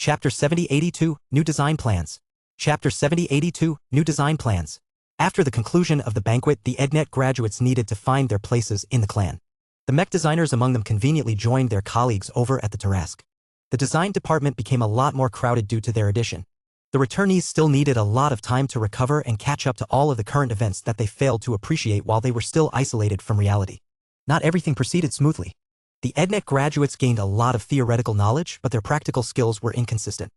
Chapter 7082, New Design Plans. Chapter 7082, New Design Plans. After the conclusion of the banquet, the EdNet graduates needed to find their places in the clan. The mech designers among them conveniently joined their colleagues over at the Tarask. The design department became a lot more crowded due to their addition. The returnees still needed a lot of time to recover and catch up to all of the current events that they failed to appreciate while they were still isolated from reality. Not everything proceeded smoothly. The EdNet graduates gained a lot of theoretical knowledge, but their practical skills were inconsistent.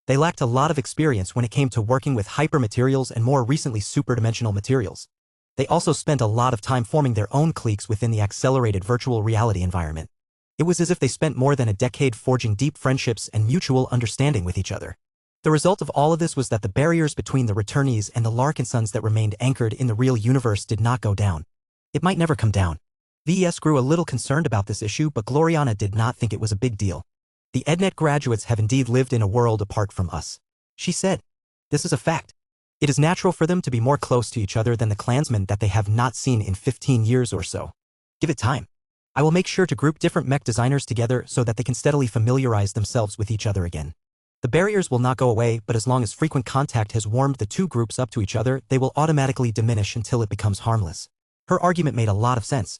They lacked a lot of experience when it came to working with hypermaterials and more recently superdimensional materials. They also spent a lot of time forming their own cliques within the accelerated virtual reality environment. It was as if they spent more than a decade forging deep friendships and mutual understanding with each other. The result of all of this was that the barriers between the returnees and the Larkinsons that remained anchored in the real universe did not go down. It might never come down. VS grew a little concerned about this issue, but Gloriana did not think it was a big deal. The EdNet graduates have indeed lived in a world apart from us, she said. This is a fact. It is natural for them to be more close to each other than the clansmen that they have not seen in 15 years or so. Give it time. I will make sure to group different mech designers together so that they can steadily familiarize themselves with each other again. The barriers will not go away, but as long as frequent contact has warmed the two groups up to each other, they will automatically diminish until it becomes harmless. Her argument made a lot of sense.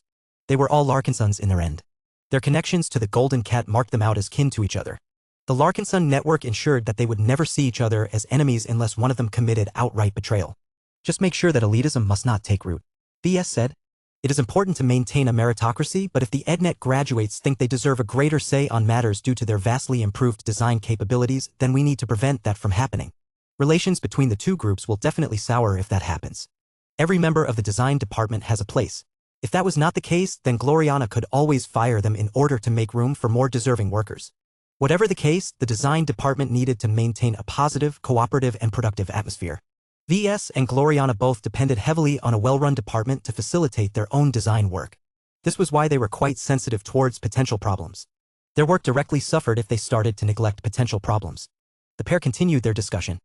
They were all Larkinsons in their end. Their connections to the Golden Cat marked them out as kin to each other. The Larkinson network ensured that they would never see each other as enemies unless one of them committed outright betrayal. Just make sure that elitism must not take root. VS said. It is important to maintain a meritocracy, but if the EdNet graduates think they deserve a greater say on matters due to their vastly improved design capabilities, then we need to prevent that from happening. Relations between the two groups will definitely sour if that happens. Every member of the design department has a place. If that was not the case, then Gloriana could always fire them in order to make room for more deserving workers. Whatever the case, the design department needed to maintain a positive, cooperative, and productive atmosphere. VS and Gloriana both depended heavily on a well-run department to facilitate their own design work. This was why they were quite sensitive towards potential problems. Their work directly suffered if they started to neglect potential problems. The pair continued their discussion.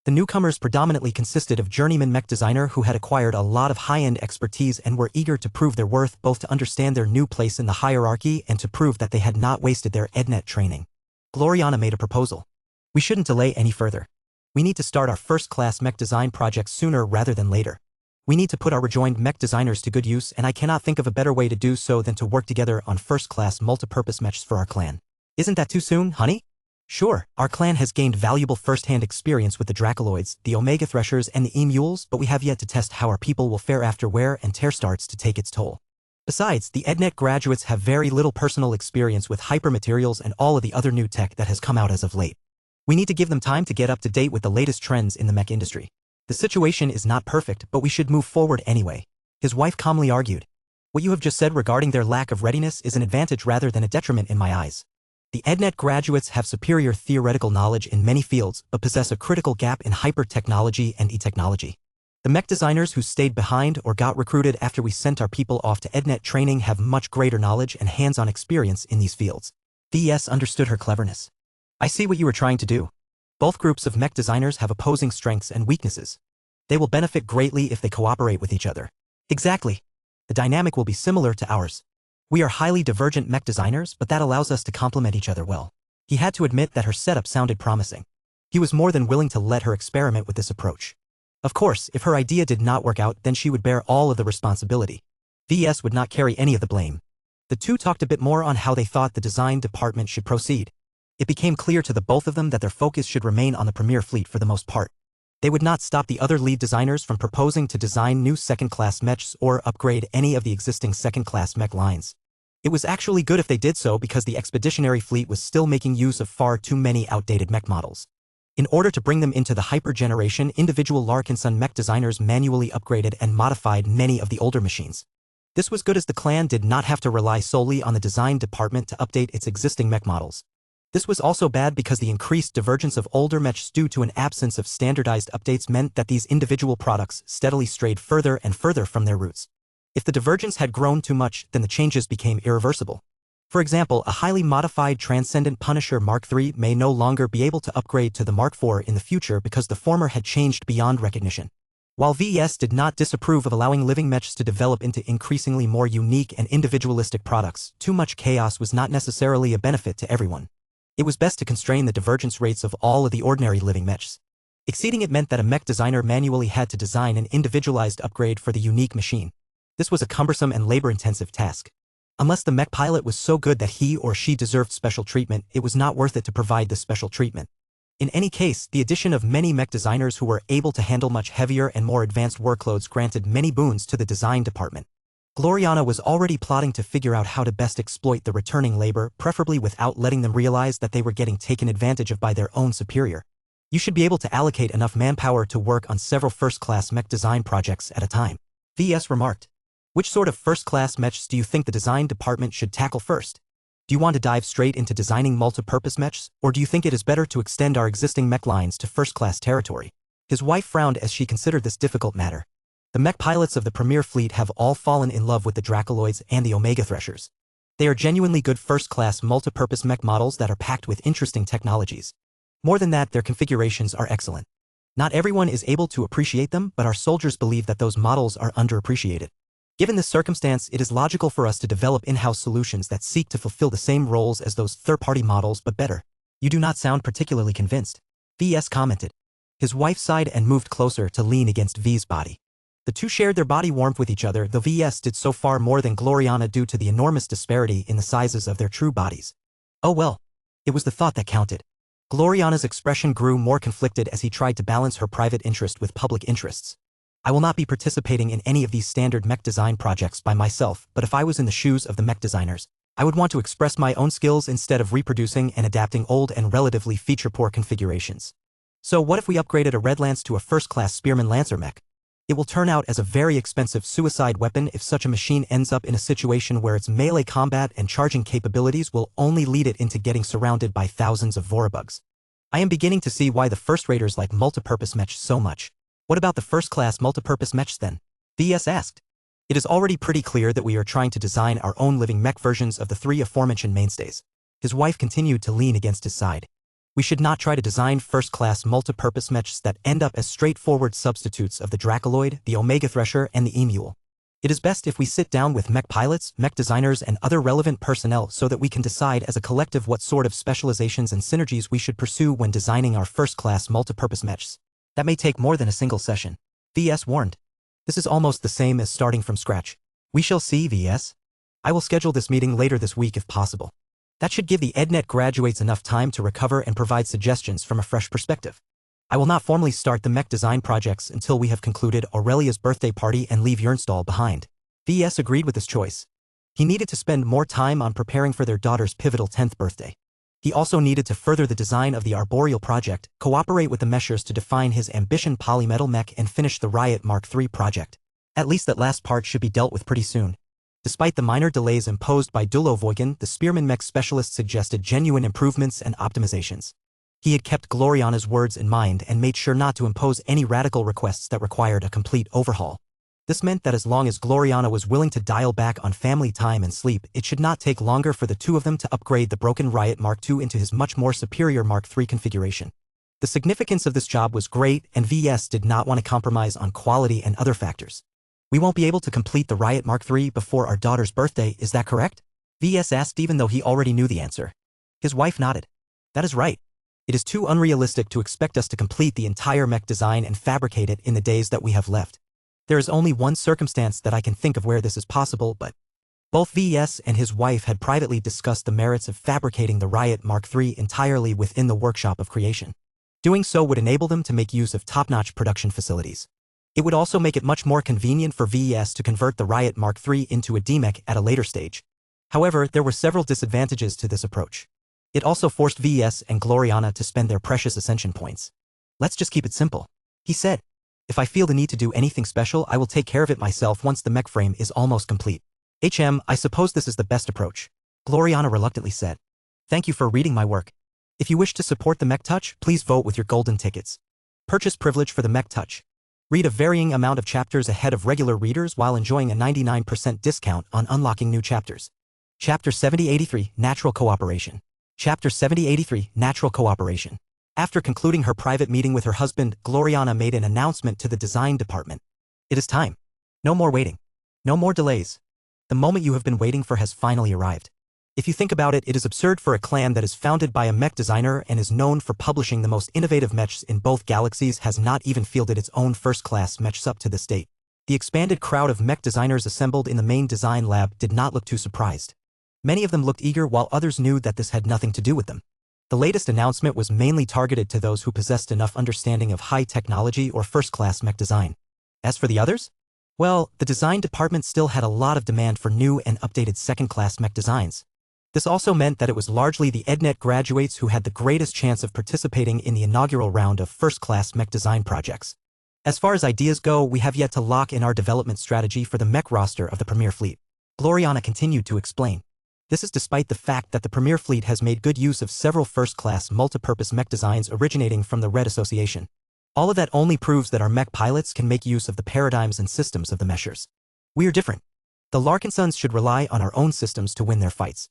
The newcomers predominantly consisted of journeyman mech designer who had acquired a lot of high-end expertise and were eager to prove their worth, both to understand their new place in the hierarchy and to prove that they had not wasted their EdNet training. Gloriana made a proposal. We shouldn't delay any further. We need to start our first-class mech design project sooner rather than later. We need to put our rejoined mech designers to good use, and I cannot think of a better way to do so than to work together on first-class multipurpose mechs for our clan. Isn't that too soon, honey? Sure, our clan has gained valuable first-hand experience with the Dracoloids, the Omega Threshers, and the E-Mules, but we have yet to test how our people will fare after wear and tear starts to take its toll. Besides, the EdNet graduates have very little personal experience with hypermaterials and all of the other new tech that has come out as of late. We need to give them time to get up to date with the latest trends in the mech industry. The situation is not perfect, but we should move forward anyway. His wife calmly argued. What you have just said regarding their lack of readiness is an advantage rather than a detriment in my eyes. The EdNet graduates have superior theoretical knowledge in many fields, but possess a critical gap in hyper-technology and e-technology. The mech designers who stayed behind or got recruited after we sent our people off to EdNet training have much greater knowledge and hands-on experience in these fields. VS understood her cleverness. I see what you were trying to do. Both groups of mech designers have opposing strengths and weaknesses. They will benefit greatly if they cooperate with each other. Exactly. The dynamic will be similar to ours. We are highly divergent mech designers, but that allows us to complement each other well. He had to admit that her setup sounded promising. He was more than willing to let her experiment with this approach. Of course, if her idea did not work out, then she would bear all of the responsibility. VS would not carry any of the blame. The two talked a bit more on how they thought the design department should proceed. It became clear to the both of them that their focus should remain on the Premier Fleet for the most part. They would not stop the other lead designers from proposing to design new second-class mechs or upgrade any of the existing second-class mech lines. It was actually good if they did so because the expeditionary fleet was still making use of far too many outdated mech models. In order to bring them into the hyper-generation, individual Larkinson mech designers manually upgraded and modified many of the older machines. This was good as the clan did not have to rely solely on the design department to update its existing mech models. This was also bad because the increased divergence of older mechs due to an absence of standardized updates meant that these individual products steadily strayed further and further from their roots. If the divergence had grown too much, then the changes became irreversible. For example, a highly modified Transcendent Punisher Mark III may no longer be able to upgrade to the Mark IV in the future because the former had changed beyond recognition. While VES did not disapprove of allowing living mechs to develop into increasingly more unique and individualistic products, too much chaos was not necessarily a benefit to everyone. It was best to constrain the divergence rates of all of the ordinary living mechs. Exceeding it meant that a mech designer manually had to design an individualized upgrade for the unique machine. This was a cumbersome and labor-intensive task. Unless the mech pilot was so good that he or she deserved special treatment, it was not worth it to provide this special treatment. In any case, the addition of many mech designers who were able to handle much heavier and more advanced workloads granted many boons to the design department. Gloriana was already plotting to figure out how to best exploit the returning labor, preferably without letting them realize that they were getting taken advantage of by their own superior. You should be able to allocate enough manpower to work on several first-class mech design projects at a time. VS remarked. Which sort of first-class mechs do you think the design department should tackle first? Do you want to dive straight into designing multi-purpose mechs, or do you think it is better to extend our existing mech lines to first-class territory? His wife frowned as she considered this difficult matter. The mech pilots of the Premier Fleet have all fallen in love with the Dracoloids and the Omega Threshers. They are genuinely good first-class multi-purpose mech models that are packed with interesting technologies. More than that, their configurations are excellent. Not everyone is able to appreciate them, but our soldiers believe that those models are underappreciated. Given this circumstance, it is logical for us to develop in-house solutions that seek to fulfill the same roles as those third-party models but better. You do not sound particularly convinced. VS commented. His wife sighed and moved closer to lean against V's body. The two shared their body warmth with each other, though VS did so far more than Gloriana due to the enormous disparity in the sizes of their true bodies. Oh well. It was the thought that counted. Gloriana's expression grew more conflicted as he tried to balance her private interest with public interests. I will not be participating in any of these standard mech design projects by myself, but if I was in the shoes of the mech designers, I would want to express my own skills instead of reproducing and adapting old and relatively feature-poor configurations. So what if we upgraded a Red Lance to a first-class Spearman Lancer mech? It will turn out as a very expensive suicide weapon if such a machine ends up in a situation where its melee combat and charging capabilities will only lead it into getting surrounded by thousands of Vorabugs. I am beginning to see why the first-raters like multipurpose mechs so much. What about the first-class multipurpose mechs then? VS asked. It is already pretty clear that we are trying to design our own living mech versions of the three aforementioned mainstays. His wife continued to lean against his side. We should not try to design first-class multipurpose mechs that end up as straightforward substitutes of the Dracoloid, the Omega Thresher, and the Emule. It is best if we sit down with mech pilots, mech designers, and other relevant personnel so that we can decide as a collective what sort of specializations and synergies we should pursue when designing our first-class multipurpose mechs. That may take more than a single session. VS warned. This is almost the same as starting from scratch. We shall see, VS. I will schedule this meeting later this week if possible. That should give the EdNet graduates enough time to recover and provide suggestions from a fresh perspective. I will not formally start the mech design projects until we have concluded Aurelia's birthday party and leave Jernstall behind. VS agreed with this choice. He needed to spend more time on preparing for their daughter's pivotal 10th birthday. He also needed to further the design of the Arboreal project, cooperate with the Meshers to define his ambition polymetal mech and finish the Riot Mark III project. At least that last part should be dealt with pretty soon. Despite the minor delays imposed by Dulovoikin, the Spearman mech specialist suggested genuine improvements and optimizations. He had kept Gloriana's words in mind and made sure not to impose any radical requests that required a complete overhaul. This meant that as long as Gloriana was willing to dial back on family time and sleep, it should not take longer for the two of them to upgrade the broken Riot Mark II into his much more superior Mark III configuration. The significance of this job was great, and VS did not want to compromise on quality and other factors. We won't be able to complete the Riot Mark III before our daughter's birthday, is that correct? VS asked even though he already knew the answer. His wife nodded. That is right. It is too unrealistic to expect us to complete the entire mech design and fabricate it in the days that we have left. There is only one circumstance that I can think of where this is possible, but both VS and his wife had privately discussed the merits of fabricating the Riot Mark III entirely within the workshop of creation. Doing so would enable them to make use of top-notch production facilities. It would also make it much more convenient for VS to convert the Riot Mark III into a DMech at a later stage. However, there were several disadvantages to this approach. It also forced VS and Gloriana to spend their precious ascension points. Let's just keep it simple, he said. If I feel the need to do anything special, I will take care of it myself once the mech frame is almost complete. I suppose this is the best approach, Gloriana reluctantly said. Thank you for reading my work. If you wish to support the Mech Touch, please vote with your golden tickets. Purchase privilege for the Mech Touch. Read a varying amount of chapters ahead of regular readers while enjoying a 99% discount on unlocking new chapters. Chapter 7083, Natural Cooperation. Chapter 7083, Natural Cooperation. After concluding her private meeting with her husband, Gloriana made an announcement to the design department. It is time. No more waiting. No more delays. The moment you have been waiting for has finally arrived. If you think about it, it is absurd for a clan that is founded by a mech designer and is known for publishing the most innovative mechs in both galaxies has not even fielded its own first-class mechs up to this date. The expanded crowd of mech designers assembled in the main design lab did not look too surprised. Many of them looked eager while others knew that this had nothing to do with them. The latest announcement was mainly targeted to those who possessed enough understanding of high technology or first-class mech design. As for the others? Well, the design department still had a lot of demand for new and updated second-class mech designs. This also meant that it was largely the EdNet graduates who had the greatest chance of participating in the inaugural round of first-class mech design projects. As far as ideas go, we have yet to lock in our development strategy for the mech roster of the Premier Fleet. Gloriana continued to explain. This is despite the fact that the Premier Fleet has made good use of several first-class multi-purpose mech designs originating from the Red Association. All of that only proves that our mech pilots can make use of the paradigms and systems of the meshers. We are different. The Larkinsons should rely on our own systems to win their fights.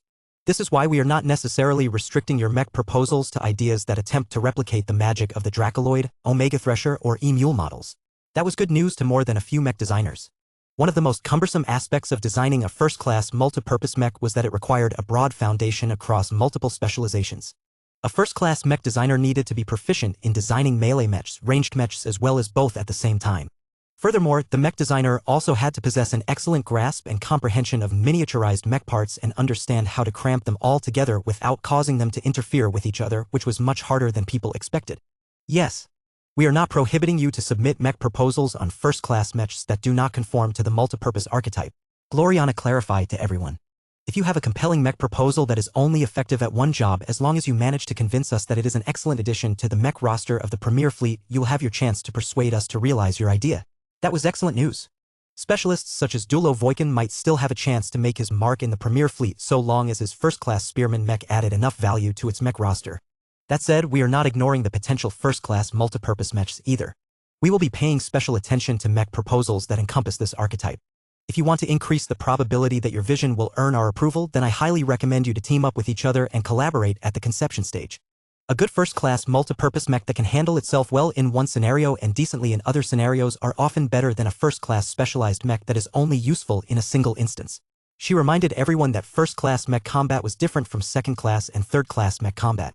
This is why we are not necessarily restricting your mech proposals to ideas that attempt to replicate the magic of the Dracoloid, Omega Thresher, or E-Mule models. That was good news to more than a few mech designers. One of the most cumbersome aspects of designing a first-class multi-purpose mech was that it required a broad foundation across multiple specializations. A first-class mech designer needed to be proficient in designing melee mechs, ranged mechs, as well as both at the same time. Furthermore, the mech designer also had to possess an excellent grasp and comprehension of miniaturized mech parts and understand how to cramp them all together without causing them to interfere with each other, which was much harder than people expected. Yes, we are not prohibiting you to submit mech proposals on first-class mechs that do not conform to the multipurpose archetype, Gloriana clarified to everyone. If you have a compelling mech proposal that is only effective at one job, as long as you manage to convince us that it is an excellent addition to the mech roster of the Premier Fleet, you will have your chance to persuade us to realize your idea. That was excellent news. Specialists such as Dulo Voikin might still have a chance to make his mark in the Premier Fleet so long as his first-class Spearman mech added enough value to its mech roster. That said, we are not ignoring the potential first-class multipurpose mechs either. We will be paying special attention to mech proposals that encompass this archetype. If you want to increase the probability that your vision will earn our approval, then I highly recommend you to team up with each other and collaborate at the conception stage. A good first-class multipurpose mech that can handle itself well in one scenario and decently in other scenarios are often better than a first-class specialized mech that is only useful in a single instance. She reminded everyone that first-class mech combat was different from second-class and third-class mech combat.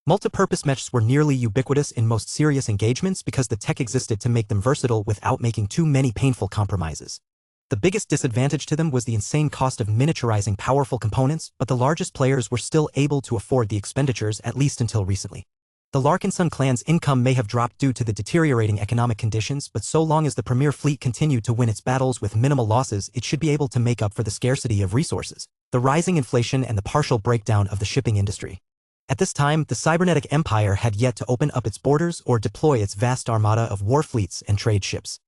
Multipurpose mechs were nearly ubiquitous in most serious engagements because the tech existed to make them versatile without making too many painful compromises. The biggest disadvantage to them was the insane cost of miniaturizing powerful components, but the largest players were still able to afford the expenditures, at least until recently. The Larkinson clan's income may have dropped due to the deteriorating economic conditions, but so long as the Premier Fleet continued to win its battles with minimal losses, it should be able to make up for the scarcity of resources, the rising inflation, and the partial breakdown of the shipping industry. At this time, the cybernetic empire had yet to open up its borders or deploy its vast armada of war fleets and trade ships.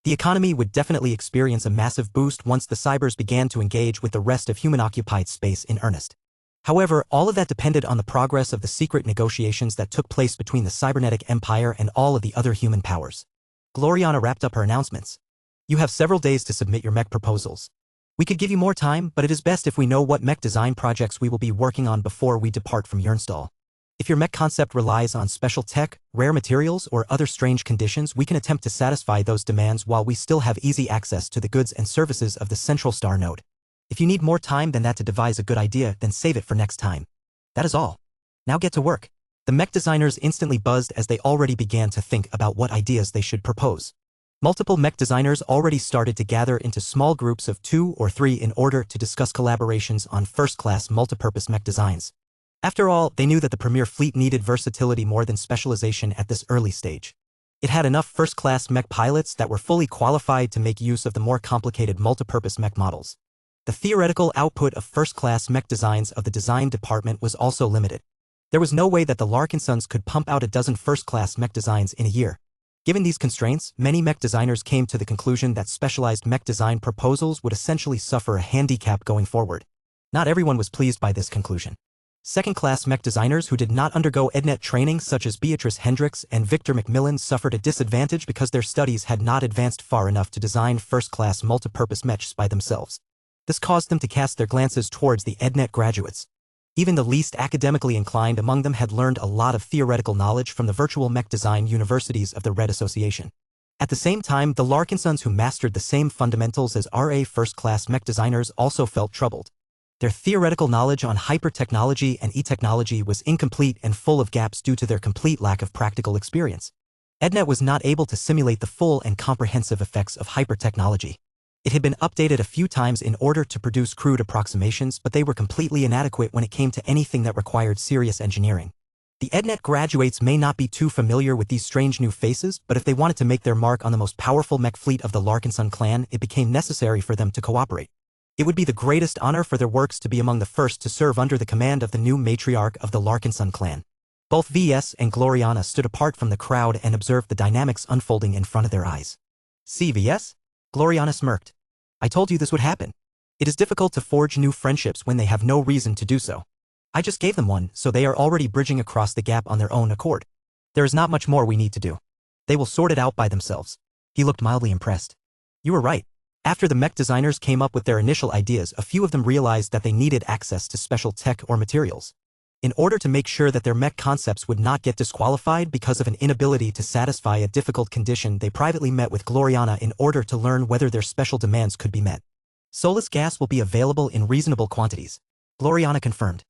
The economy would definitely experience a massive boost once the cybers began to engage with the rest of human-occupied space in earnest. However, all of that depended on the progress of the secret negotiations that took place between the cybernetic empire and all of the other human powers. Gloriana wrapped up her announcements. You have several days to submit your mech proposals. We could give you more time, but it is best if we know what mech design projects we will be working on before we depart from Yurnstall. If your mech concept relies on special tech, rare materials, or other strange conditions, we can attempt to satisfy those demands while we still have easy access to the goods and services of the Central Star node. If you need more time than that to devise a good idea, then save it for next time. That is all. Now get to work. The mech designers instantly buzzed as they already began to think about what ideas they should propose. Multiple mech designers already started to gather into small groups of 2 or 3 in order to discuss collaborations on first-class multipurpose mech designs. After all, they knew that the Premier Fleet needed versatility more than specialization at this early stage. It had enough first-class mech pilots that were fully qualified to make use of the more complicated multipurpose mech models. The theoretical output of first-class mech designs of the design department was also limited. There was no way that the Larkinsons could pump out a dozen first-class mech designs in a year. Given these constraints, many mech designers came to the conclusion that specialized mech design proposals would essentially suffer a handicap going forward. Not everyone was pleased by this conclusion. Second-class mech designers who did not undergo EdNet training, such as Beatrice Hendricks and Victor McMillan, suffered a disadvantage because their studies had not advanced far enough to design first-class multipurpose mechs by themselves. This caused them to cast their glances towards the EdNet graduates. Even the least academically inclined among them had learned a lot of theoretical knowledge from the virtual mech design universities of the Red Association. At the same time, the Larkinsons who mastered the same fundamentals as RA first-class mech designers also felt troubled. Their theoretical knowledge on hyper-technology and e-technology was incomplete and full of gaps due to their complete lack of practical experience. EdNet was not able to simulate the full and comprehensive effects of hyper-technology. It had been updated a few times in order to produce crude approximations, but they were completely inadequate when it came to anything that required serious engineering. The EdNet graduates may not be too familiar with these strange new faces, but if they wanted to make their mark on the most powerful mech fleet of the Larkinson clan, it became necessary for them to cooperate. It would be the greatest honor for their works to be among the first to serve under the command of the new matriarch of the Larkinson clan. Both VS and Gloriana stood apart from the crowd and observed the dynamics unfolding in front of their eyes. "See, VS?" Gloriana smirked. "I told you this would happen. It is difficult to forge new friendships when they have no reason to do so. I just gave them one, so they are already bridging across the gap on their own accord. There is not much more we need to do. They will sort it out by themselves." He looked mildly impressed. "You were right. After the mech designers came up with their initial ideas, a few of them realized that they needed access to special tech or materials. In order to make sure that their mech concepts would not get disqualified because of an inability to satisfy a difficult condition, they privately met with Gloriana in order to learn whether their special demands could be met. "Soulless gas will be available in reasonable quantities," Gloriana confirmed.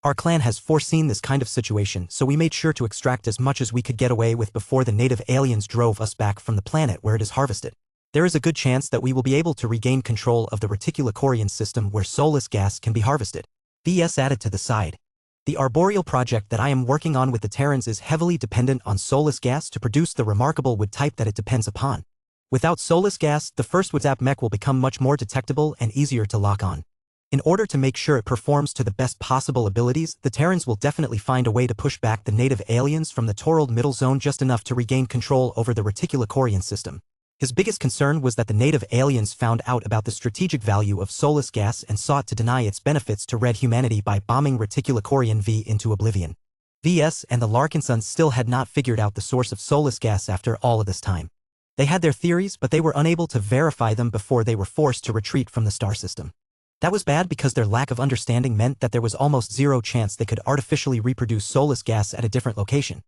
"Our clan has foreseen this kind of situation, so we made sure to extract as much as we could get away with before the native aliens drove us back from the planet where it is harvested. There is a good chance that we will be able to regain control of the reticulocorian system where soulless gas can be harvested." VS added to the side. "The arboreal project that I am working on with the Terrans is heavily dependent on soulless gas to produce the remarkable wood type that it depends upon. Without soulless gas, the first Woodzap mech will become much more detectable and easier to lock on. In order to make sure it performs to the best possible abilities, the Terrans will definitely find a way to push back the native aliens from the Torold middle zone just enough to regain control over the reticulocorian system." His biggest concern was that the native aliens found out about the strategic value of soulless gas and sought to deny its benefits to red humanity by bombing reticulocorian V into oblivion. VS and the Larkinsons still had not figured out the source of soulless gas after all of this time. They had their theories, but they were unable to verify them before they were forced to retreat from the star system. That was bad because their lack of understanding meant that there was almost zero chance they could artificially reproduce soulless gas at a different location.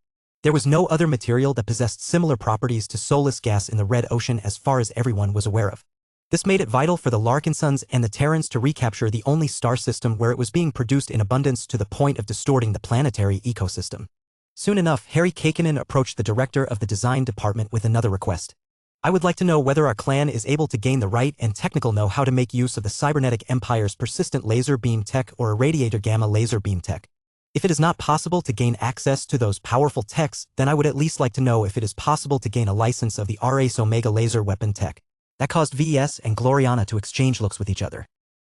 There was no other material that possessed similar properties to soulless gas in the Red Ocean as far as everyone was aware of. This made it vital for the Larkinsons and the Terrans to recapture the only star system where it was being produced in abundance to the point of distorting the planetary ecosystem. Soon enough, Harry Kaikkonen approached the director of the design department with another request. "I would like to know whether our clan is able to gain the right and technical know-how to make use of the cybernetic empire's persistent laser beam tech or irradiator gamma laser beam tech. If it is not possible to gain access to those powerful techs, then I would at least like to know if it is possible to gain a license of the RA's Omega laser weapon tech." That caused VS and Gloriana to exchange looks with each other.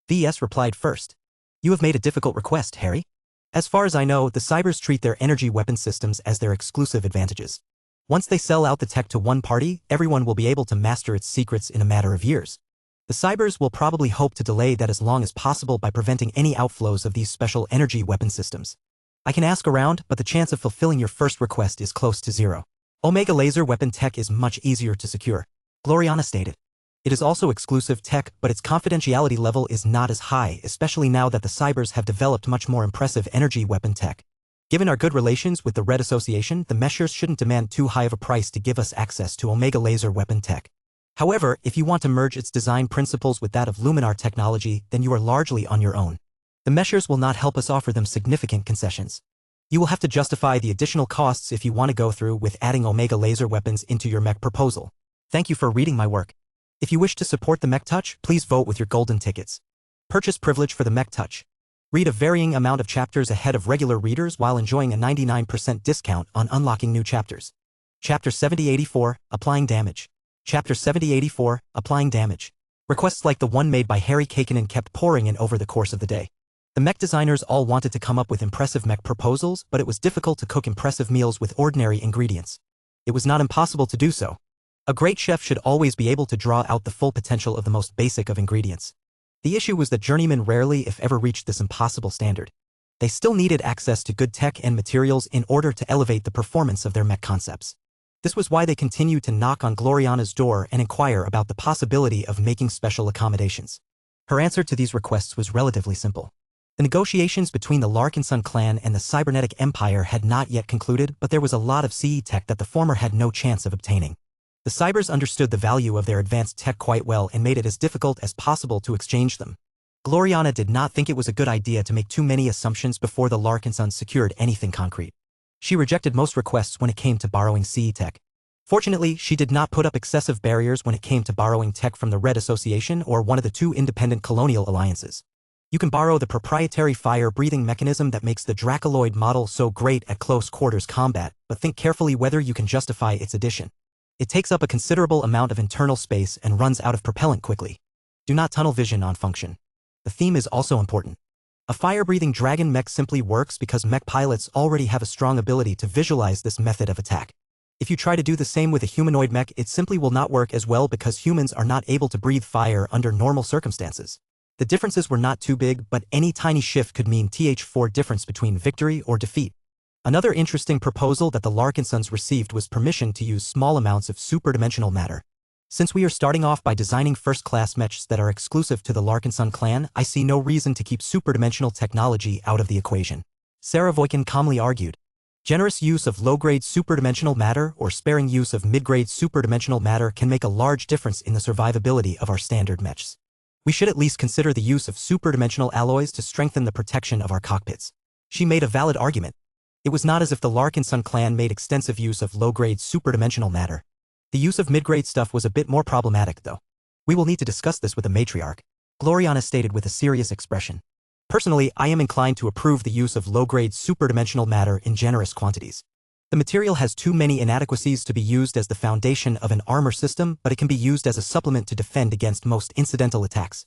VS replied first. "You have made a difficult request, Harry. As far as I know, the cybers treat their energy weapon systems as their exclusive advantages. Once they sell out the tech to one party, everyone will be able to master its secrets in a matter of years. The cybers will probably hope to delay that as long as possible by preventing any outflows of these special energy weapon systems. I can ask around, but the chance of fulfilling your first request is close to zero. Omega laser weapon tech is much easier to secure," Gloriana stated. "It is also exclusive tech, but its confidentiality level is not as high, especially now that the cybers have developed much more impressive energy weapon tech. Given our good relations with the Red Association, the Meshers shouldn't demand too high of a price to give us access to Omega laser weapon tech. However, if you want to merge its design principles with that of Luminar technology, then you are largely on your own. The Meshers will not help us offer them significant concessions. You will have to justify the additional costs if you want to go through with adding Omega laser weapons into your mech proposal. Thank you for reading my work. If you wish to support the Mech Touch, please vote with your golden tickets. Purchase privilege for the Mech Touch. Read a varying amount of chapters ahead of regular readers while enjoying a 99% discount on unlocking new chapters. Chapter 7084, Applying Damage. Chapter 7084, Applying Damage. Requests like the one made by Harry Kaikkonen kept pouring in over the course of the day. The mech designers all wanted to come up with impressive mech proposals, but it was difficult to cook impressive meals with ordinary ingredients. It was not impossible to do so. A great chef should always be able to draw out the full potential of the most basic of ingredients. The issue was that journeymen rarely, if ever, reached this impossible standard. They still needed access to good tech and materials in order to elevate the performance of their mech concepts. This was why they continued to knock on Gloriana's door and inquire about the possibility of making special accommodations. Her answer to these requests was relatively simple. The negotiations between the Larkinson clan and the Cybernetic Empire had not yet concluded, but there was a lot of CE tech that the former had no chance of obtaining. The Cybers understood the value of their advanced tech quite well and made it as difficult as possible to exchange them. Gloriana did not think it was a good idea to make too many assumptions before the Larkinsons secured anything concrete. She rejected most requests when it came to borrowing CE tech. Fortunately, she did not put up excessive barriers when it came to borrowing tech from the Red Association or one of the two independent colonial alliances. You can borrow the proprietary fire-breathing mechanism that makes the Dracoloid model so great at close-quarters combat, but think carefully whether you can justify its addition. It takes up a considerable amount of internal space and runs out of propellant quickly. Do not tunnel vision on function. The theme is also important. A fire-breathing dragon mech simply works because mech pilots already have a strong ability to visualize this method of attack. If you try to do the same with a humanoid mech, it simply will not work as well because humans are not able to breathe fire under normal circumstances. The differences were not too big, but any tiny shift could mean th4 difference between victory or defeat. Another interesting proposal that the Larkinsons received was permission to use small amounts of superdimensional matter. Since we are starting off by designing first-class mechs that are exclusive to the Larkinson clan, I see no reason to keep superdimensional technology out of the equation. Sarah Voikin calmly argued. Generous use of low-grade superdimensional matter or sparing use of mid-grade superdimensional matter can make a large difference in the survivability of our standard mechs. We should at least consider the use of superdimensional alloys to strengthen the protection of our cockpits. She made a valid argument. It was not as if the Larkinson clan made extensive use of low-grade superdimensional matter. The use of mid-grade stuff was a bit more problematic, though. We will need to discuss this with the matriarch, Gloriana stated with a serious expression. Personally, I am inclined to approve the use of low-grade superdimensional matter in generous quantities. The material has too many inadequacies to be used as the foundation of an armor system, but it can be used as a supplement to defend against most incidental attacks.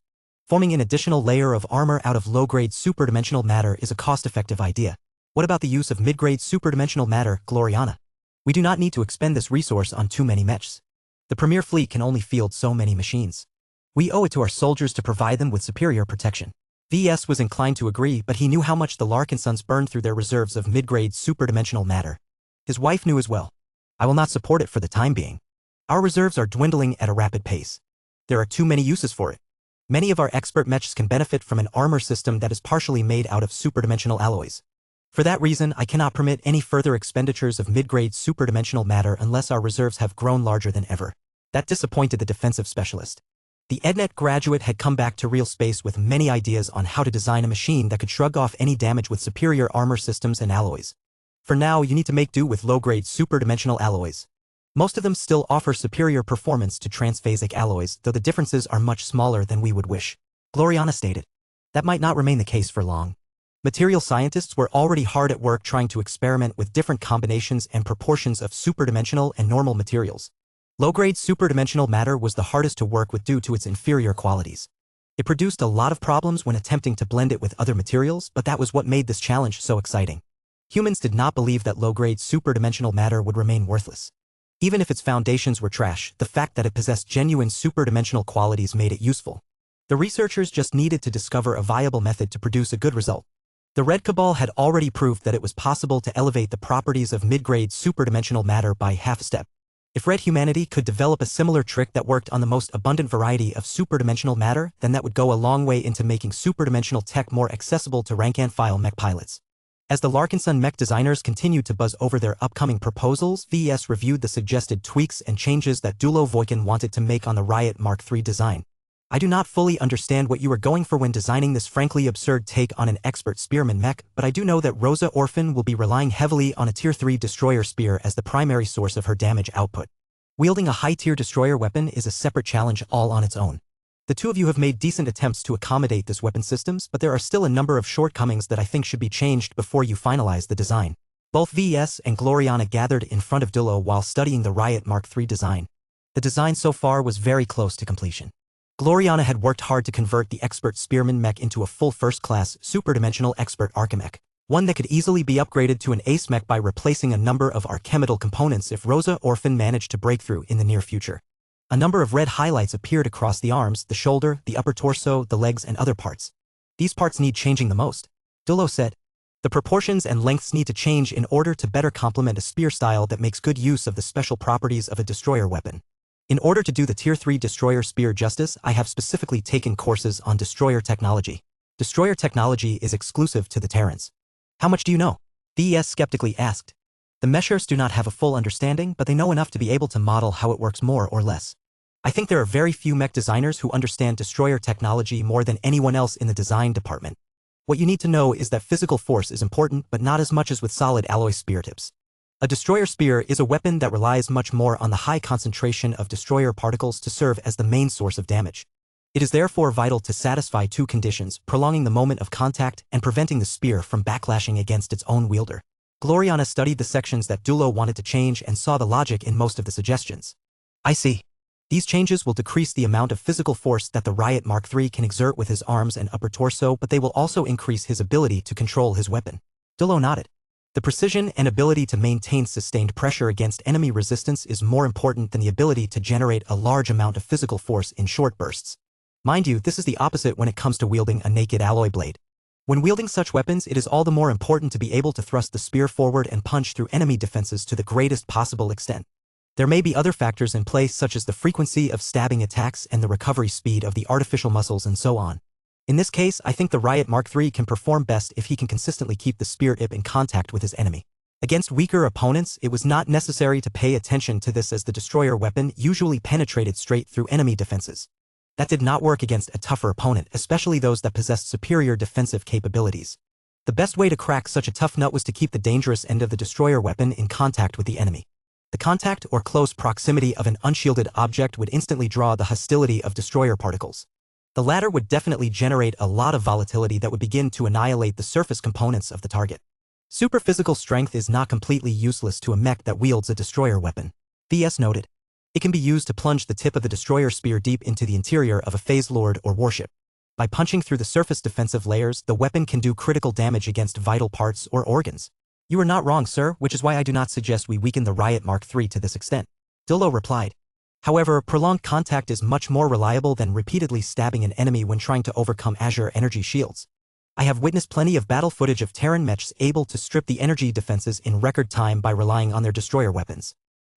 Forming an additional layer of armor out of low-grade superdimensional matter is a cost-effective idea. What about the use of mid-grade superdimensional matter, Gloriana? We do not need to expend this resource on too many mechs. The Premier Fleet can only field so many machines. We owe it to our soldiers to provide them with superior protection. VS was inclined to agree, but he knew how much the Larkinsons burned through their reserves of mid-grade superdimensional matter. His wife knew as well. I will not support it for the time being. Our reserves are dwindling at a rapid pace. There are too many uses for it. Many of our expert mechs can benefit from an armor system that is partially made out of superdimensional alloys. For that reason, I cannot permit any further expenditures of mid-grade superdimensional matter unless our reserves have grown larger than ever. That disappointed the defensive specialist. The EdNet graduate had come back to real space with many ideas on how to design a machine that could shrug off any damage with superior armor systems and alloys. For now, you need to make do with low-grade superdimensional alloys. Most of them still offer superior performance to transphasic alloys, though the differences are much smaller than we would wish. Gloriana stated. That might not remain the case for long. Material scientists were already hard at work trying to experiment with different combinations and proportions of superdimensional and normal materials. Low-grade superdimensional matter was the hardest to work with due to its inferior qualities. It produced a lot of problems when attempting to blend it with other materials, but that was what made this challenge so exciting. Humans did not believe that low-grade superdimensional matter would remain worthless. Even if its foundations were trash, the fact that it possessed genuine superdimensional qualities made it useful. The researchers just needed to discover a viable method to produce a good result. The Red Cabal had already proved that it was possible to elevate the properties of mid-grade superdimensional matter by half a step. If Red Humanity could develop a similar trick that worked on the most abundant variety of superdimensional matter, then that would go a long way into making superdimensional tech more accessible to rank-and-file mech pilots. As the Larkinson mech designers continued to buzz over their upcoming proposals, VES reviewed the suggested tweaks and changes that Dulo Voikin wanted to make on the Riot Mark III design. I do not fully understand what you were going for when designing this frankly absurd take on an expert spearman mech, but I do know that Rosa Orphan will be relying heavily on a Tier 3 destroyer spear as the primary source of her damage output. Wielding a high-tier destroyer weapon is a separate challenge all on its own. The two of you have made decent attempts to accommodate this weapon systems, but there are still a number of shortcomings that I think should be changed before you finalize the design. Both VES and Gloriana gathered in front of Dulo while studying the Riot Mark III design. The design so far was very close to completion. Gloriana had worked hard to convert the expert spearman mech into a full first-class, superdimensional expert archimech, one that could easily be upgraded to an ace mech by replacing a number of archemetal components if Rosa Orphan managed to break through in the near future. A number of red highlights appeared across the arms, the shoulder, the upper torso, the legs, and other parts. These parts need changing the most, Dulo said. The proportions and lengths need to change in order to better complement a spear style that makes good use of the special properties of a destroyer weapon. In order to do the Tier 3 destroyer spear justice, I have specifically taken courses on destroyer technology. Destroyer technology is exclusive to the Terrans. How much do you know? VES skeptically asked. The Meshers do not have a full understanding, but they know enough to be able to model how it works more or less. I think there are very few mech designers who understand destroyer technology more than anyone else in the design department. What you need to know is that physical force is important, but not as much as with solid alloy spear tips. A destroyer spear is a weapon that relies much more on the high concentration of destroyer particles to serve as the main source of damage. It is therefore vital to satisfy two conditions, prolonging the moment of contact and preventing the spear from backlashing against its own wielder. Gloriana studied the sections that Dulo wanted to change and saw the logic in most of the suggestions. I see. These changes will decrease the amount of physical force that the Riot Mark III can exert with his arms and upper torso, but they will also increase his ability to control his weapon. Dulo nodded. The precision and ability to maintain sustained pressure against enemy resistance is more important than the ability to generate a large amount of physical force in short bursts. Mind you, this is the opposite when it comes to wielding a naked alloy blade. When wielding such weapons, it is all the more important to be able to thrust the spear forward and punch through enemy defenses to the greatest possible extent. There may be other factors in play, such as the frequency of stabbing attacks and the recovery speed of the artificial muscles and so on. In this case, I think the Riot Mark III can perform best if he can consistently keep the spear tip in contact with his enemy. Against weaker opponents, it was not necessary to pay attention to this, as the destroyer weapon usually penetrated straight through enemy defenses. That did not work against a tougher opponent, especially those that possessed superior defensive capabilities. The best way to crack such a tough nut was to keep the dangerous end of the destroyer weapon in contact with the enemy. The contact or close proximity of an unshielded object would instantly draw the hostility of destroyer particles. The latter would definitely generate a lot of volatility that would begin to annihilate the surface components of the target. Superphysical strength is not completely useless to a mech that wields a destroyer weapon. VS noted. It can be used to plunge the tip of the destroyer spear deep into the interior of a phase lord or warship. By punching through the surface defensive layers, the weapon can do critical damage against vital parts or organs. You are not wrong, sir, which is why I do not suggest we weaken the Riot Mark III to this extent. Dulo replied. However, prolonged contact is much more reliable than repeatedly stabbing an enemy when trying to overcome Azure energy shields. I have witnessed plenty of battle footage of Terran mechs able to strip the energy defenses in record time by relying on their destroyer weapons.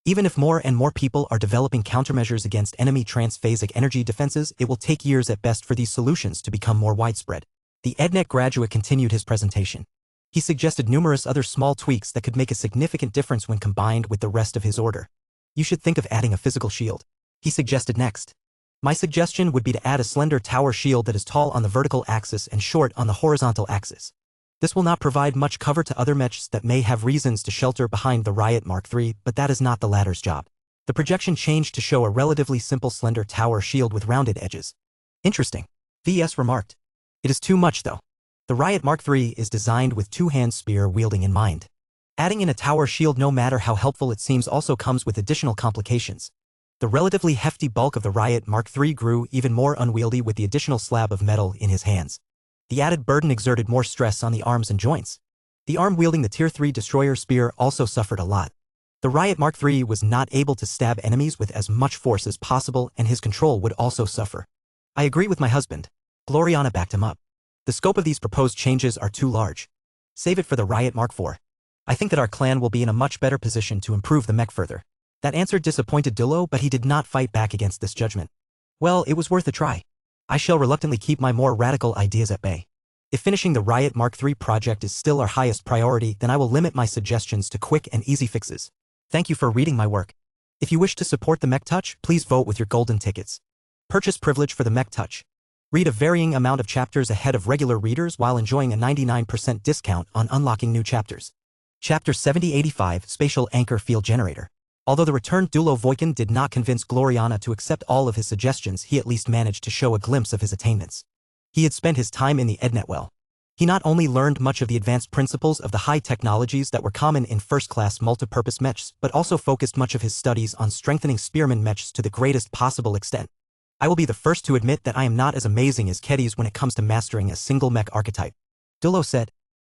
Even if more and more people are developing countermeasures against enemy transphasic energy defenses, it will take years at best for these solutions to become more widespread. The EdNet graduate continued his presentation. He suggested numerous other small tweaks that could make a significant difference when combined with the rest of his order. You should think of adding a physical shield, he suggested next. My suggestion would be to add a slender tower shield that is tall on the vertical axis and short on the horizontal axis. This will not provide much cover to other mechs that may have reasons to shelter behind the Riot Mark III, but that is not the latter's job. The projection changed to show a relatively simple slender tower shield with rounded edges. Interesting, VS remarked. It is too much though. The Riot Mark III is designed with two-hand spear wielding in mind. Adding in a tower shield, no matter how helpful it seems, also comes with additional complications. The relatively hefty bulk of the Riot Mark III grew even more unwieldy with the additional slab of metal in his hands. The added burden exerted more stress on the arms and joints. The arm wielding the Tier 3 destroyer spear also suffered a lot. The Riot Mark III was not able to stab enemies with as much force as possible, and his control would also suffer. I agree with my husband. Gloriana backed him up. The scope of these proposed changes are too large. Save it for the Riot Mark IV. I think that our clan will be in a much better position to improve the mech further. That answer disappointed Dulo, but he did not fight back against this judgment. Well, it was worth a try. I shall reluctantly keep my more radical ideas at bay. If finishing the Riot Mark III project is still our highest priority, then I will limit my suggestions to quick and easy fixes. Thank you for reading my work. If you wish to support the Mech Touch, please vote with your golden tickets. Purchase privilege for the Mech Touch. Read a varying amount of chapters ahead of regular readers while enjoying a 99% discount on unlocking new chapters. Chapter 7085, Spatial Anchor Field Generator. Although the returned Dulo Voikin did not convince Gloriana to accept all of his suggestions, he at least managed to show a glimpse of his attainments. He had spent his time in the EdNet well. He not only learned much of the advanced principles of the high technologies that were common in first-class multipurpose mechs, but also focused much of his studies on strengthening spearman mechs to the greatest possible extent. I will be the first to admit that I am not as amazing as Kedis when it comes to mastering a single mech archetype. Dulo said.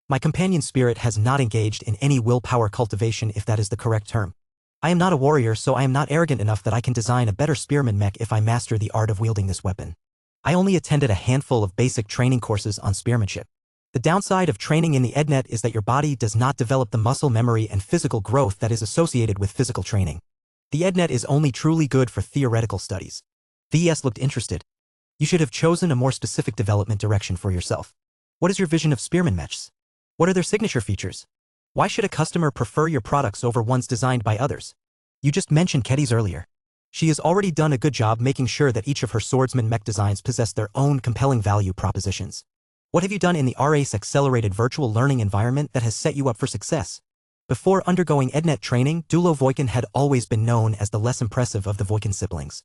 My companion spirit has not engaged in any willpower cultivation, if that is the correct term. I am not a warrior, so I am not arrogant enough that I can design a better spearman mech if I master the art of wielding this weapon. I only attended a handful of basic training courses on spearmanship. The downside of training in the EdNet is that your body does not develop the muscle memory and physical growth that is associated with physical training. The EdNet is only truly good for theoretical studies. VS looked interested. You should have chosen a more specific development direction for yourself. What is your vision of spearman mechs? What are their signature features? Why should a customer prefer your products over ones designed by others? You just mentioned Kedis earlier. She has already done a good job making sure that each of her swordsman mech designs possess their own compelling value propositions. What have you done in the RACE accelerated virtual learning environment that has set you up for success? Before undergoing EdNet training, Dulo Voikin had always been known as the less impressive of the Voikin siblings.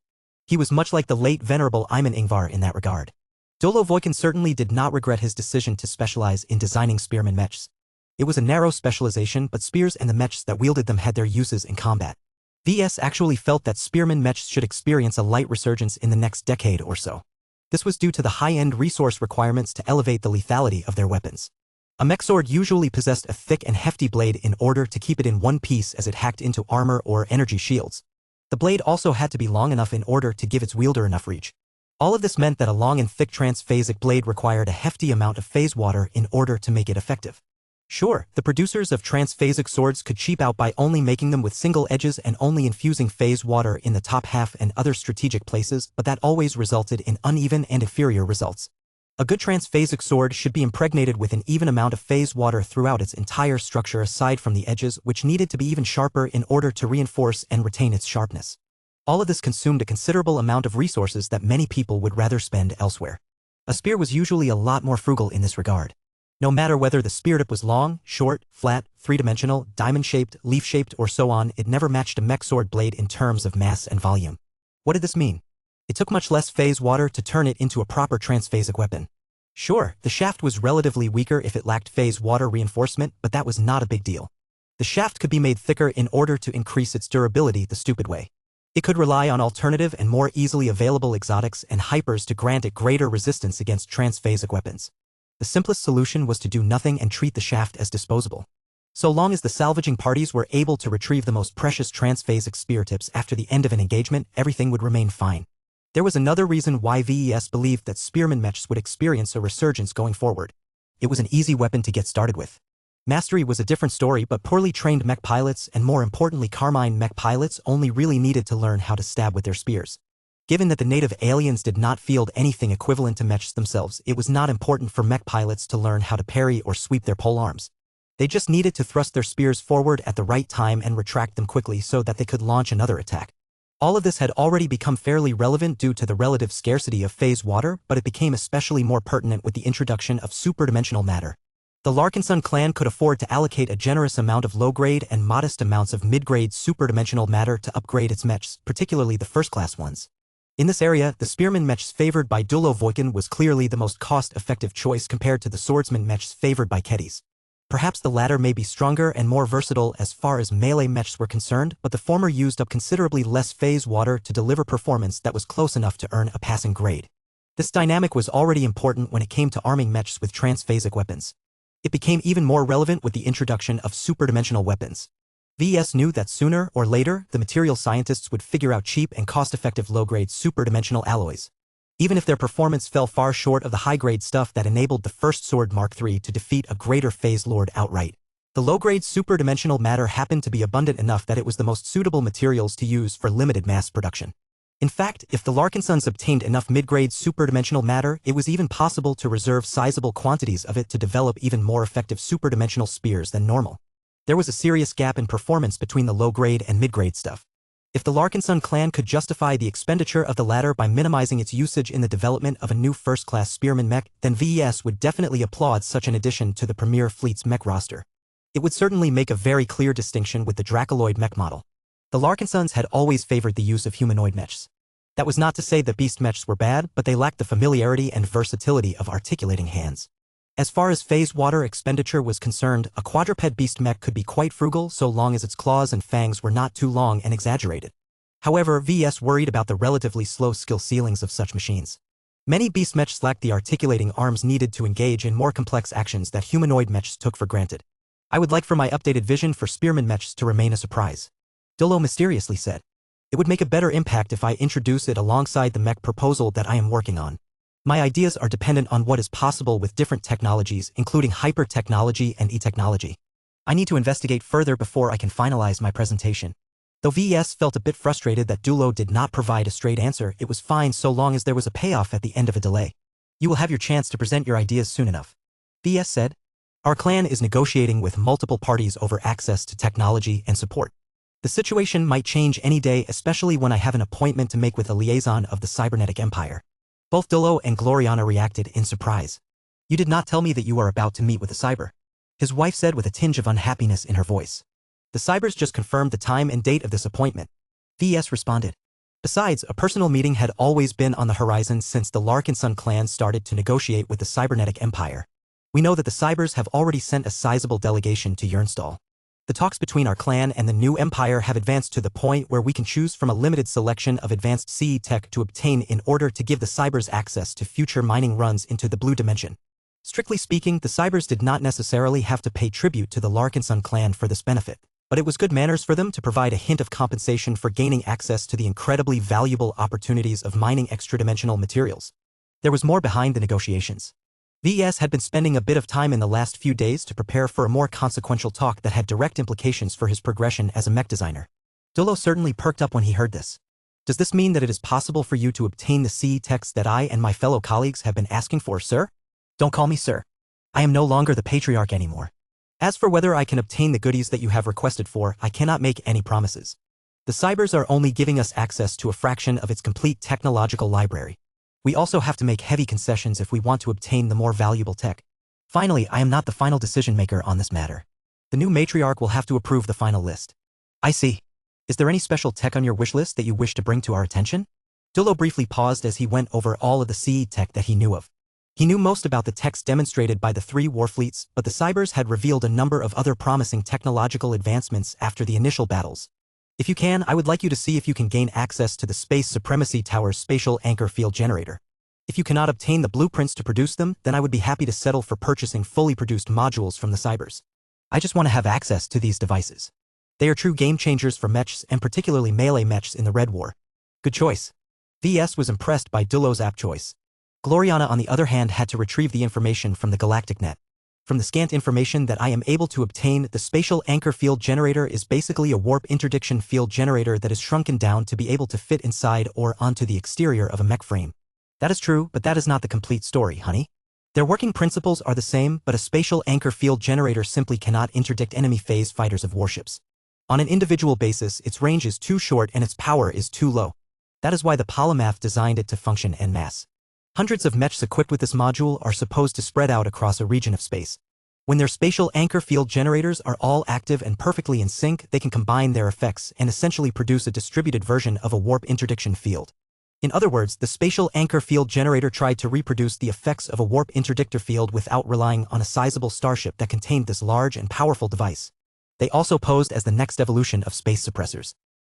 He was much like the late venerable Iman Ingvar in that regard. Dulo Voikin certainly did not regret his decision to specialize in designing spearman mechs. It was a narrow specialization, but spears and the mechs that wielded them had their uses in combat. VS actually felt that spearman mechs should experience a light resurgence in the next decade or so. This was due to the high-end resource requirements to elevate the lethality of their weapons. A mech sword usually possessed a thick and hefty blade in order to keep it in one piece as it hacked into armor or energy shields. The blade also had to be long enough in order to give its wielder enough reach. All of this meant that a long and thick transphasic blade required a hefty amount of phase water in order to make it effective. Sure, the producers of transphasic swords could cheap out by only making them with single edges and only infusing phase water in the top half and other strategic places, but that always resulted in uneven and inferior results. A good transphasic sword should be impregnated with an even amount of phase water throughout its entire structure aside from the edges, which needed to be even sharper in order to reinforce and retain its sharpness. All of this consumed a considerable amount of resources that many people would rather spend elsewhere. A spear was usually a lot more frugal in this regard. No matter whether the spear tip was long, short, flat, three-dimensional, diamond-shaped, leaf-shaped, or so on, it never matched a mech sword blade in terms of mass and volume. What did this mean? It took much less phase water to turn it into a proper transphasic weapon. Sure, the shaft was relatively weaker if it lacked phase water reinforcement, but that was not a big deal. The shaft could be made thicker in order to increase its durability the stupid way. It could rely on alternative and more easily available exotics and hypers to grant it greater resistance against transphasic weapons. The simplest solution was to do nothing and treat the shaft as disposable. So long as the salvaging parties were able to retrieve the most precious transphasic spear tips after the end of an engagement, everything would remain fine. There was another reason why VES believed that spearman mechs would experience a resurgence going forward. It was an easy weapon to get started with. Mastery was a different story, but poorly trained mech pilots, and more importantly Carmine mech pilots, only really needed to learn how to stab with their spears. Given that the native aliens did not field anything equivalent to mechs themselves, it was not important for mech pilots to learn how to parry or sweep their polearms. They just needed to thrust their spears forward at the right time and retract them quickly so that they could launch another attack. All of this had already become fairly relevant due to the relative scarcity of phase water, but it became especially more pertinent with the introduction of superdimensional matter. The Larkinson clan could afford to allocate a generous amount of low-grade and modest amounts of mid-grade superdimensional matter to upgrade its mechs, particularly the first-class ones. In this area, the spearman mechs favored by Dulo Voikin was clearly the most cost-effective choice compared to the swordsman mechs favored by Kedis. Perhaps the latter may be stronger and more versatile as far as melee mechs were concerned, but the former used up considerably less phase water to deliver performance that was close enough to earn a passing grade. This dynamic was already important when it came to arming mechs with transphasic weapons. It became even more relevant with the introduction of superdimensional weapons. VES knew that sooner or later, the material scientists would figure out cheap and cost-effective low-grade superdimensional alloys. Even if their performance fell far short of the high-grade stuff that enabled the first Sword Mark III to defeat a greater phase lord outright. The low-grade superdimensional matter happened to be abundant enough that it was the most suitable materials to use for limited mass production. In fact, if the Larkinsons obtained enough mid-grade superdimensional matter, it was even possible to reserve sizable quantities of it to develop even more effective superdimensional spears than normal. There was a serious gap in performance between the low-grade and mid-grade stuff. If the Larkinson clan could justify the expenditure of the latter by minimizing its usage in the development of a new first-class spearman mech, then VES would definitely applaud such an addition to the Premier Fleet's mech roster. It would certainly make a very clear distinction with the Dracoloid mech model. The Larkinsons had always favored the use of humanoid mechs. That was not to say that beast mechs were bad, but they lacked the familiarity and versatility of articulating hands. As far as phase water expenditure was concerned, a quadruped beast mech could be quite frugal so long as its claws and fangs were not too long and exaggerated. However, VS worried about the relatively slow skill ceilings of such machines. Many beast mechs lacked the articulating arms needed to engage in more complex actions that humanoid mechs took for granted. I would like for my updated vision for spearman mechs to remain a surprise. Dulo mysteriously said. It would make a better impact if I introduce it alongside the mech proposal that I am working on. My ideas are dependent on what is possible with different technologies, including hyper-technology and e-technology. I need to investigate further before I can finalize my presentation. Though VES felt a bit frustrated that Dulo did not provide a straight answer, it was fine so long as there was a payoff at the end of a delay. You will have your chance to present your ideas soon enough. VES said. Our clan is negotiating with multiple parties over access to technology and support. The situation might change any day, especially when I have an appointment to make with a liaison of the cybernetic empire. Both Dullo and Gloriana reacted in surprise. You did not tell me that you are about to meet with the cyber, his wife said with a tinge of unhappiness in her voice. The cybers just confirmed the time and date of this appointment, VS responded. Besides, a personal meeting had always been on the horizon since the Larkinson clan started to negotiate with the cybernetic empire. We know that the cybers have already sent a sizable delegation to Yernstall. The talks between our clan and the new empire have advanced to the point where we can choose from a limited selection of advanced CE tech to obtain in order to give the cybers access to future mining runs into the blue dimension. Strictly speaking, the cybers did not necessarily have to pay tribute to the Larkinson clan for this benefit, but it was good manners for them to provide a hint of compensation for gaining access to the incredibly valuable opportunities of mining extra-dimensional materials. There was more behind the negotiations. VS had been spending a bit of time in the last few days to prepare for a more consequential talk that had direct implications for his progression as a mech designer. Dullo certainly perked up when he heard this. Does this mean that it is possible for you to obtain the CE techs that I and my fellow colleagues have been asking for, sir? Don't call me sir. I am no longer the patriarch anymore. As for whether I can obtain the goodies that you have requested for, I cannot make any promises. The cybers are only giving us access to a fraction of its complete technological library. We also have to make heavy concessions if we want to obtain the more valuable tech. Finally, I am not the final decision maker on this matter. The new matriarch will have to approve the final list. I see. Is there any special tech on your wish list that you wish to bring to our attention? Dullo briefly paused as he went over all of the CE tech that he knew of. He knew most about the techs demonstrated by the 3 warfleets, but the cybers had revealed a number of other promising technological advancements after the initial battles. If you can, I would like you to see if you can gain access to the Space Supremacy Tower's spatial anchor field generator. If you cannot obtain the blueprints to produce them, then I would be happy to settle for purchasing fully produced modules from the cybers. I just want to have access to these devices. They are true game changers for mechs and particularly melee mechs in the Red War. Good choice. VS was impressed by Dullo's apt choice. Gloriana on the other hand had to retrieve the information from the galactic net. From the scant information that I am able to obtain, the spatial anchor field generator is basically a warp interdiction field generator that is shrunken down to be able to fit inside or onto the exterior of a mech frame. That is true, but that is not the complete story, honey. Their working principles are the same, but a spatial anchor field generator simply cannot interdict enemy phase fighters of warships. On an individual basis, its range is too short and its power is too low. That is why the polymath designed it to function en masse. Hundreds of mechs equipped with this module are supposed to spread out across a region of space. When their spatial anchor field generators are all active and perfectly in sync, they can combine their effects and essentially produce a distributed version of a warp interdiction field. In other words, the spatial anchor field generator tried to reproduce the effects of a warp interdictor field without relying on a sizable starship that contained this large and powerful device. They also posed as the next evolution of space suppressors.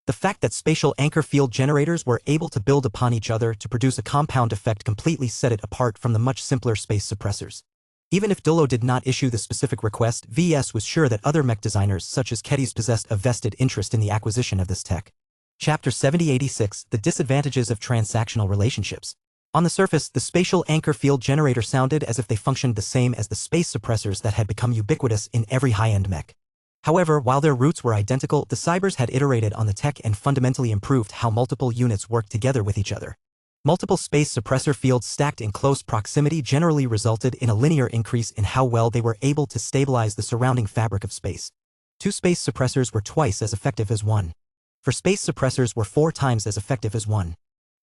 The fact that spatial anchor field generators were able to build upon each other to produce a compound effect completely set it apart from the much simpler space suppressors. Even if Dullo did not issue the specific request, VS was sure that other mech designers such as Kedis possessed a vested interest in the acquisition of this tech. Chapter 7086, The Disadvantages of Transactional Relationships. On the surface, the spatial anchor field generator sounded as if they functioned the same as the space suppressors that had become ubiquitous in every high-end mech. However, while their roots were identical, the cybers had iterated on the tech and fundamentally improved how multiple units work together with each other. Multiple space suppressor fields stacked in close proximity generally resulted in a linear increase in how well they were able to stabilize the surrounding fabric of space. 2 space suppressors were twice as effective as 1. For space suppressors were 4 times as effective as 1.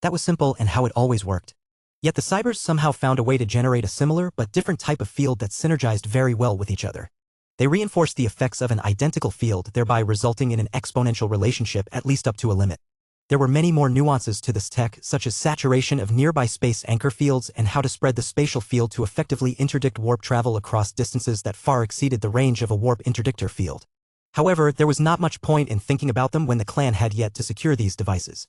That was simple and how it always worked. Yet the cybers somehow found a way to generate a similar but different type of field that synergized very well with each other. They reinforced the effects of an identical field, thereby resulting in an exponential relationship at least up to a limit. There were many more nuances to this tech, such as saturation of nearby space anchor fields and how to spread the spatial field to effectively interdict warp travel across distances that far exceeded the range of a warp interdictor field. However, there was not much point in thinking about them when the clan had yet to secure these devices.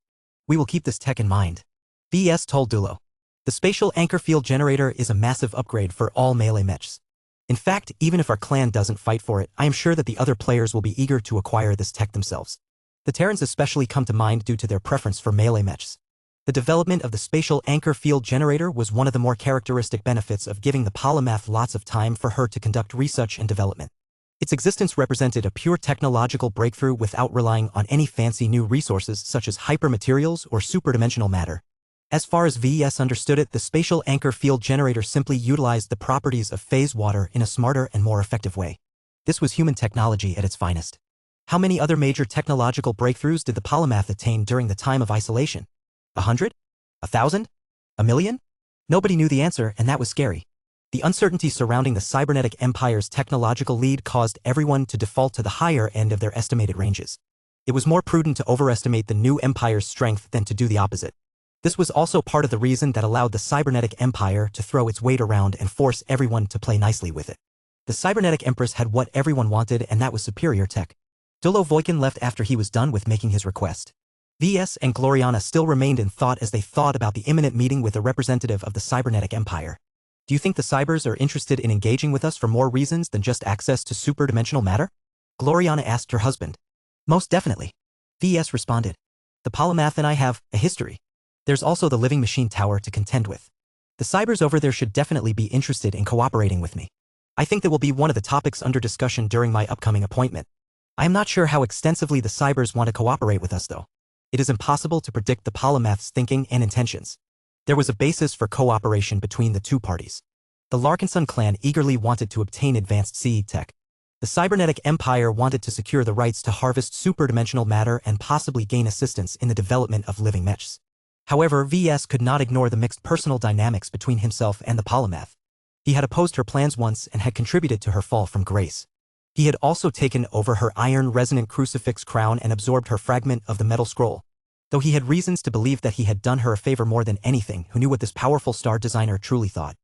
We will keep this tech in mind. VS told Dullo. The spatial anchor field generator is a massive upgrade for all melee mechs. In fact, even if our clan doesn't fight for it, I am sure that the other players will be eager to acquire this tech themselves. The Terrans especially come to mind due to their preference for melee mechs. The development of the spatial anchor field generator was one of the more characteristic benefits of giving the polymath lots of time for her to conduct research and development. Its existence represented a pure technological breakthrough without relying on any fancy new resources such as hypermaterials or superdimensional matter. As far as VES understood it, the spatial anchor field generator simply utilized the properties of phase water in a smarter and more effective way. This was human technology at its finest. How many other major technological breakthroughs did the polymath attain during the time of isolation? 100? 1,000? A million? Nobody knew the answer, and that was scary. The uncertainty surrounding the cybernetic empire's technological lead caused everyone to default to the higher end of their estimated ranges. It was more prudent to overestimate the new empire's strength than to do the opposite. This was also part of the reason that allowed the cybernetic empire to throw its weight around and force everyone to play nicely with it. The cybernetic empress had what everyone wanted, and that was superior tech. Dolo Voikin left after he was done with making his request. VS and Gloriana still remained in thought as they thought about the imminent meeting with a representative of the cybernetic empire. Do you think the cybers are interested in engaging with us for more reasons than just access to superdimensional matter? Gloriana asked her husband. Most definitely. VS responded. The polymath and I have a history. There's also the living machine tower to contend with. The cybers over there should definitely be interested in cooperating with me. I think that will be one of the topics under discussion during my upcoming appointment. I am not sure how extensively the cybers want to cooperate with us though. It is impossible to predict the polymath's thinking and intentions. There was a basis for cooperation between the two parties. The Larkinson clan eagerly wanted to obtain advanced seed tech. The cybernetic empire wanted to secure the rights to harvest superdimensional matter and possibly gain assistance in the development of living mechs. However, VS could not ignore the mixed personal dynamics between himself and the polymath. He had opposed her plans once and had contributed to her fall from grace. He had also taken over her iron resonant crucifix crown and absorbed her fragment of the metal scroll. Though he had reasons to believe that he had done her a favor more than anything, who knew what this powerful star designer truly thought?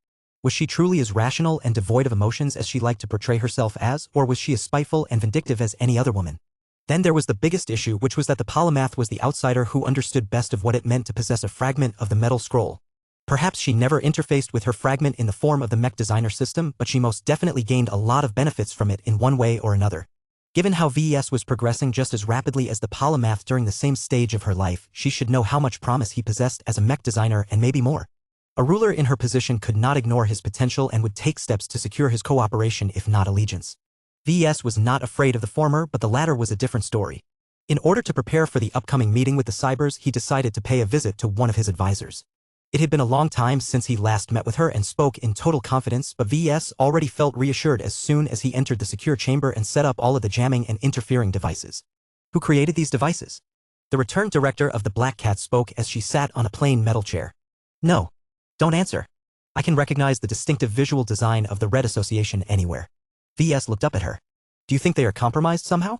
Was she truly as rational and devoid of emotions as she liked to portray herself as, or was she as spiteful and vindictive as any other woman? Then there was the biggest issue, which was that the polymath was the outsider who understood best of what it meant to possess a fragment of the metal scroll. Perhaps she never interfaced with her fragment in the form of the mech designer system, but she most definitely gained a lot of benefits from it in one way or another. Given how VES was progressing just as rapidly as the polymath during the same stage of her life, she should know how much promise he possessed as a mech designer and maybe more. A ruler in her position could not ignore his potential and would take steps to secure his cooperation if not allegiance. VES was not afraid of the former, but the latter was a different story. In order to prepare for the upcoming meeting with the cybers, he decided to pay a visit to one of his advisors. It had been a long time since he last met with her and spoke in total confidence, but VES already felt reassured as soon as he entered the secure chamber and set up all of the jamming and interfering devices. Who created these devices? The returned director of the Black Cat spoke as she sat on a plain metal chair. No. Don't answer. I can recognize the distinctive visual design of the Red Association anywhere. VES looked up at her. Do you think they are compromised somehow?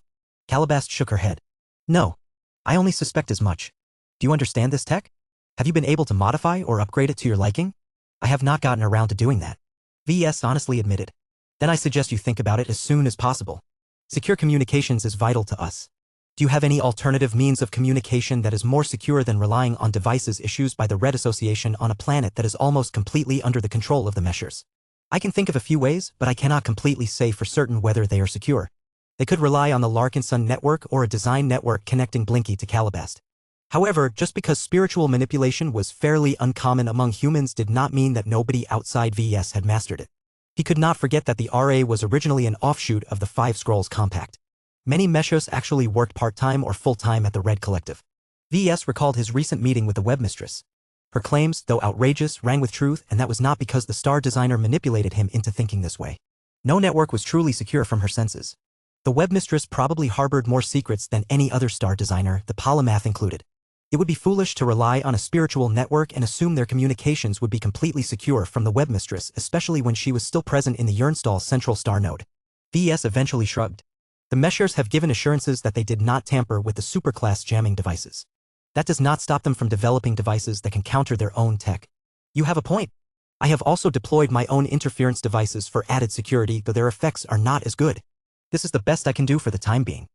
Calabast shook her head. No. I only suspect as much. Do you understand this tech? Have you been able to modify or upgrade it to your liking? I have not gotten around to doing that. VES honestly admitted. Then I suggest you think about it as soon as possible. Secure communications is vital to us. Do you have any alternative means of communication that is more secure than relying on devices issued by the Red Association on a planet that is almost completely under the control of the Meshers? I can think of a few ways, but I cannot completely say for certain whether they are secure. They could rely on the Larkinson network or a design network connecting Blinky to Calabast. However, just because spiritual manipulation was fairly uncommon among humans did not mean that nobody outside VES had mastered it. He could not forget that the RA was originally an offshoot of the Five Scrolls Compact. Many Meshers actually worked part-time or full-time at the Red Collective. VES recalled his recent meeting with the webmistress. Her claims, though outrageous, rang with truth, and that was not because the star designer manipulated him into thinking this way. No network was truly secure from her senses. The webmistress probably harbored more secrets than any other star designer, the polymath included. It would be foolish to rely on a spiritual network and assume their communications would be completely secure from the webmistress, especially when she was still present in the Yernstall central star node. VES eventually shrugged. The Meshers have given assurances that they did not tamper with the superclass jamming devices. That does not stop them from developing devices that can counter their own tech. You have a point. I have also deployed my own interference devices for added security, though their effects are not as good. This is the best I can do for the time being.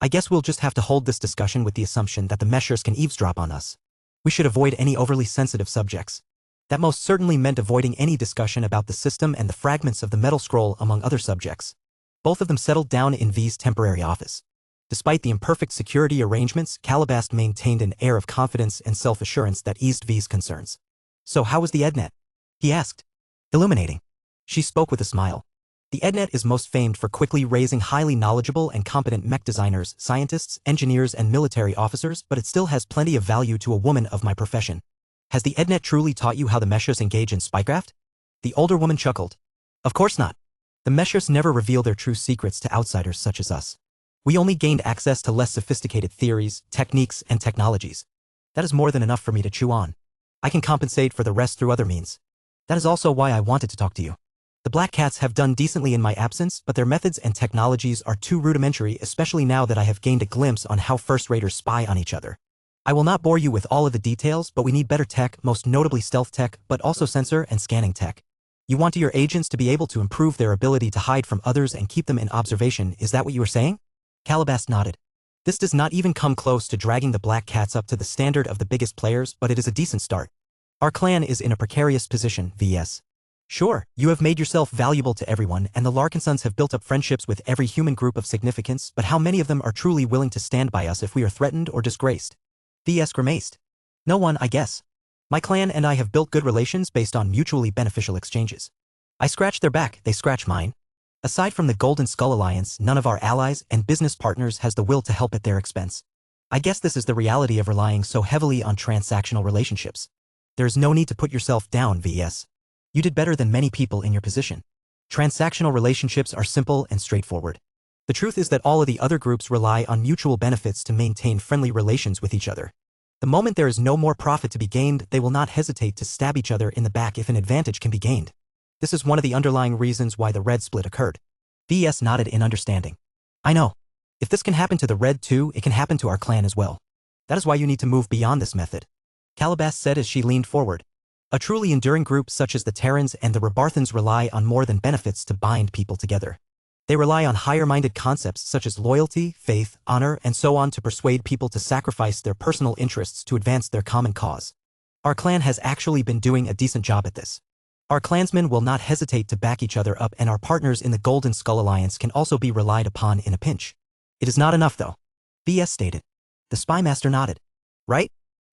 I guess we'll just have to hold this discussion with the assumption that the Meshers can eavesdrop on us. We should avoid any overly sensitive subjects. That most certainly meant avoiding any discussion about the system and the fragments of the metal scroll among other subjects. Both of them settled down in V's temporary office. Despite the imperfect security arrangements, Calabast maintained an air of confidence and self-assurance that eased V's concerns. So how was the EdNet? He asked. Illuminating. She spoke with a smile. The EdNet is most famed for quickly raising highly knowledgeable and competent mech designers, scientists, engineers, and military officers, but it still has plenty of value to a woman of my profession. Has the EdNet truly taught you how the Meshers engage in spycraft? The older woman chuckled. Of course not. The Meshers never reveal their true secrets to outsiders such as us. We only gained access to less sophisticated theories, techniques, and technologies. That is more than enough for me to chew on. I can compensate for the rest through other means. That is also why I wanted to talk to you. The Black Cats have done decently in my absence, but their methods and technologies are too rudimentary, especially now that I have gained a glimpse on how first-raters spy on each other. I will not bore you with all of the details, but we need better tech, most notably stealth tech, but also sensor and scanning tech. You want your agents to be able to improve their ability to hide from others and keep them in observation, is that what you were saying? Calabas nodded. This does not even come close to dragging the Black Cats up to the standard of the biggest players, but it is a decent start. Our clan is in a precarious position, vs. Sure, you have made yourself valuable to everyone, and the Larkinsons have built up friendships with every human group of significance, but how many of them are truly willing to stand by us if we are threatened or disgraced? vs. grimaced. No one, I guess. My clan and I have built good relations based on mutually beneficial exchanges. I scratch their back, they scratch mine. Aside from the Golden Skull Alliance, none of our allies and business partners has the will to help at their expense. I guess this is the reality of relying so heavily on transactional relationships. There is no need to put yourself down, vs. You did better than many people in your position. Transactional relationships are simple and straightforward. The truth is that all of the other groups rely on mutual benefits to maintain friendly relations with each other. The moment there is no more profit to be gained, they will not hesitate to stab each other in the back if an advantage can be gained. This is one of the underlying reasons why the Red split occurred. vs. nodded in understanding. I know. If this can happen to the Red too, it can happen to our clan as well. That is why you need to move beyond this method. Calabas said as she leaned forward. A truly enduring group such as the Terrans and the Rebarthans rely on more than benefits to bind people together. They rely on higher-minded concepts such as loyalty, faith, honor, and so on to persuade people to sacrifice their personal interests to advance their common cause. Our clan has actually been doing a decent job at this. Our clansmen will not hesitate to back each other up, and our partners in the Golden Skull Alliance can also be relied upon in a pinch. It is not enough though, vs. stated. The Spymaster nodded. Right?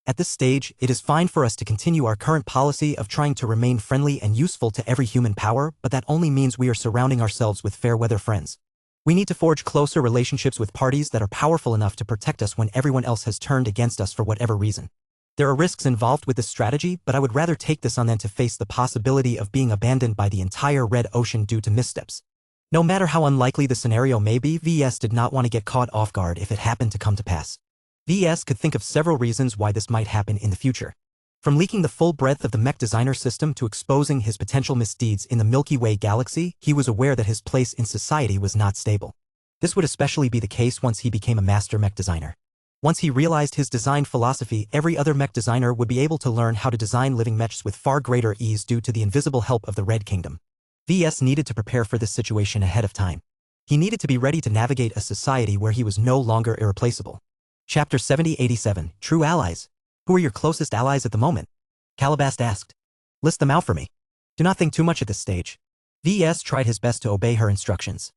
At this stage, it is fine for us to continue our current policy of trying to remain friendly and useful to every human power, but that only means we are surrounding ourselves with fair-weather friends. We need to forge closer relationships with parties that are powerful enough to protect us when everyone else has turned against us for whatever reason. There are risks involved with this strategy, but I would rather take this on than to face the possibility of being abandoned by the entire Red Ocean due to missteps. No matter how unlikely the scenario may be, vs. did not want to get caught off guard if it happened to come to pass. vs. could think of several reasons why this might happen in the future. From leaking the full breadth of the Mech Designer system to exposing his potential misdeeds in the Milky Way galaxy, he was aware that his place in society was not stable. This would especially be the case once he became a master Mech Designer. Once he realized his design philosophy, every other Mech Designer would be able to learn how to design living mechs with far greater ease due to the invisible help of the Red Kingdom. vs. needed to prepare for this situation ahead of time. He needed to be ready to navigate a society where he was no longer irreplaceable. Chapter 7087, True Allies. Who are your closest allies at the moment? Calabas asked. List them out for me. Do not think too much at this stage. vs. tried his best to obey her instructions.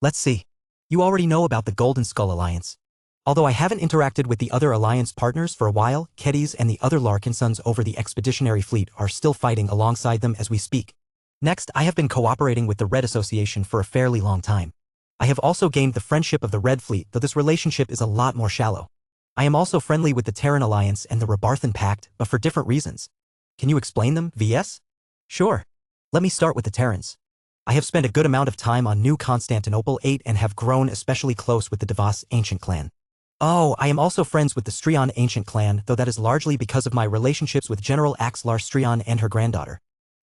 Let's see. You already know about the Golden Skull Alliance. Although I haven't interacted with the other Alliance partners for a while, Keddies and the other Larkinsons over the Expeditionary Fleet are still fighting alongside them as we speak. Next, I have been cooperating with the Red Association for a fairly long time. I have also gained the friendship of the Red Fleet, though this relationship is a lot more shallow. I am also friendly with the Terran Alliance and the Rebarthan Pact, but for different reasons. Can you explain them, vs? Sure. Let me start with the Terrans. I have spent a good amount of time on New Constantinople 8 and have grown especially close with the Devos Ancient Clan. Oh, I am also friends with the Strion Ancient Clan, though that is largely because of my relationships with General Axlar Strion and her granddaughter.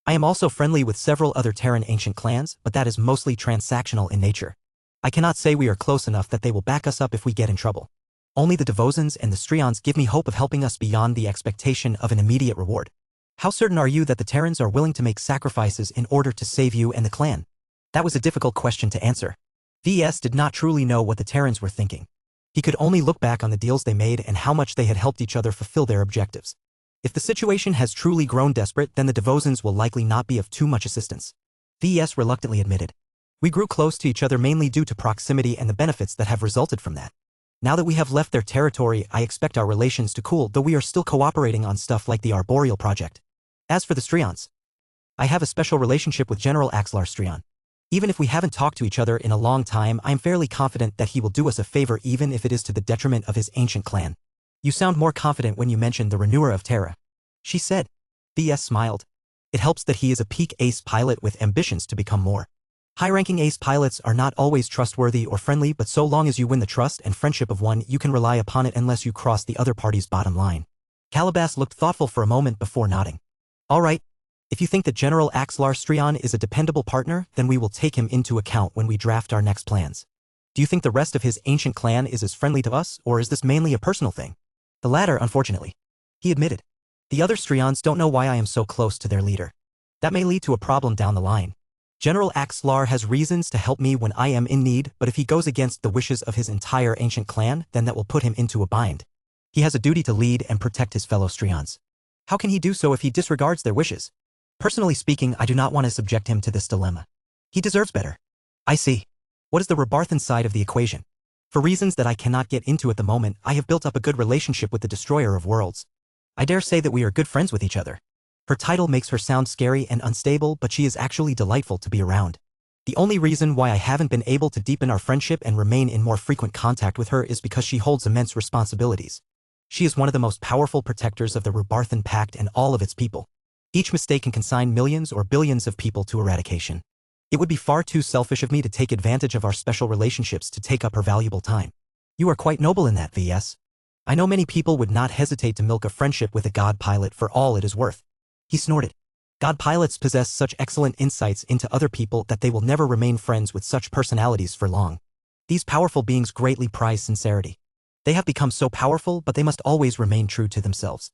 I am also friendly with several other Terran Ancient Clans, but that is mostly transactional in nature. I cannot say we are close enough that they will back us up if we get in trouble. Only the Devozans and the Strions give me hope of helping us beyond the expectation of an immediate reward. How certain are you that the Terrans are willing to make sacrifices in order to save you and the clan? That was a difficult question to answer. vs. did not truly know what the Terrans were thinking. He could only look back on the deals they made and how much they had helped each other fulfill their objectives. If the situation has truly grown desperate, then the Devozans will likely not be of too much assistance. vs. reluctantly admitted. We grew close to each other mainly due to proximity and the benefits that have resulted from that. Now that we have left their territory, I expect our relations to cool, though we are still cooperating on stuff like the Arboreal project. As for the Strions, I have a special relationship with General Axlar Strion. Even if we haven't talked to each other in a long time, I am fairly confident that he will do us a favor even if it is to the detriment of his ancient clan. You sound more confident when you mention the Renewer of Terra, she said. vs. smiled. It helps that he is a peak ace pilot with ambitions to become more. High-ranking ace pilots are not always trustworthy or friendly, but so long as you win the trust and friendship of one, you can rely upon it unless you cross the other party's bottom line. Calabas looked thoughtful for a moment before nodding. All right. If you think that General Axlar Strion is a dependable partner, then we will take him into account when we draft our next plans. Do you think the rest of his ancient clan is as friendly to us, or is this mainly a personal thing? The latter, unfortunately. He admitted. The other Strions don't know why I am so close to their leader. That may lead to a problem down the line. General Axlar has reasons to help me when I am in need, but if he goes against the wishes of his entire ancient clan, then that will put him into a bind. He has a duty to lead and protect his fellow Strions. How can he do so if he disregards their wishes? Personally speaking, I do not want to subject him to this dilemma. He deserves better. I see. What is the Rebarthan side of the equation? For reasons that I cannot get into at the moment, I have built up a good relationship with the Destroyer of Worlds. I dare say that we are good friends with each other. Her title makes her sound scary and unstable, but she is actually delightful to be around. The only reason why I haven't been able to deepen our friendship and remain in more frequent contact with her is because she holds immense responsibilities. She is one of the most powerful protectors of the Rebarthan Pact and all of its people. Each mistake can consign millions or billions of people to eradication. It would be far too selfish of me to take advantage of our special relationships to take up her valuable time. You are quite noble in that, VS. I know many people would not hesitate to milk a friendship with a god pilot for all it is worth. He snorted. God pilots possess such excellent insights into other people that they will never remain friends with such personalities for long. These powerful beings greatly prize sincerity. They have become so powerful, but they must always remain true to themselves.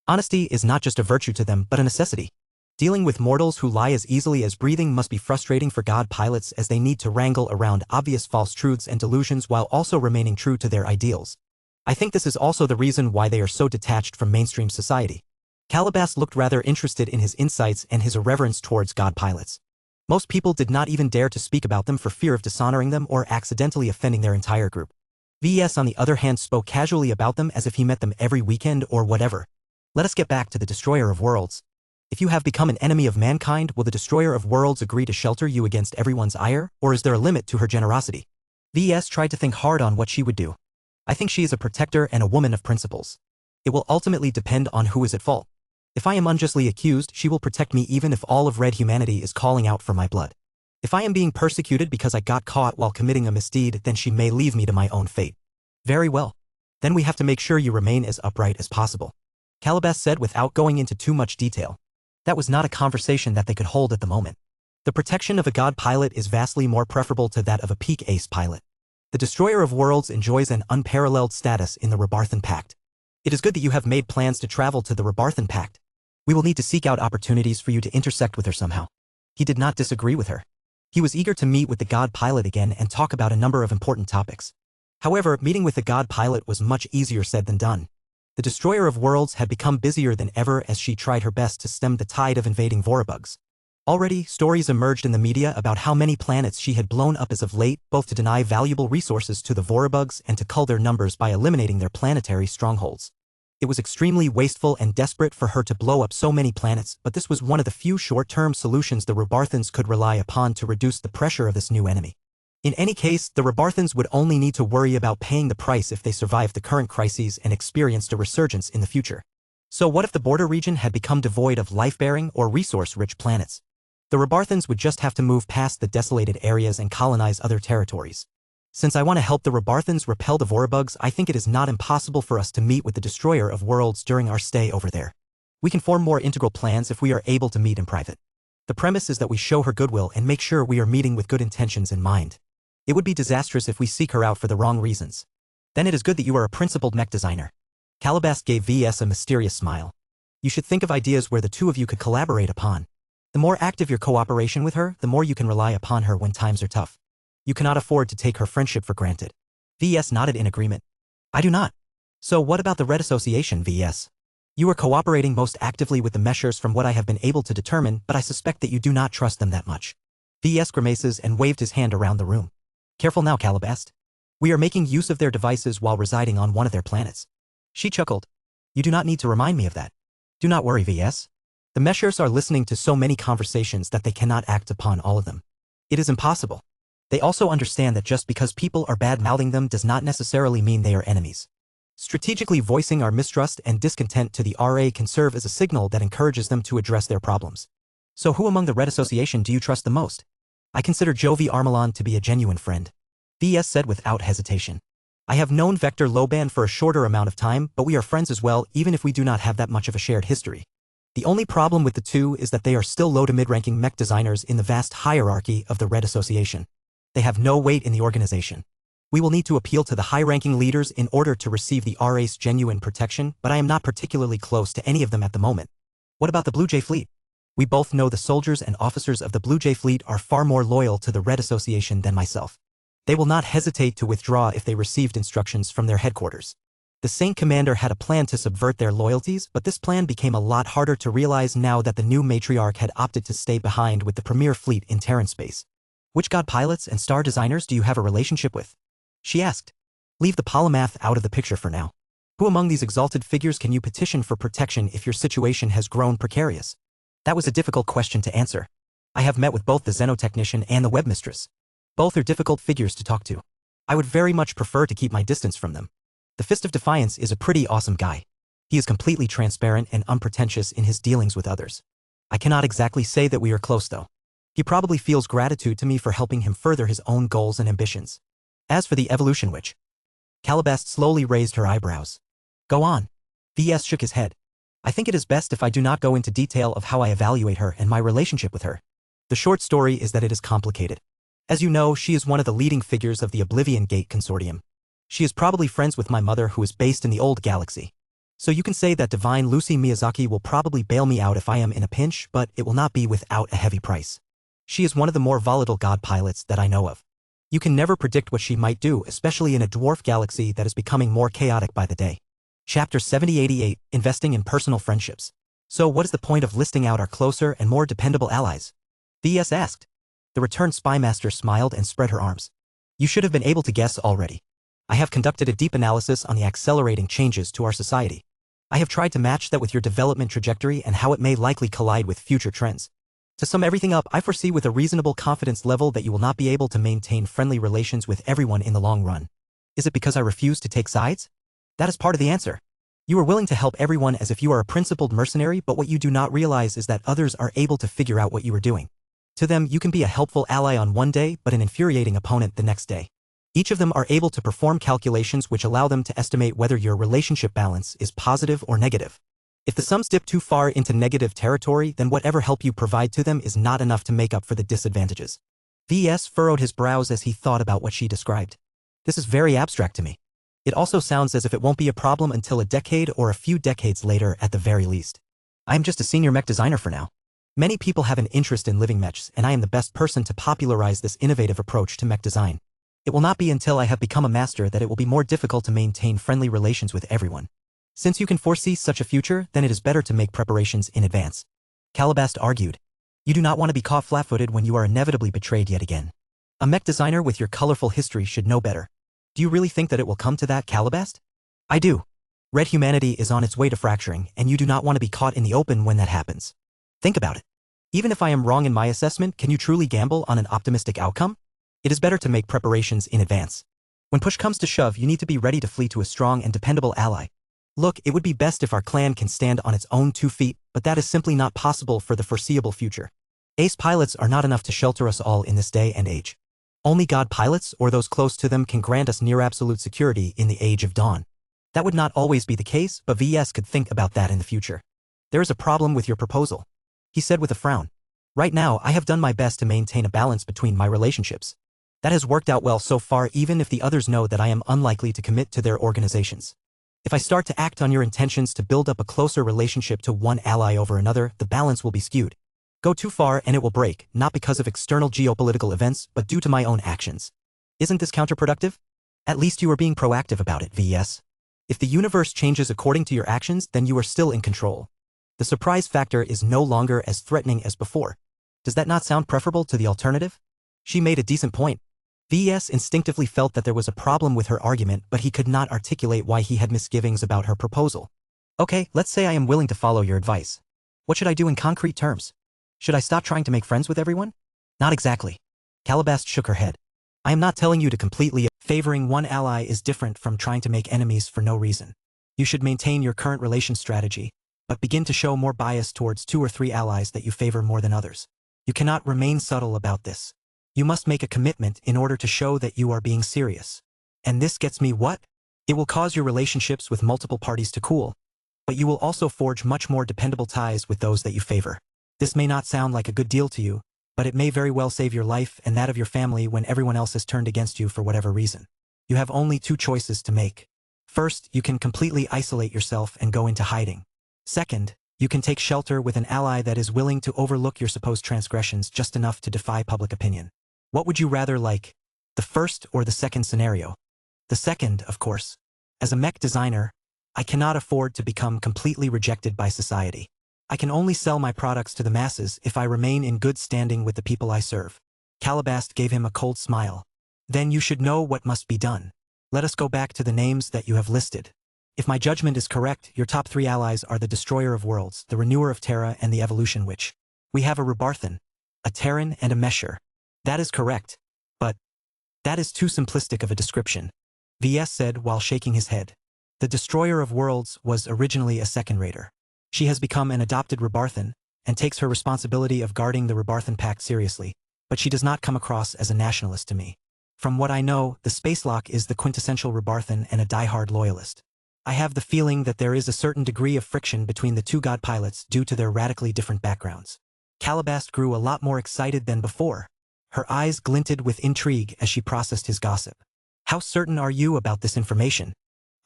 Honesty is not just a virtue to them, but a necessity. Dealing with mortals who lie as easily as breathing must be frustrating for god pilots, as they need to wrangle around obvious false truths and delusions while also remaining true to their ideals. I think this is also the reason why they are so detached from mainstream society. Calabas looked rather interested in his insights and his irreverence towards god pilots. Most people did not even dare to speak about them for fear of dishonoring them or accidentally offending their entire group. VS on the other hand spoke casually about them as if he met them every weekend or whatever. Let us get back to the Destroyer of Worlds. If you have become an enemy of mankind, will the Destroyer of Worlds agree to shelter you against everyone's ire, or is there a limit to her generosity? VS tried to think hard on what she would do. I think she is a protector and a woman of principles. It will ultimately depend on who is at fault. If I am unjustly accused, she will protect me even if all of red humanity is calling out for my blood. If I am being persecuted because I got caught while committing a misdeed, then she may leave me to my own fate. Very well. Then we have to make sure you remain as upright as possible. Calabas said without going into too much detail. That was not a conversation that they could hold at the moment. The protection of a god pilot is vastly more preferable to that of a peak ace pilot. The Destroyer of Worlds enjoys an unparalleled status in the Rebarthan Pact. It is good that you have made plans to travel to the Rebarthan Pact. We will need to seek out opportunities for you to intersect with her somehow. He did not disagree with her. He was eager to meet with the god pilot again and talk about a number of important topics. However, meeting with the god pilot was much easier said than done. The Destroyer of Worlds had become busier than ever as she tried her best to stem the tide of invading Vorabugs. Already, stories emerged in the media about how many planets she had blown up as of late, both to deny valuable resources to the Vorabugs and to cull their numbers by eliminating their planetary strongholds. It was extremely wasteful and desperate for her to blow up so many planets, but this was one of the few short-term solutions the Rebarthans could rely upon to reduce the pressure of this new enemy. In any case, the Rebarthans would only need to worry about paying the price if they survived the current crises and experienced a resurgence in the future. So what if the border region had become devoid of life-bearing or resource-rich planets? The Rebarthans would just have to move past the desolated areas and colonize other territories. Since I want to help the Rebarthans repel the Vorabugs, I think it is not impossible for us to meet with the Destroyer of Worlds during our stay over there. We can form more integral plans if we are able to meet in private. The premise is that we show her goodwill and make sure we are meeting with good intentions in mind. It would be disastrous if we seek her out for the wrong reasons. Then it is good that you are a principled mech designer. Calabas gave VS a mysterious smile. You should think of ideas where the two of you could collaborate upon. The more active your cooperation with her, the more you can rely upon her when times are tough. You cannot afford to take her friendship for granted. VS nodded in agreement. I do not. So what about the Red Association, VS? You are cooperating most actively with the Meshers from what I have been able to determine, but I suspect that you do not trust them that much. VS grimaces and waved his hand around the room. Careful now, Calabas. We are making use of their devices while residing on one of their planets. She chuckled. You do not need to remind me of that. Do not worry, VS. The Meshers are listening to so many conversations that they cannot act upon all of them. It is impossible. They also understand that just because people are bad-mouthing them does not necessarily mean they are enemies. Strategically voicing our mistrust and discontent to the RA can serve as a signal that encourages them to address their problems. So who among the Red Association do you trust the most? I consider Jovi Armelon to be a genuine friend. VS said without hesitation. I have known Vector Loban for a shorter amount of time, but we are friends as well, even if we do not have that much of a shared history. The only problem with the two is that they are still low to mid-ranking mech designers in the vast hierarchy of the Red Association. They have no weight in the organization. We will need to appeal to the high-ranking leaders in order to receive the RA's genuine protection, but I am not particularly close to any of them at the moment. What about the Blue Jay Fleet? We both know the soldiers and officers of the Blue Jay Fleet are far more loyal to the Red Association than myself. They will not hesitate to withdraw if they received instructions from their headquarters. The Saint Commander had a plan to subvert their loyalties, but this plan became a lot harder to realize now that the new matriarch had opted to stay behind with the premier fleet in Terran space. Which god pilots and star designers do you have a relationship with? She asked. Leave the polymath out of the picture for now. Who among these exalted figures can you petition for protection if your situation has grown precarious? That was a difficult question to answer. I have met with both the xenotechnician and the webmistress. Both are difficult figures to talk to. I would very much prefer to keep my distance from them. The Fist of Defiance is a pretty awesome guy. He is completely transparent and unpretentious in his dealings with others. I cannot exactly say that we are close though. He probably feels gratitude to me for helping him further his own goals and ambitions. As for the Evolution Witch, Calabast slowly raised her eyebrows. Go on. VS shook his head. I think it is best if I do not go into detail of how I evaluate her and my relationship with her. The short story is that it is complicated. As you know, she is one of the leading figures of the Oblivion Gate Consortium. She is probably friends with my mother, who is based in the old galaxy. So you can say that divine Lucy Miyazaki will probably bail me out if I am in a pinch, but it will not be without a heavy price. She is one of the more volatile god pilots that I know of. You can never predict what she might do, especially in a dwarf galaxy that is becoming more chaotic by the day. Chapter 7088, Investing in Personal Friendships. So what is the point of listing out our closer and more dependable allies? VS asked. The returned spymaster smiled and spread her arms. You should have been able to guess already. I have conducted a deep analysis on the accelerating changes to our society. I have tried to match that with your development trajectory and how it may likely collide with future trends. To sum everything up, I foresee with a reasonable confidence level that you will not be able to maintain friendly relations with everyone in the long run. Is it because I refuse to take sides? That is part of the answer. You are willing to help everyone as if you are a principled mercenary, but what you do not realize is that others are able to figure out what you are doing. To them, you can be a helpful ally on one day, but an infuriating opponent the next day. Each of them are able to perform calculations which allow them to estimate whether your relationship balance is positive or negative. If the sums dip too far into negative territory, then whatever help you provide to them is not enough to make up for the disadvantages. VS furrowed his brows as he thought about what she described. This is very abstract to me. It also sounds as if it won't be a problem until a decade or a few decades later at the very least. I am just a senior mech designer for now. Many people have an interest in living mechs, and I am the best person to popularize this innovative approach to mech design. It will not be until I have become a master that it will be more difficult to maintain friendly relations with everyone. Since you can foresee such a future, then it is better to make preparations in advance. Calabast argued. You do not want to be caught flat-footed when you are inevitably betrayed yet again. A mech designer with your colorful history should know better. Do you really think that it will come to that, Calabast? I do. Red humanity is on its way to fracturing, and you do not want to be caught in the open when that happens. Think about it. Even if I am wrong in my assessment, can you truly gamble on an optimistic outcome? It is better to make preparations in advance. When push comes to shove, you need to be ready to flee to a strong and dependable ally. Look, it would be best if our clan can stand on its own 2 feet, but that is simply not possible for the foreseeable future. Ace pilots are not enough to shelter us all in this day and age. Only god pilots, or those close to them, can grant us near absolute security in the Age of Dawn. That would not always be the case, but VS could think about that in the future. There is a problem with your proposal, he said with a frown. Right now, I have done my best to maintain a balance between my relationships. That has worked out well so far, even if the others know that I am unlikely to commit to their organizations. If I start to act on your intentions to build up a closer relationship to one ally over another, the balance will be skewed. Go too far and it will break, not because of external geopolitical events, but due to my own actions. Isn't this counterproductive? At least you are being proactive about it, VS. If the universe changes according to your actions, then you are still in control. The surprise factor is no longer as threatening as before. Does that not sound preferable to the alternative? She made a decent point. VS instinctively felt that there was a problem with her argument, but he could not articulate why he had misgivings about her proposal. Okay, let's say I am willing to follow your advice. What should I do in concrete terms? Should I stop trying to make friends with everyone? Not exactly. Calabast shook her head. I am not telling you to completely. Favoring one ally is different from trying to make enemies for no reason. You should maintain your current relation strategy, but begin to show more bias towards 2 or 3 allies that you favor more than others. You cannot remain subtle about this. You must make a commitment in order to show that you are being serious. And this gets me what? It will cause your relationships with multiple parties to cool, but you will also forge much more dependable ties with those that you favor. This may not sound like a good deal to you, but it may very well save your life and that of your family when everyone else has turned against you for whatever reason. You have only two choices to make. First, you can completely isolate yourself and go into hiding. Second, you can take shelter with an ally that is willing to overlook your supposed transgressions just enough to defy public opinion. What would you rather like? The first or the second scenario? The second, of course. As a mech designer, I cannot afford to become completely rejected by society. I can only sell my products to the masses if I remain in good standing with the people I serve. Calabast gave him a cold smile. Then you should know what must be done. Let us go back to the names that you have listed. If my judgment is correct, your top three allies are the Destroyer of Worlds, the Renewer of Terra, and the Evolution Witch. We have a Rebarthan, a Terran, and a Mesher. That is correct. But that is too simplistic of a description, VS said while shaking his head. The Destroyer of Worlds was originally a second-rater. She has become an adopted Rebarthan, and takes her responsibility of guarding the Rebarthan Pact seriously, but she does not come across as a nationalist to me. From what I know, the Spacelock is the quintessential Rebarthan and a die-hard loyalist. I have the feeling that there is a certain degree of friction between the two god pilots due to their radically different backgrounds. Calabast grew a lot more excited than before. Her eyes glinted with intrigue as she processed his gossip. How certain are you about this information?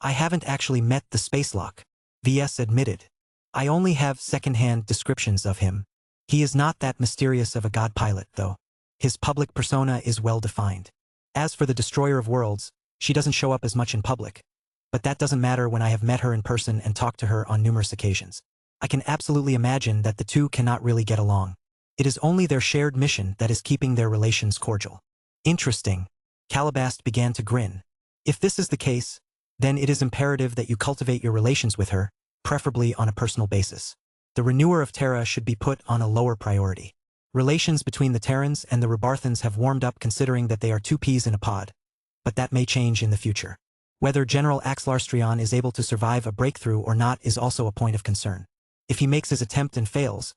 I haven't actually met the Spacelock, VS admitted. I only have second-hand descriptions of him. He is not that mysterious of a god pilot, though. His public persona is well defined. As for the Destroyer of Worlds, she doesn't show up as much in public. But that doesn't matter when I have met her in person and talked to her on numerous occasions. I can absolutely imagine that the two cannot really get along. It is only their shared mission that is keeping their relations cordial. Interesting. Calabast began to grin. If this is the case, then it is imperative that you cultivate your relations with her, preferably on a personal basis. The Renewer of Terra should be put on a lower priority. Relations between the Terrans and the Rebarthans have warmed up considering that they are two peas in a pod. But that may change in the future. Whether General Axlarstrion is able to survive a breakthrough or not is also a point of concern. If he makes his attempt and fails,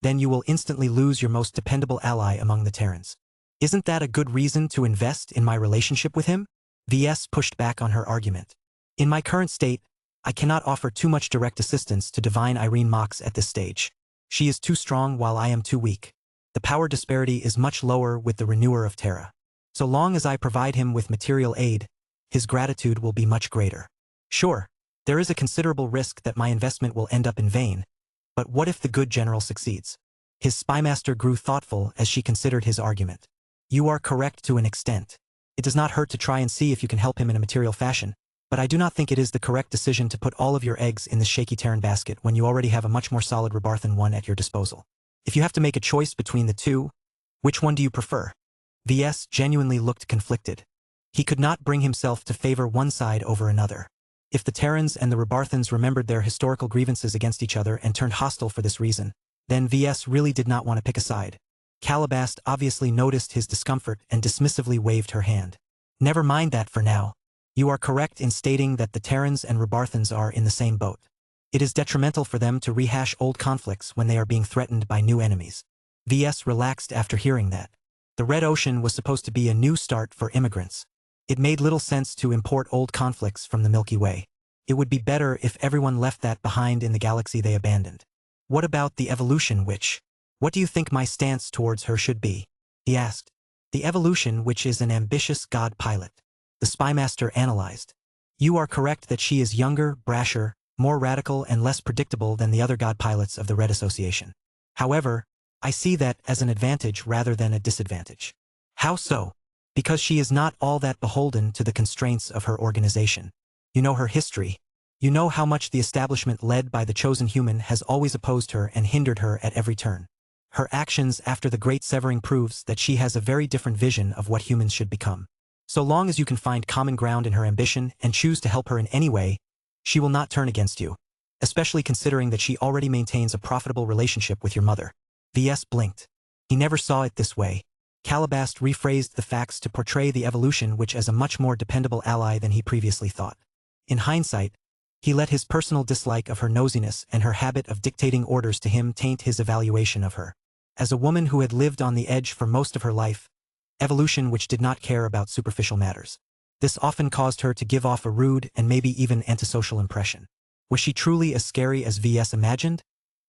then you will instantly lose your most dependable ally among the Terrans. Isn't that a good reason to invest in my relationship with him? VS pushed back on her argument. In my current state, I cannot offer too much direct assistance to Divine Irene Mox at this stage. She is too strong while I am too weak. The power disparity is much lower with the Renewer of Terra. So long as I provide him with material aid, his gratitude will be much greater. Sure, there is a considerable risk that my investment will end up in vain, but what if the good general succeeds? His spymaster grew thoughtful as she considered his argument. You are correct to an extent. It does not hurt to try and see if you can help him in a material fashion, but I do not think it is the correct decision to put all of your eggs in the shaky Terran basket when you already have a much more solid Rebarthan one at your disposal. If you have to make a choice between the two, which one do you prefer? VS genuinely looked conflicted. He could not bring himself to favor one side over another. If the Terrans and the Rebarthans remembered their historical grievances against each other and turned hostile for this reason, then VS really did not want to pick a side. Calabast obviously noticed his discomfort and dismissively waved her hand. Never mind that for now. You are correct in stating that the Terrans and Rebarthans are in the same boat. It is detrimental for them to rehash old conflicts when they are being threatened by new enemies. VS relaxed after hearing that. The Red Ocean was supposed to be a new start for immigrants. It made little sense to import old conflicts from the Milky Way. It would be better if everyone left that behind in the galaxy they abandoned. What about the Evolution Witch? What do you think my stance towards her should be? He asked. The Evolution Witch is an ambitious god pilot. The spymaster analyzed. You are correct that she is younger, brasher, more radical and less predictable than the other god pilots of the Red Association. However, I see that as an advantage rather than a disadvantage. How so? Because she is not all that beholden to the constraints of her organization. You know her history. You know how much the establishment led by the chosen human has always opposed her and hindered her at every turn. Her actions after the Great Severing proves that she has a very different vision of what humans should become. So long as you can find common ground in her ambition and choose to help her in any way, she will not turn against you, especially considering that she already maintains a profitable relationship with your mother. VS blinked. He never saw it this way. Calabast rephrased the facts to portray the Evolution Witch as a much more dependable ally than he previously thought. In hindsight, he let his personal dislike of her nosiness and her habit of dictating orders to him taint his evaluation of her. As a woman who had lived on the edge for most of her life, evolution which did not care about superficial matters. This often caused her to give off a rude and maybe even antisocial impression. Was she truly as scary as VS imagined?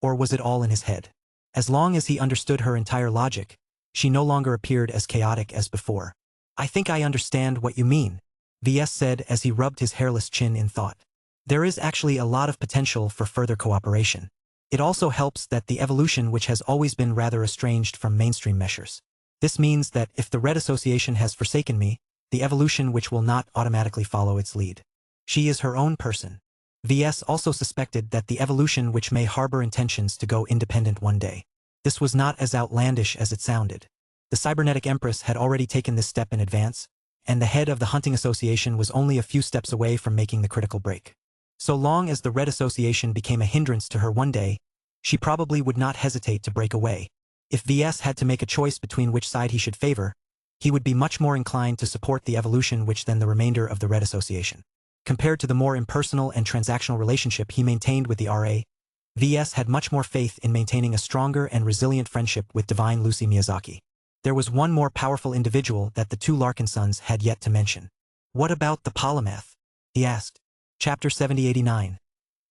Or was it all in his head? As long as he understood her entire logic, she no longer appeared as chaotic as before. I think I understand what you mean, VS said as he rubbed his hairless chin in thought. There is actually a lot of potential for further cooperation. It also helps that the evolution which has always been rather estranged from mainstream measures. This means that if the Red Association has forsaken me, the evolution which will not automatically follow its lead. She is her own person. VS also suspected that the evolution which may harbor intentions to go independent one day. This was not as outlandish as it sounded. The Cybernetic Empress had already taken this step in advance, and the head of the Hunting Association was only a few steps away from making the critical break. So long as the Red Association became a hindrance to her one day, she probably would not hesitate to break away. If VS had to make a choice between which side he should favor, he would be much more inclined to support the evolution which than the remainder of the Red Association. Compared to the more impersonal and transactional relationship he maintained with the RA, VS had much more faith in maintaining a stronger and resilient friendship with Divine Lucy Miyazaki. There was one more powerful individual that the two Larkin sons had yet to mention. What about the polymath? He asked. Chapter 7089.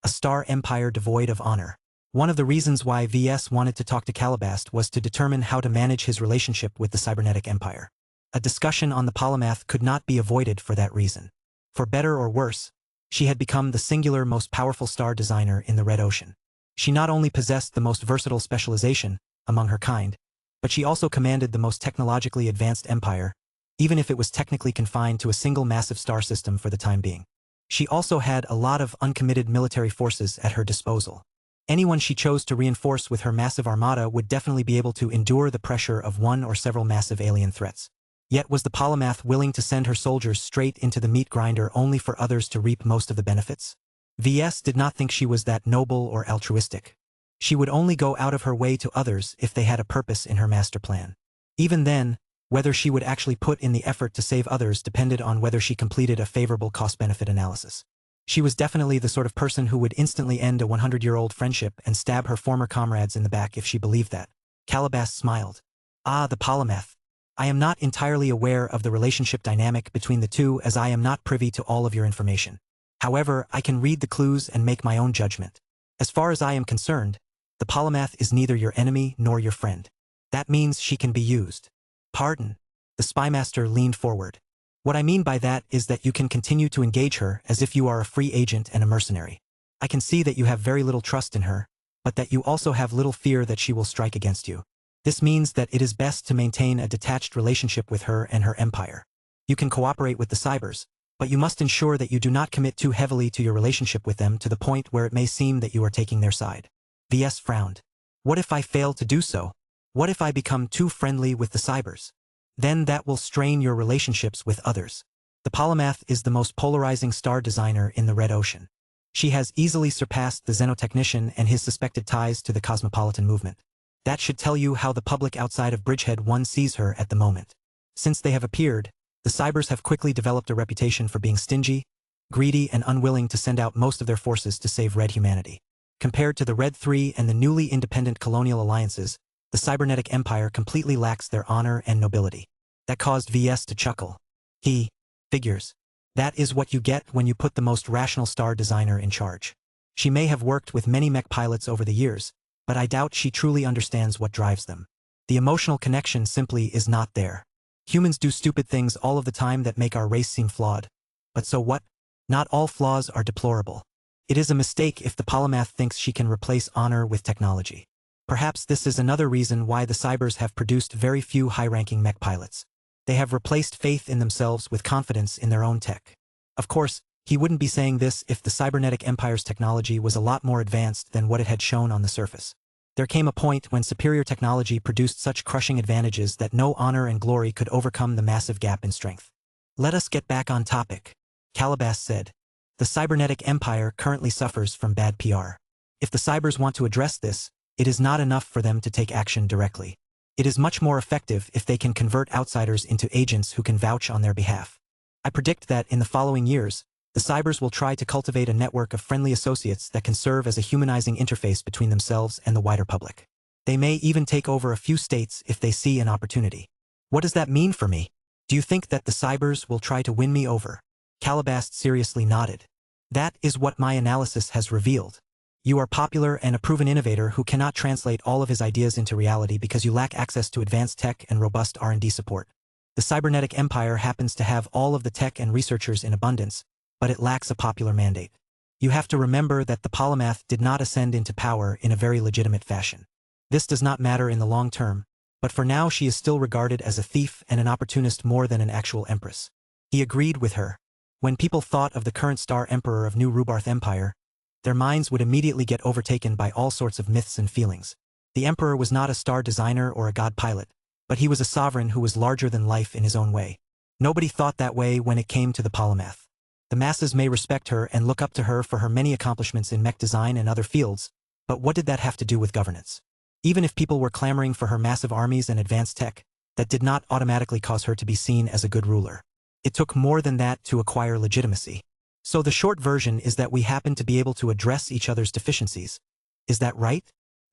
A Star Empire Devoid of Honor. One of the reasons why VS wanted to talk to Calabast was to determine how to manage his relationship with the Cybernetic Empire. A discussion on the polymath could not be avoided for that reason. For better or worse, she had become the singular most powerful star designer in the Red Ocean. She not only possessed the most versatile specialization among her kind, but she also commanded the most technologically advanced empire, even if it was technically confined to a single massive star system for the time being. She also had a lot of uncommitted military forces at her disposal. Anyone she chose to reinforce with her massive armada would definitely be able to endure the pressure of one or several massive alien threats. Yet was the polymath willing to send her soldiers straight into the meat grinder only for others to reap most of the benefits? VS did not think she was that noble or altruistic. She would only go out of her way to others if they had a purpose in her master plan. Even then, whether she would actually put in the effort to save others depended on whether she completed a favorable cost-benefit analysis. She was definitely the sort of person who would instantly end a 100-year-old friendship and stab her former comrades in the back if she believed that. Calabast smiled. Ah, the polymath. I am not entirely aware of the relationship dynamic between the two as I am not privy to all of your information. However, I can read the clues and make my own judgment. As far as I am concerned, the polymath is neither your enemy nor your friend. That means she can be used. Pardon. The spymaster leaned forward. What I mean by that is that you can continue to engage her as if you are a free agent and a mercenary. I can see that you have very little trust in her, but that you also have little fear that she will strike against you. This means that it is best to maintain a detached relationship with her and her empire. You can cooperate with the Cybers, but you must ensure that you do not commit too heavily to your relationship with them to the point where it may seem that you are taking their side. VS frowned. What if I fail to do so? What if I become too friendly with the Cybers? Then that will strain your relationships with others. The polymath is the most polarizing star designer in the Red Ocean. She has easily surpassed the xenotechnician and his suspected ties to the cosmopolitan movement. That should tell you how the public outside of Bridgehead 1 sees her at the moment. Since they have appeared, the Cybers have quickly developed a reputation for being stingy, greedy, and unwilling to send out most of their forces to save Red humanity. Compared to the Red 3 and the newly independent colonial alliances, the Cybernetic Empire completely lacks their honor and nobility. That caused VS to chuckle. Figures. That is what you get when you put the most rational star designer in charge. She may have worked with many mech pilots over the years, but I doubt she truly understands what drives them. The emotional connection simply is not there. Humans do stupid things all of the time that make our race seem flawed. But so what? Not all flaws are deplorable. It is a mistake if the polymath thinks she can replace honor with technology. Perhaps this is another reason why the Cybers have produced very few high-ranking mech pilots. They have replaced faith in themselves with confidence in their own tech. Of course, he wouldn't be saying this if the Cybernetic Empire's technology was a lot more advanced than what it had shown on the surface. There came a point when superior technology produced such crushing advantages that no honor and glory could overcome the massive gap in strength. Let us get back on topic, Calabast said. The Cybernetic Empire currently suffers from bad PR. If the Cybers want to address this, it is not enough for them to take action directly. It is much more effective if they can convert outsiders into agents who can vouch on their behalf. I predict that in the following years, the Cybers will try to cultivate a network of friendly associates that can serve as a humanizing interface between themselves and the wider public. They may even take over a few states if they see an opportunity. What does that mean for me? Do you think that the cybers will try to win me over? Calabast seriously nodded. That is what my analysis has revealed. You are popular and a proven innovator who cannot translate all of his ideas into reality because you lack access to advanced tech and robust R&D support. The cybernetic empire happens to have all of the tech and researchers in abundance, but it lacks a popular mandate. You have to remember that the polymath did not ascend into power in a very legitimate fashion. This does not matter in the long term, but for now she is still regarded as a thief and an opportunist more than an actual empress. He agreed with her. When people thought of the current star emperor of New Rubarth Empire, their minds would immediately get overtaken by all sorts of myths and feelings. The emperor was not a star designer or a god pilot, but he was a sovereign who was larger than life in his own way. Nobody thought that way when it came to the polymath. The masses may respect her and look up to her for her many accomplishments in mech design and other fields, but what did that have to do with governance? Even if people were clamoring for her massive armies and advanced tech, that did not automatically cause her to be seen as a good ruler. It took more than that to acquire legitimacy. So the short version is that we happen to be able to address each other's deficiencies. Is that right?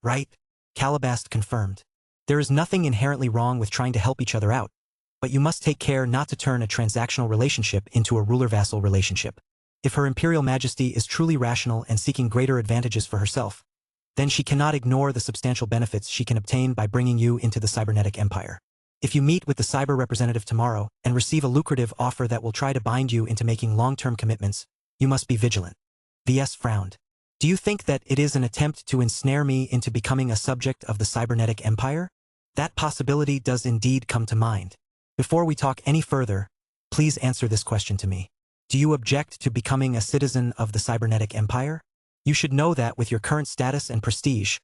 Right, Calabast confirmed. There is nothing inherently wrong with trying to help each other out, but you must take care not to turn a transactional relationship into a ruler-vassal relationship. If Her Imperial Majesty is truly rational and seeking greater advantages for herself, then she cannot ignore the substantial benefits she can obtain by bringing you into the cybernetic empire. If you meet with the cyber representative tomorrow and receive a lucrative offer that will try to bind you into making long-term commitments, you must be vigilant. VS frowned. Do you think that it is an attempt to ensnare me into becoming a subject of the cybernetic empire? That possibility does indeed come to mind. Before we talk any further, please answer this question to me. Do you object to becoming a citizen of the cybernetic empire? You should know that with your current status and prestige,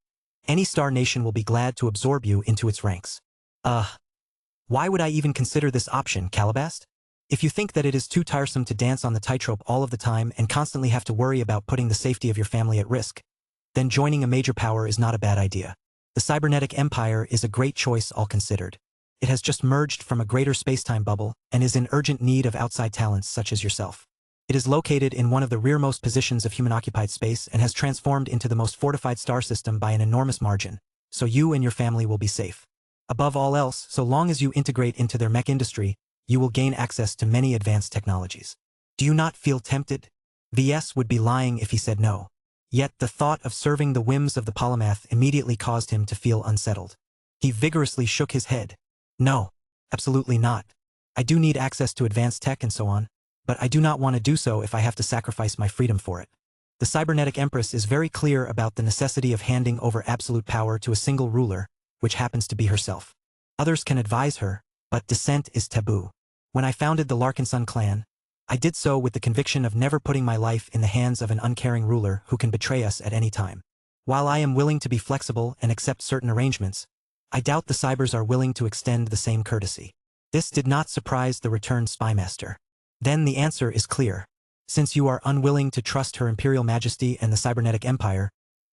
any star nation will be glad to absorb you into its ranks. Why would I even consider this option, Calabast? If you think that it is too tiresome to dance on the tightrope all of the time and constantly have to worry about putting the safety of your family at risk, then joining a major power is not a bad idea. The cybernetic empire is a great choice all considered. It has just merged from a greater space-time bubble and is in urgent need of outside talents such as yourself. It is located in one of the rearmost positions of human-occupied space and has transformed into the most fortified star system by an enormous margin, so you and your family will be safe. Above all else, so long as you integrate into their mech industry, you will gain access to many advanced technologies. Do you not feel tempted? VS would be lying if he said no. Yet the thought of serving the whims of the polymath immediately caused him to feel unsettled. He vigorously shook his head. No, absolutely not. I do need access to advanced tech and so on, but I do not want to do so if I have to sacrifice my freedom for it. The cybernetic empress is very clear about the necessity of handing over absolute power to a single ruler, which happens to be herself. Others can advise her, but dissent is taboo. When I founded the Larkinson clan, I did so with the conviction of never putting my life in the hands of an uncaring ruler who can betray us at any time. While I am willing to be flexible and accept certain arrangements, I doubt the cybers are willing to extend the same courtesy. This did not surprise the returned spymaster. Then the answer is clear. Since you are unwilling to trust Her Imperial Majesty and the cybernetic empire,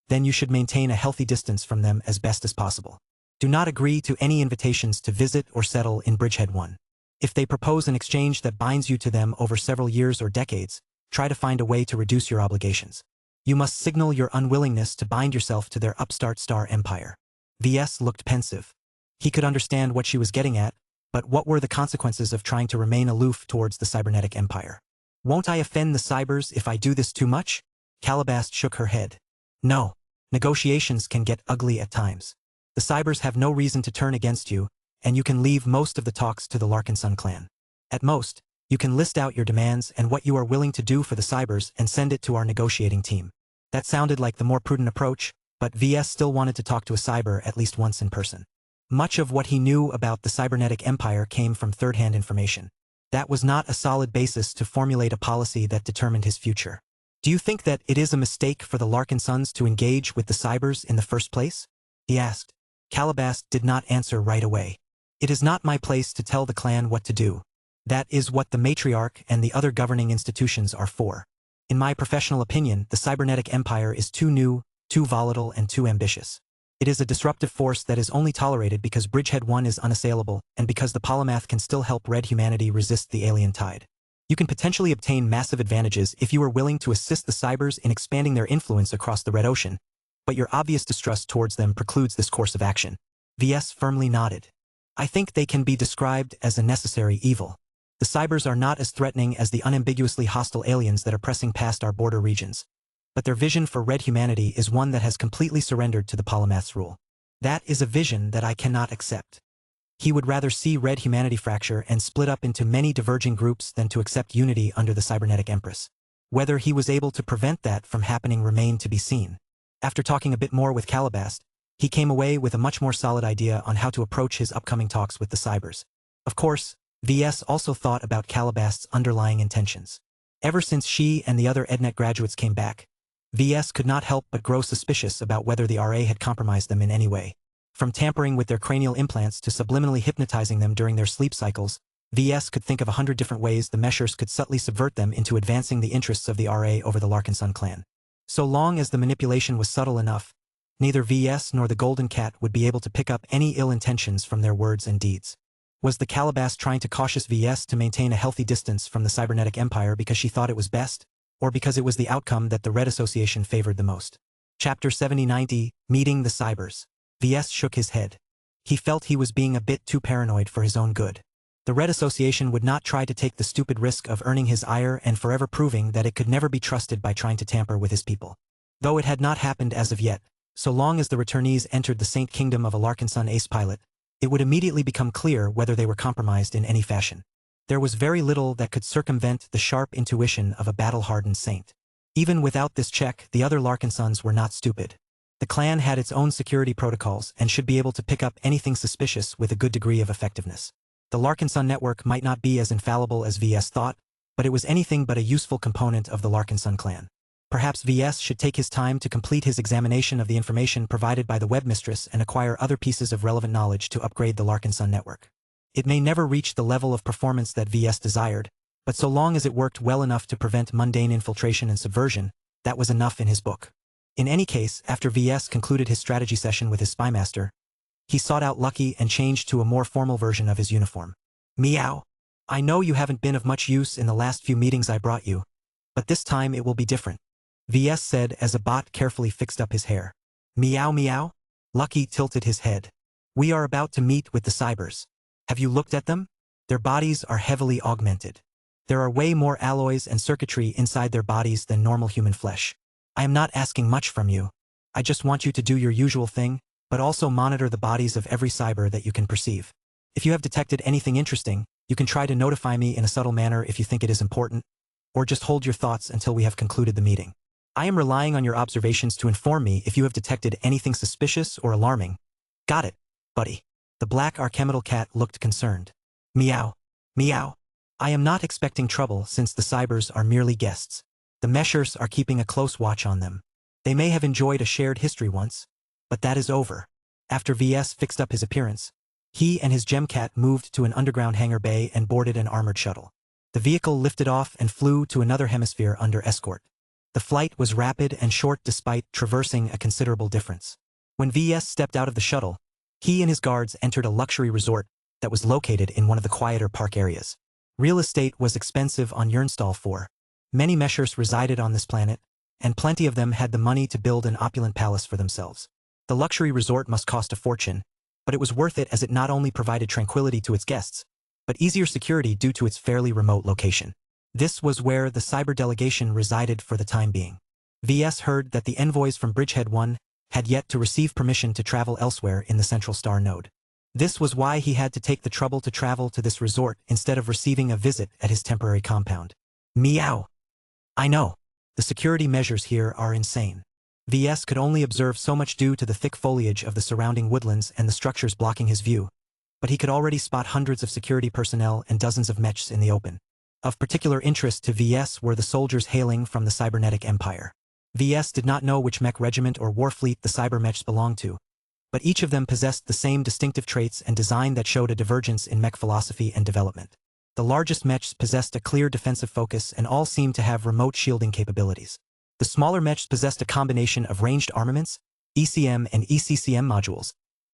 then you should maintain a healthy distance from them as best as possible. Do not agree to any invitations to visit or settle in Bridgehead 1. If they propose an exchange that binds you to them over several years or decades, try to find a way to reduce your obligations. You must signal your unwillingness to bind yourself to their upstart star empire. VS looked pensive. He could understand what she was getting at, but what were the consequences of trying to remain aloof towards the cybernetic empire? Won't I offend the cybers if I do this too much? Calabast shook her head. No. Negotiations can get ugly at times. The cybers have no reason to turn against you, and you can leave most of the talks to the Larkinson clan. At most, you can list out your demands and what you are willing to do for the cybers and send it to our negotiating team. That sounded like the more prudent approach, but VS still wanted to talk to a cyber at least once in person. Much of what he knew about the cybernetic empire came from third-hand information. That was not a solid basis to formulate a policy that determined his future. Do you think that it is a mistake for the Larkinsons to engage with the cybers in the first place? He asked. Calabast did not answer right away. It is not my place to tell the clan what to do. That is what the matriarch and the other governing institutions are for. In my professional opinion, the cybernetic empire is too new, too volatile, and too ambitious. It is a disruptive force that is only tolerated because Bridgehead 1 is unassailable and because the polymath can still help red humanity resist the alien tide. You can potentially obtain massive advantages if you are willing to assist the cybers in expanding their influence across the Red Ocean, but your obvious distrust towards them precludes this course of action. VS firmly nodded. I think they can be described as a necessary evil. The cybers are not as threatening as the unambiguously hostile aliens that are pressing past our border regions. But their vision for red humanity is one that has completely surrendered to the polymath's rule. That is a vision that I cannot accept. He would rather see red humanity fracture and split up into many diverging groups than to accept unity under the cybernetic empress. Whether he was able to prevent that from happening remained to be seen. After talking a bit more with Calabast, he came away with a much more solid idea on how to approach his upcoming talks with the cybers. Of course, VS also thought about Calabast's underlying intentions. Ever since she and the other EdNet graduates came back, VS could not help but grow suspicious about whether the RA had compromised them in any way. From tampering with their cranial implants to subliminally hypnotizing them during their sleep cycles, VS could think of 100 different ways the Meshers could subtly subvert them into advancing the interests of the RA over the Larkinson clan. So long as the manipulation was subtle enough, neither VS nor the Golden Cat would be able to pick up any ill intentions from their words and deeds. Was the Calabast trying to cautious VS to maintain a healthy distance from the cybernetic empire because she thought it was best, or because it was the outcome that the Red Association favored the most? Chapter 7090, Meeting the Cybers. VS shook his head. He felt he was being a bit too paranoid for his own good. The Red Association would not try to take the stupid risk of earning his ire and forever proving that it could never be trusted by trying to tamper with his people. Though it had not happened as of yet, so long as the returnees entered the Saint Kingdom of a Larkinson ace pilot, it would immediately become clear whether they were compromised in any fashion. There was very little that could circumvent the sharp intuition of a battle-hardened saint. Even without this check, the other Larkinsons were not stupid. The clan had its own security protocols and should be able to pick up anything suspicious with a good degree of effectiveness. The Larkinson network might not be as infallible as VS thought, but it was anything but a useful component of the Larkinson clan. Perhaps VS should take his time to complete his examination of the information provided by the webmistress and acquire other pieces of relevant knowledge to upgrade the Larkinson network. It may never reach the level of performance that VS desired, but so long as it worked well enough to prevent mundane infiltration and subversion, that was enough in his book. In any case, after VS concluded his strategy session with his spymaster, he sought out Lucky and changed to a more formal version of his uniform. Meow. I know you haven't been of much use in the last few meetings I brought you, but this time it will be different, VS said as a bot carefully fixed up his hair. Meow meow? Lucky tilted his head. We are about to meet with the cybers. Have you looked at them? Their bodies are heavily augmented. There are way more alloys and circuitry inside their bodies than normal human flesh. I am not asking much from you. I just want you to do your usual thing, but also monitor the bodies of every cyber that you can perceive. If you have detected anything interesting, you can try to notify me in a subtle manner if you think it is important, or just hold your thoughts until we have concluded the meeting. I am relying on your observations to inform me if you have detected anything suspicious or alarming. Got it, buddy. The black archemetal cat looked concerned. Meow. Meow. I am not expecting trouble since the cybers are merely guests. The Meshers are keeping a close watch on them. They may have enjoyed a shared history once, but that is over. After VS fixed up his appearance, he and his Gemcat moved to an underground hangar bay and boarded an armored shuttle. The vehicle lifted off and flew to another hemisphere under escort. The flight was rapid and short despite traversing a considerable distance. When VS stepped out of the shuttle, he and his guards entered a luxury resort that was located in one of the quieter park areas. Real estate was expensive on Yernstal 4. Many Meshers resided on this planet, and plenty of them had the money to build an opulent palace for themselves. The luxury resort must cost a fortune, but it was worth it as it not only provided tranquility to its guests, but easier security due to its fairly remote location. This was where the cyber delegation resided for the time being. VS heard that the envoys from Bridgehead 1 had yet to receive permission to travel elsewhere in the Central Star node. This was why he had to take the trouble to travel to this resort instead of receiving a visit at his temporary compound. Meow. I know. The security measures here are insane. VS could only observe so much due to the thick foliage of the surrounding woodlands and the structures blocking his view, but he could already spot hundreds of security personnel and dozens of mechs in the open. Of particular interest to VS were the soldiers hailing from the cybernetic empire. VS did not know which mech regiment or war fleet the cyber mechs belonged to, but each of them possessed the same distinctive traits and design that showed a divergence in mech philosophy and development. The largest mechs possessed a clear defensive focus and all seemed to have remote shielding capabilities. The smaller mechs possessed a combination of ranged armaments, ECM and ECCM modules,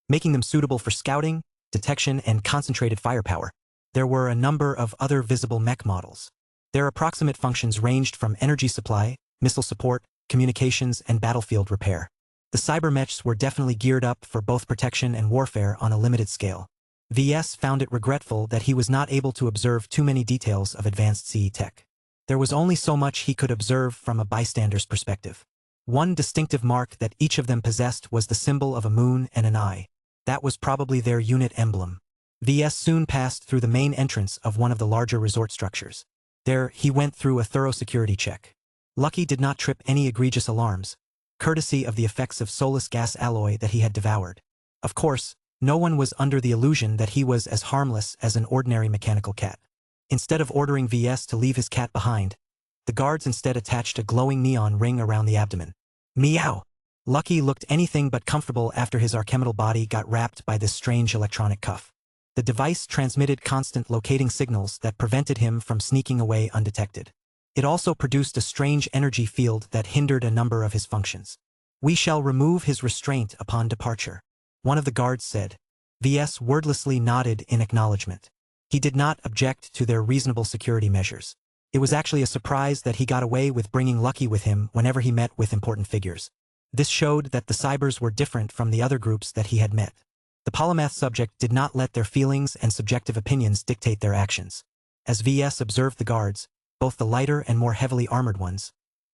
making them suitable for scouting, detection, and concentrated firepower. There were a number of other visible mech models. Their approximate functions ranged from energy supply, missile support, communications, and battlefield repair. The cyber mechs were definitely geared up for both protection and warfare on a limited scale. VS found it regretful that he was not able to observe too many details of advanced CE tech. There was only so much he could observe from a bystander's perspective. One distinctive mark that each of them possessed was the symbol of a moon and an eye. That was probably their unit emblem. VS soon passed through the main entrance of one of the larger resort structures. There, he went through a thorough security check. Lucky did not trip any egregious alarms, courtesy of the effects of soulless gas alloy that he had devoured. Of course, no one was under the illusion that he was as harmless as an ordinary mechanical cat. Instead of ordering VS to leave his cat behind, the guards instead attached a glowing neon ring around the abdomen. Meow! Lucky looked anything but comfortable after his archemetal body got wrapped by this strange electronic cuff. The device transmitted constant locating signals that prevented him from sneaking away undetected. It also produced a strange energy field that hindered a number of his functions. We shall remove his restraint upon departure, one of the guards said. VS wordlessly nodded in acknowledgement. He did not object to their reasonable security measures. It was actually a surprise that he got away with bringing Lucky with him whenever he met with important figures. This showed that the cybers were different from the other groups that he had met. The polymath subject did not let their feelings and subjective opinions dictate their actions. As VS observed the guards, both the lighter and more heavily armored ones,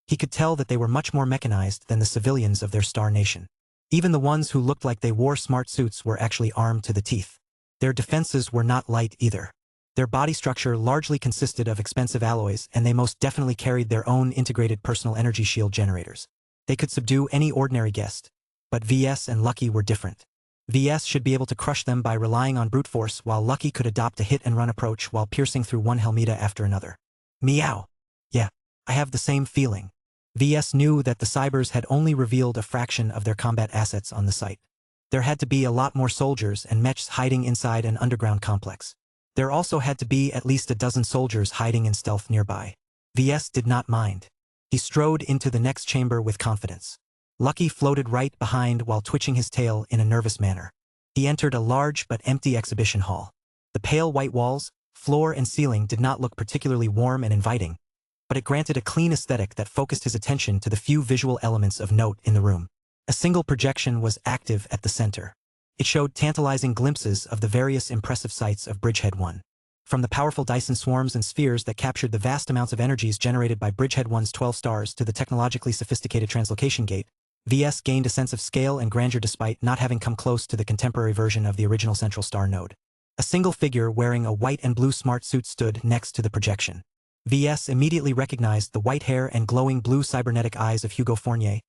he could tell that they were much more mechanized than the civilians of their star nation. Even the ones who looked like they wore smart suits were actually armed to the teeth. Their defenses were not light either. Their body structure largely consisted of expensive alloys, and they most definitely carried their own integrated personal energy shield generators. They could subdue any ordinary guest. But VS and Lucky were different. VS should be able to crush them by relying on brute force, while Lucky could adopt a hit-and-run approach while piercing through one helmeta after another. Meow. Yeah, I have the same feeling. VS knew that the cybers had only revealed a fraction of their combat assets on the site. There had to be a lot more soldiers and mechs hiding inside an underground complex. There also had to be at least a dozen soldiers hiding in stealth nearby. VS did not mind. He strode into the next chamber with confidence. Lucky floated right behind while twitching his tail in a nervous manner. He entered a large but empty exhibition hall. The pale white walls, floor and ceiling did not look particularly warm and inviting, but it granted a clean aesthetic that focused his attention to the few visual elements of note in the room. A single projection was active at the center. It showed tantalizing glimpses of the various impressive sights of Bridgehead 1. From the powerful Dyson swarms and spheres that captured the vast amounts of energies generated by Bridgehead 1's 12 stars to the technologically sophisticated translocation gate, VS gained a sense of scale and grandeur despite not having come close to the contemporary version of the original central star node. A single figure wearing a white and blue smart suit stood next to the projection. VS immediately recognized the white hair and glowing blue cybernetic eyes of Hugo Fournier,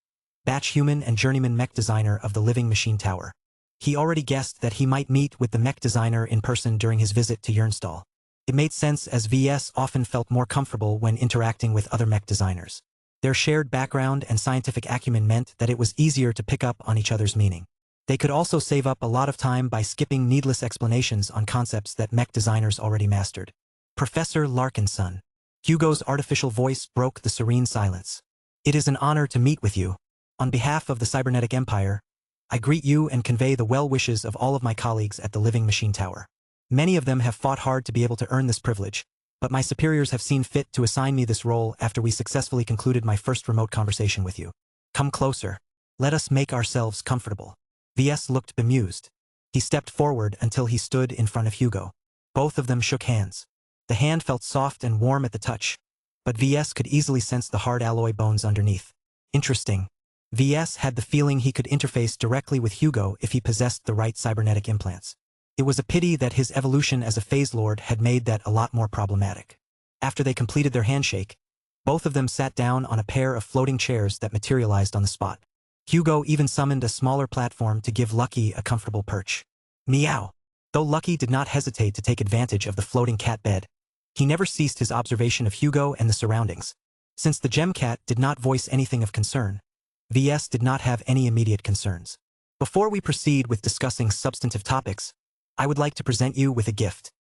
batch human and journeyman mech designer of the Living Machine Tower. He already guessed that he might meet with the mech designer in person during his visit to Jernstall. It made sense, as VS often felt more comfortable when interacting with other mech designers. Their shared background and scientific acumen meant that it was easier to pick up on each other's meaning. They could also save up a lot of time by skipping needless explanations on concepts that mech designers already mastered. Professor Larkinson. Hugo's artificial voice broke the serene silence. It is an honor to meet with you. On behalf of the Cybernetic Empire, I greet you and convey the well wishes of all of my colleagues at the Living Machine Tower. Many of them have fought hard to be able to earn this privilege, but my superiors have seen fit to assign me this role after we successfully concluded my first remote conversation with you. Come closer. Let us make ourselves comfortable. VS looked bemused. He stepped forward until he stood in front of Hugo. Both of them shook hands. The hand felt soft and warm at the touch, but VS could easily sense the hard alloy bones underneath. Interesting. VS had the feeling he could interface directly with Hugo if he possessed the right cybernetic implants. It was a pity that his evolution as a phase lord had made that a lot more problematic. After they completed their handshake, both of them sat down on a pair of floating chairs that materialized on the spot. Hugo even summoned a smaller platform to give Lucky a comfortable perch. Meow. Though Lucky did not hesitate to take advantage of the floating cat bed, he never ceased his observation of Hugo and the surroundings. Since the gem cat did not voice anything of concern, VS did not have any immediate concerns. Before we proceed with discussing substantive topics, I would like to present you with a gift.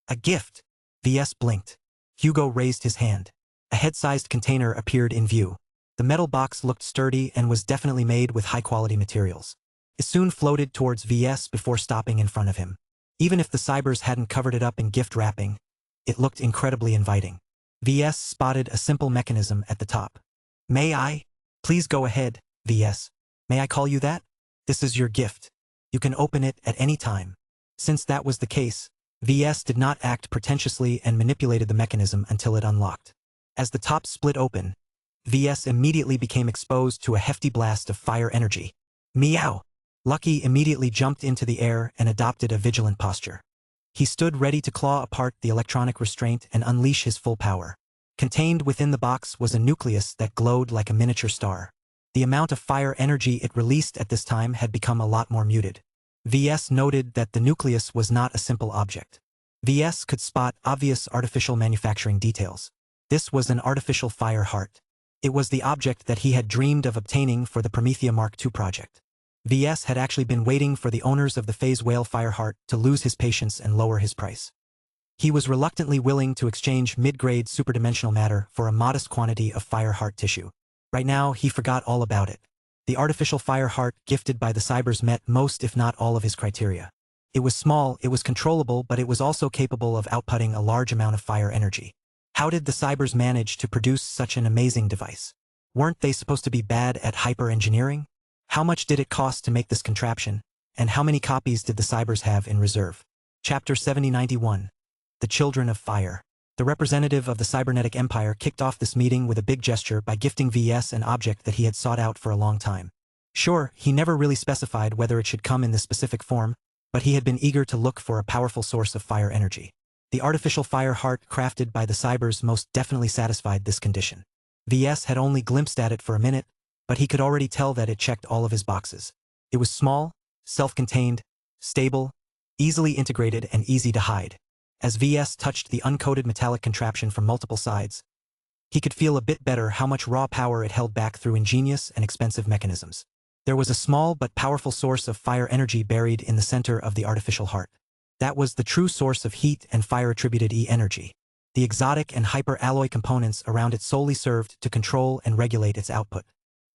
A gift? VS blinked. Hugo raised his hand. A head-sized container appeared in view. The metal box looked sturdy and was definitely made with high-quality materials. It soon floated towards VS before stopping in front of him. Even if the cybers hadn't covered it up in gift wrapping, it looked incredibly inviting. VS spotted a simple mechanism at the top. May I? Please go ahead, VS. May I call you that? This is your gift. You can open it at any time. Since that was the case, VS did not act pretentiously and manipulated the mechanism until it unlocked. As the top split open, VS immediately became exposed to a hefty blast of fire energy. Meow! Lucky immediately jumped into the air and adopted a vigilant posture. He stood ready to claw apart the electronic restraint and unleash his full power. Contained within the box was a nucleus that glowed like a miniature star. The amount of fire energy it released at this time had become a lot more muted. VS noted that the nucleus was not a simple object. VS could spot obvious artificial manufacturing details. This was an artificial fire heart. It was the object that he had dreamed of obtaining for the Promethea Mark II project. VS had actually been waiting for the owners of the phase whale fire heart to lose his patience and lower his price. He was reluctantly willing to exchange mid-grade superdimensional matter for a modest quantity of fire heart tissue. Right now, he forgot all about it. The artificial fire heart gifted by the cybers met most if not all of his criteria. It was small, it was controllable, but it was also capable of outputting a large amount of fire energy. How did the cybers manage to produce such an amazing device? Weren't they supposed to be bad at hyper-engineering? How much did it cost to make this contraption, and how many copies did the cybers have in reserve? Chapter 7091. The Children of Fire. The representative of the cybernetic empire kicked off this meeting with a big gesture by gifting VS an object that he had sought out for a long time. Sure, he never really specified whether it should come in this specific form, but he had been eager to look for a powerful source of fire energy. The artificial fire heart crafted by the cybers most definitely satisfied this condition. VS had only glimpsed at it for a minute, but he could already tell that it checked all of his boxes. It was small, self-contained, stable, easily integrated, and easy to hide. As VS touched the uncoated metallic contraption from multiple sides, he could feel a bit better how much raw power it held back through ingenious and expensive mechanisms. There was a small but powerful source of fire energy buried in the center of the artificial heart. That was the true source of heat and fire-attributed E-energy. The exotic and hyper-alloy components around it solely served to control and regulate its output.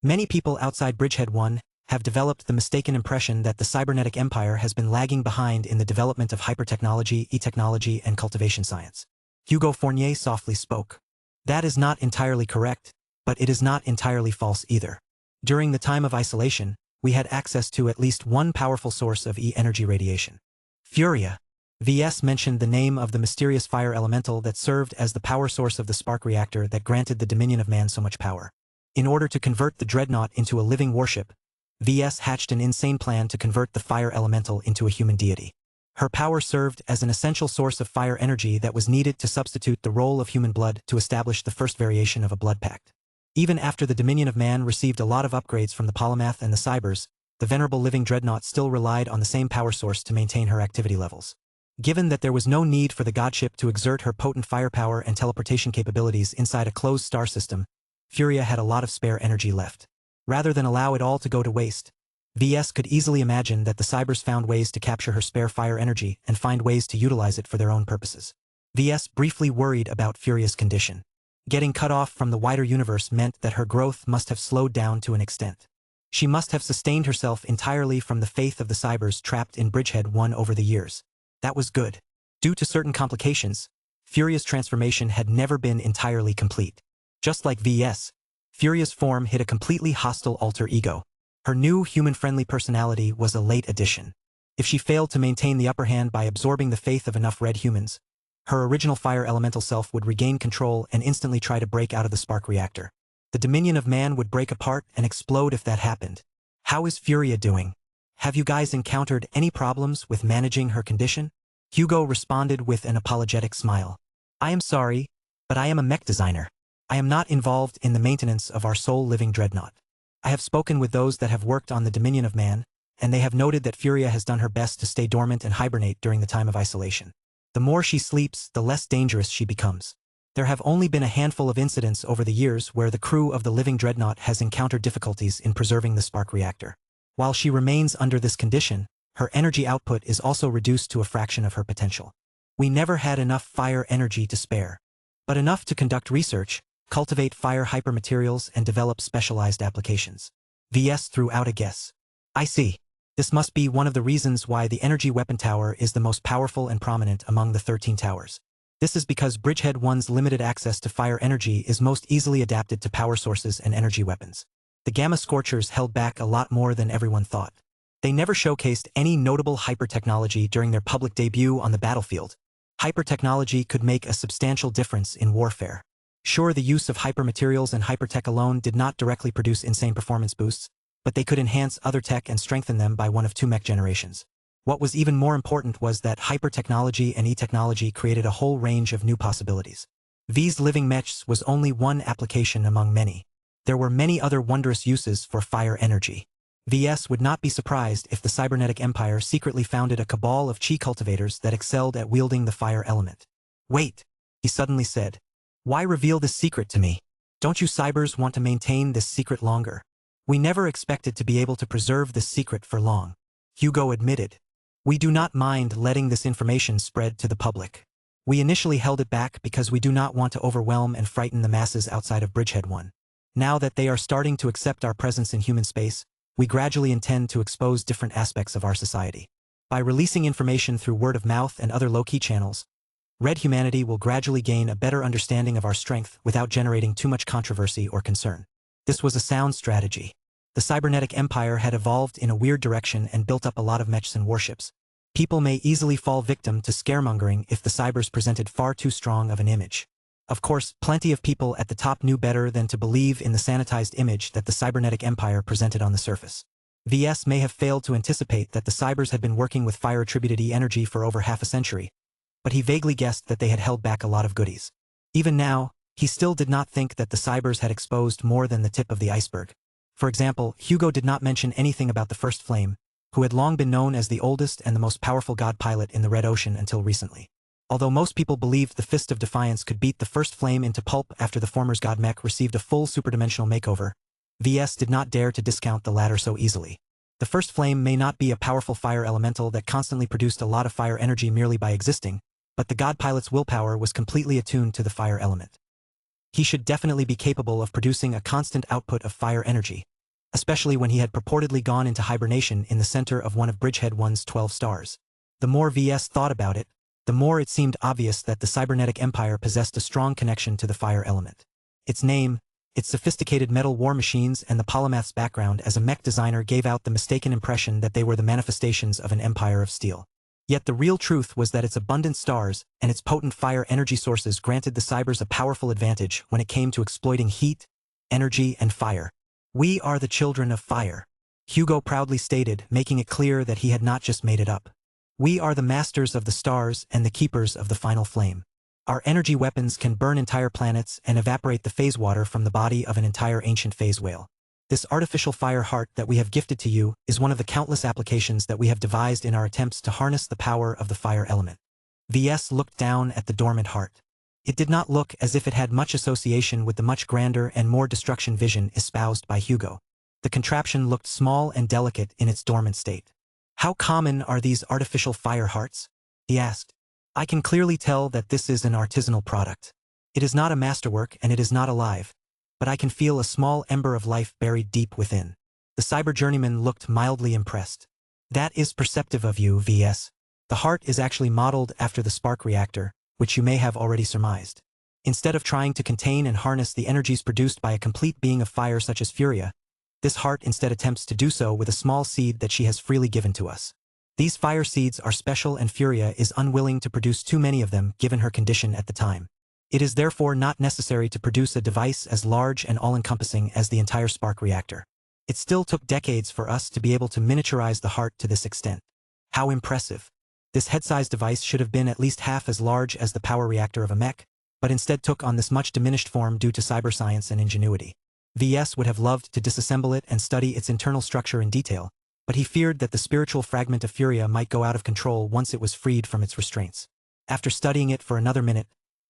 Many people outside Bridgehead 1 have developed the mistaken impression that the cybernetic empire has been lagging behind in the development of hypertechnology, e-technology, and cultivation science. Hugo Fournier softly spoke. That is not entirely correct, but it is not entirely false either. During the time of isolation, we had access to at least one powerful source of E-energy radiation. Furia. VS mentioned the name of the mysterious fire elemental that served as the power source of the spark reactor that granted the Dominion of Man so much power. In order to convert the Dreadnought into a living warship, VS hatched an insane plan to convert the fire elemental into a human deity. Her power served as an essential source of fire energy that was needed to substitute the role of human blood to establish the first variation of a blood pact. Even after the Dominion of Man received a lot of upgrades from the Polymath and the Cybers, the venerable living Dreadnought still relied on the same power source to maintain her activity levels. Given that there was no need for the godship to exert her potent firepower and teleportation capabilities inside a closed star system, Furia had a lot of spare energy left. Rather than allow it all to go to waste, VS could easily imagine that the Cybers found ways to capture her spare fire energy and find ways to utilize it for their own purposes. VS briefly worried about Furia's condition. Getting cut off from the wider universe meant that her growth must have slowed down to an extent. She must have sustained herself entirely from the faith of the Cybers trapped in Bridgehead 1 over the years. That was good. Due to certain complications, Furia's transformation had never been entirely complete. Just like VS, Furia's form hid a completely hostile alter ego. Her new human-friendly personality was a late addition. If she failed to maintain the upper hand by absorbing the faith of enough red humans, her original fire elemental self would regain control and instantly try to break out of the spark reactor. The Dominion of Man would break apart and explode if that happened. How is Furia doing? Have you guys encountered any problems with managing her condition? Hugo responded with an apologetic smile. I am sorry, but I am a mech designer. I am not involved in the maintenance of our soul-living Dreadnought. I have spoken with those that have worked on the Dominion of Man, and they have noted that Furia has done her best to stay dormant and hibernate during the time of isolation. The more she sleeps, the less dangerous she becomes. There have only been a handful of incidents over the years where the crew of the living Dreadnought has encountered difficulties in preserving the spark reactor. While she remains under this condition, her energy output is also reduced to a fraction of her potential. We never had enough fire energy to spare, but enough to conduct research, cultivate fire hypermaterials, and develop specialized applications. VS threw out a guess. I see. This must be one of the reasons why the energy weapon tower is the most powerful and prominent among the 13 towers. This is because Bridgehead 1's limited access to fire energy is most easily adapted to power sources and energy weapons. The Gamma Scorchers held back a lot more than everyone thought. They never showcased any notable hyper-technology during their public debut on the battlefield. Hyper-technology could make a substantial difference in warfare. Sure, the use of hyper-materials and hyper-tech alone did not directly produce insane performance boosts, but they could enhance other tech and strengthen them by one of two mech generations. What was even more important was that hyper-technology and e-technology created a whole range of new possibilities. V's living mechs was only one application among many. There were many other wondrous uses for fire energy. VS would not be surprised if the cybernetic empire secretly founded a cabal of chi cultivators that excelled at wielding the fire element. Wait, he suddenly said. Why reveal this secret to me? Don't you cybers want to maintain this secret longer? We never expected to be able to preserve this secret for long. Hugo admitted. We do not mind letting this information spread to the public. We initially held it back because we do not want to overwhelm and frighten the masses outside of Bridgehead 1. Now that they are starting to accept our presence in human space, we gradually intend to expose different aspects of our society. By releasing information through word of mouth and other low-key channels, Red humanity will gradually gain a better understanding of our strength without generating too much controversy or concern. This was a sound strategy. The cybernetic empire had evolved in a weird direction and built up a lot of mechs and warships. People may easily fall victim to scaremongering if the cybers presented far too strong of an image. Of course, plenty of people at the top knew better than to believe in the sanitized image that the cybernetic empire presented on the surface. VS may have failed to anticipate that the cybers had been working with fire-attributed energy for over half a century, but he vaguely guessed that they had held back a lot of goodies. Even now, he still did not think that the cybers had exposed more than the tip of the iceberg. For example, Hugo did not mention anything about the First Flame, who had long been known as the oldest and the most powerful god pilot in the Red Ocean until recently. Although most people believed the Fist of Defiance could beat the First Flame into pulp after the former's god mech received a full superdimensional makeover, VS did not dare to discount the latter so easily. The First Flame may not be a powerful fire elemental that constantly produced a lot of fire energy merely by existing, but the god pilot's willpower was completely attuned to the fire element. He should definitely be capable of producing a constant output of fire energy, especially when he had purportedly gone into hibernation in the center of one of Bridgehead 1's 12 stars. The more VS thought about it, the more it seemed obvious that the cybernetic empire possessed a strong connection to the fire element. Its name, its sophisticated metal war machines, and the polymath's background as a mech designer gave out the mistaken impression that they were the manifestations of an empire of steel. Yet the real truth was that its abundant stars and its potent fire energy sources granted the cybers a powerful advantage when it came to exploiting heat, energy, and fire. We are the children of fire, Hugo proudly stated, making it clear that he had not just made it up. We are the masters of the stars and the keepers of the final flame. Our energy weapons can burn entire planets and evaporate the phase water from the body of an entire ancient phase whale. This artificial fire heart that we have gifted to you is one of the countless applications that we have devised in our attempts to harness the power of the fire element. VS looked down at the dormant heart. It did not look as if it had much association with the much grander and more destruction vision espoused by Hugo. The contraption looked small and delicate in its dormant state. How common are these artificial fire hearts? He asked. I can clearly tell that this is an artisanal product. It is not a masterwork and it is not alive, but I can feel a small ember of life buried deep within. The cyber journeyman looked mildly impressed. That is perceptive of you, VS. The heart is actually modeled after the spark reactor, which you may have already surmised. Instead of trying to contain and harness the energies produced by a complete being of fire such as Furia, this heart instead attempts to do so with a small seed that she has freely given to us. These fire seeds are special and Furia is unwilling to produce too many of them given her condition at the time. It is therefore not necessary to produce a device as large and all-encompassing as the entire spark reactor. It still took decades for us to be able to miniaturize the heart to this extent. How impressive. This head-sized device should have been at least half as large as the power reactor of a mech, but instead took on this much diminished form due to cyber science and ingenuity. VS would have loved to disassemble it and study its internal structure in detail, but he feared that the spiritual fragment of Furia might go out of control once it was freed from its restraints. After studying it for another minute,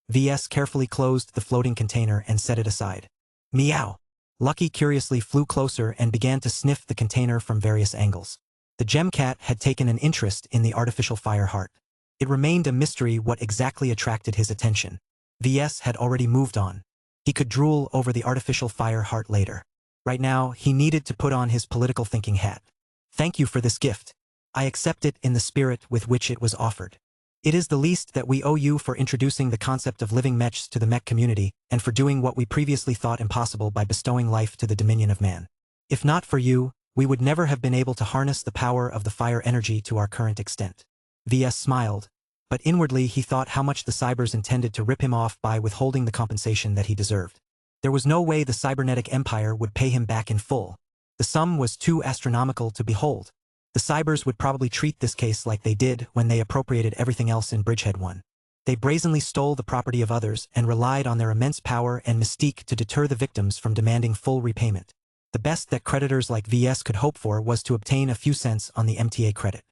VS carefully closed the floating container and set it aside. Meow! Lucky curiously flew closer and began to sniff the container from various angles. The gem cat had taken an interest in the artificial fire heart. It remained a mystery what exactly attracted his attention. VS had already moved on. He could drool over the artificial fire heart later. Right now, he needed to put on his political thinking hat. Thank you for this gift. I accept it in the spirit with which it was offered. It is the least that we owe you for introducing the concept of living mechs to the mech community and for doing what we previously thought impossible by bestowing life to the dominion of man. If not for you, we would never have been able to harness the power of the fire energy to our current extent. VS smiled, but inwardly he thought how much the cybers intended to rip him off by withholding the compensation that he deserved. There was no way the cybernetic empire would pay him back in full. The sum was too astronomical to behold. The cybers would probably treat this case like they did when they appropriated everything else in Bridgehead 1. They brazenly stole the property of others and relied on their immense power and mystique to deter the victims from demanding full repayment. The best that creditors like VS could hope for was to obtain a few cents on the MTA credit.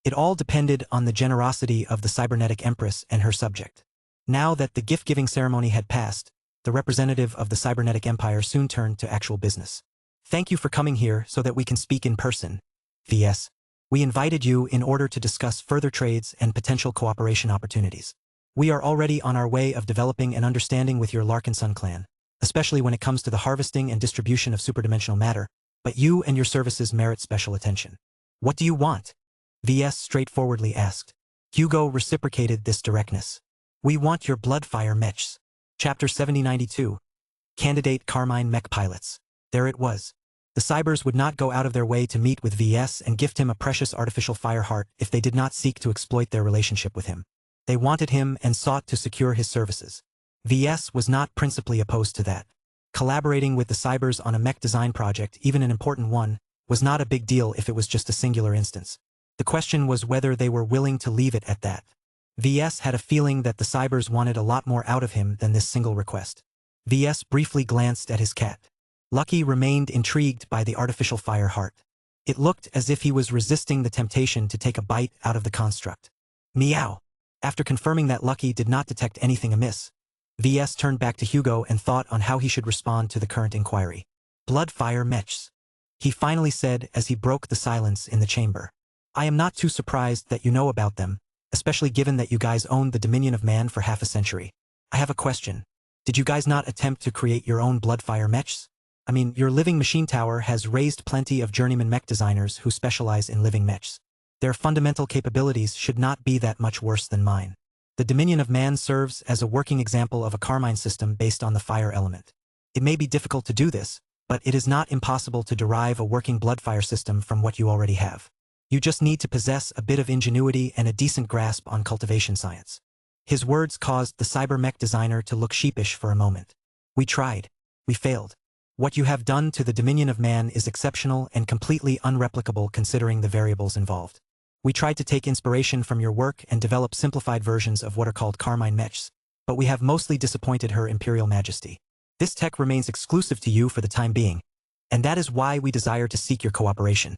It all depended on the generosity of the cybernetic empress and her subject. Now that the gift-giving ceremony had passed, the representative of the cybernetic empire soon turned to actual business. Thank you for coming here so that we can speak in person. VS. We invited you in order to discuss further trades and potential cooperation opportunities. We are already on our way of developing an understanding with your Larkinson clan, especially when it comes to the harvesting and distribution of superdimensional matter, but you and your services merit special attention. What do you want? VS straightforwardly asked. Hugo reciprocated this directness. We want your bloodfire mechs. Chapter 7092. Candidate Carmine Mech Pilots. There it was. The cybers would not go out of their way to meet with VS and gift him a precious artificial fire heart if they did not seek to exploit their relationship with him. They wanted him and sought to secure his services. VS was not principally opposed to that. Collaborating with the cybers on a mech design project, even an important one, was not a big deal if it was just a singular instance. The question was whether they were willing to leave it at that. VS had a feeling that the cybers wanted a lot more out of him than this single request. VS briefly glanced at his cat. Lucky remained intrigued by the artificial fire heart. It looked as if he was resisting the temptation to take a bite out of the construct. Meow. After confirming that Lucky did not detect anything amiss, VS turned back to Hugo and thought on how he should respond to the current inquiry. Bloodfire mechs. He finally said as he broke the silence in the chamber. I am not too surprised that you know about them, especially given that you guys owned the Dominion of Man for half a century. I have a question. Did you guys not attempt to create your own bloodfire mechs? I mean, your living machine tower has raised plenty of journeyman mech designers who specialize in living mechs. Their fundamental capabilities should not be that much worse than mine. The Dominion of Man serves as a working example of a Carmine system based on the fire element. It may be difficult to do this, but it is not impossible to derive a working bloodfire system from what you already have. You just need to possess a bit of ingenuity and a decent grasp on cultivation science. His words caused the cyber mech designer to look sheepish for a moment. We tried. We failed. What you have done to the Dominion of Man is exceptional and completely unreplicable considering the variables involved. We tried to take inspiration from your work and develop simplified versions of what are called Carmine mechs, but we have mostly disappointed Her Imperial Majesty. This tech remains exclusive to you for the time being, and that is why we desire to seek your cooperation.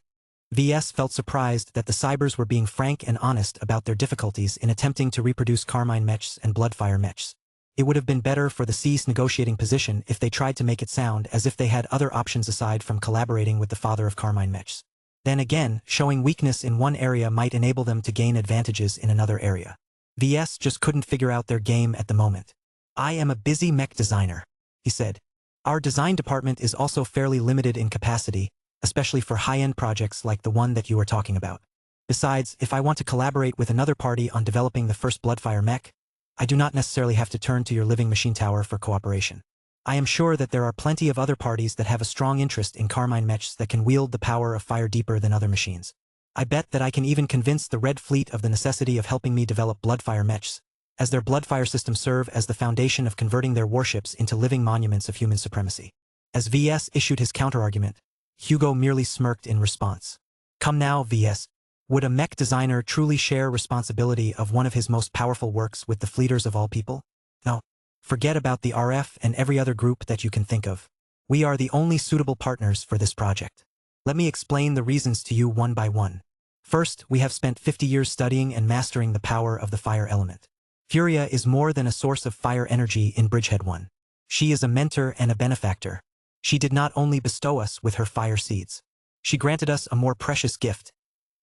VS felt surprised that the cybers were being frank and honest about their difficulties in attempting to reproduce Carmine mechs and bloodfire mechs. It would have been better for the C's negotiating position if they tried to make it sound as if they had other options aside from collaborating with the father of Carmine mechs. Then again, showing weakness in one area might enable them to gain advantages in another area. VS just couldn't figure out their game at the moment. I am a busy mech designer, he said. Our design department is also fairly limited in capacity, especially for high-end projects like the one that you are talking about. Besides, if I want to collaborate with another party on developing the first bloodfire mech, I do not necessarily have to turn to your living machine tower for cooperation. I am sure that there are plenty of other parties that have a strong interest in Carmine mechs that can wield the power of fire deeper than other machines. I bet that I can even convince the Red Fleet of the necessity of helping me develop bloodfire mechs, as their bloodfire systems serve as the foundation of converting their warships into living monuments of human supremacy. As VS issued his counterargument, Hugo merely smirked in response. Come now, VS. Would a mech designer truly share responsibility of one of his most powerful works with the fleeters of all people? No. Forget about the RF and every other group that you can think of. We are the only suitable partners for this project. Let me explain the reasons to you one by one. First, we have spent 50 years studying and mastering the power of the fire element. Furia is more than a source of fire energy in Bridgehead 1. She is a mentor and a benefactor. She did not only bestow us with her fire seeds. She granted us a more precious gift: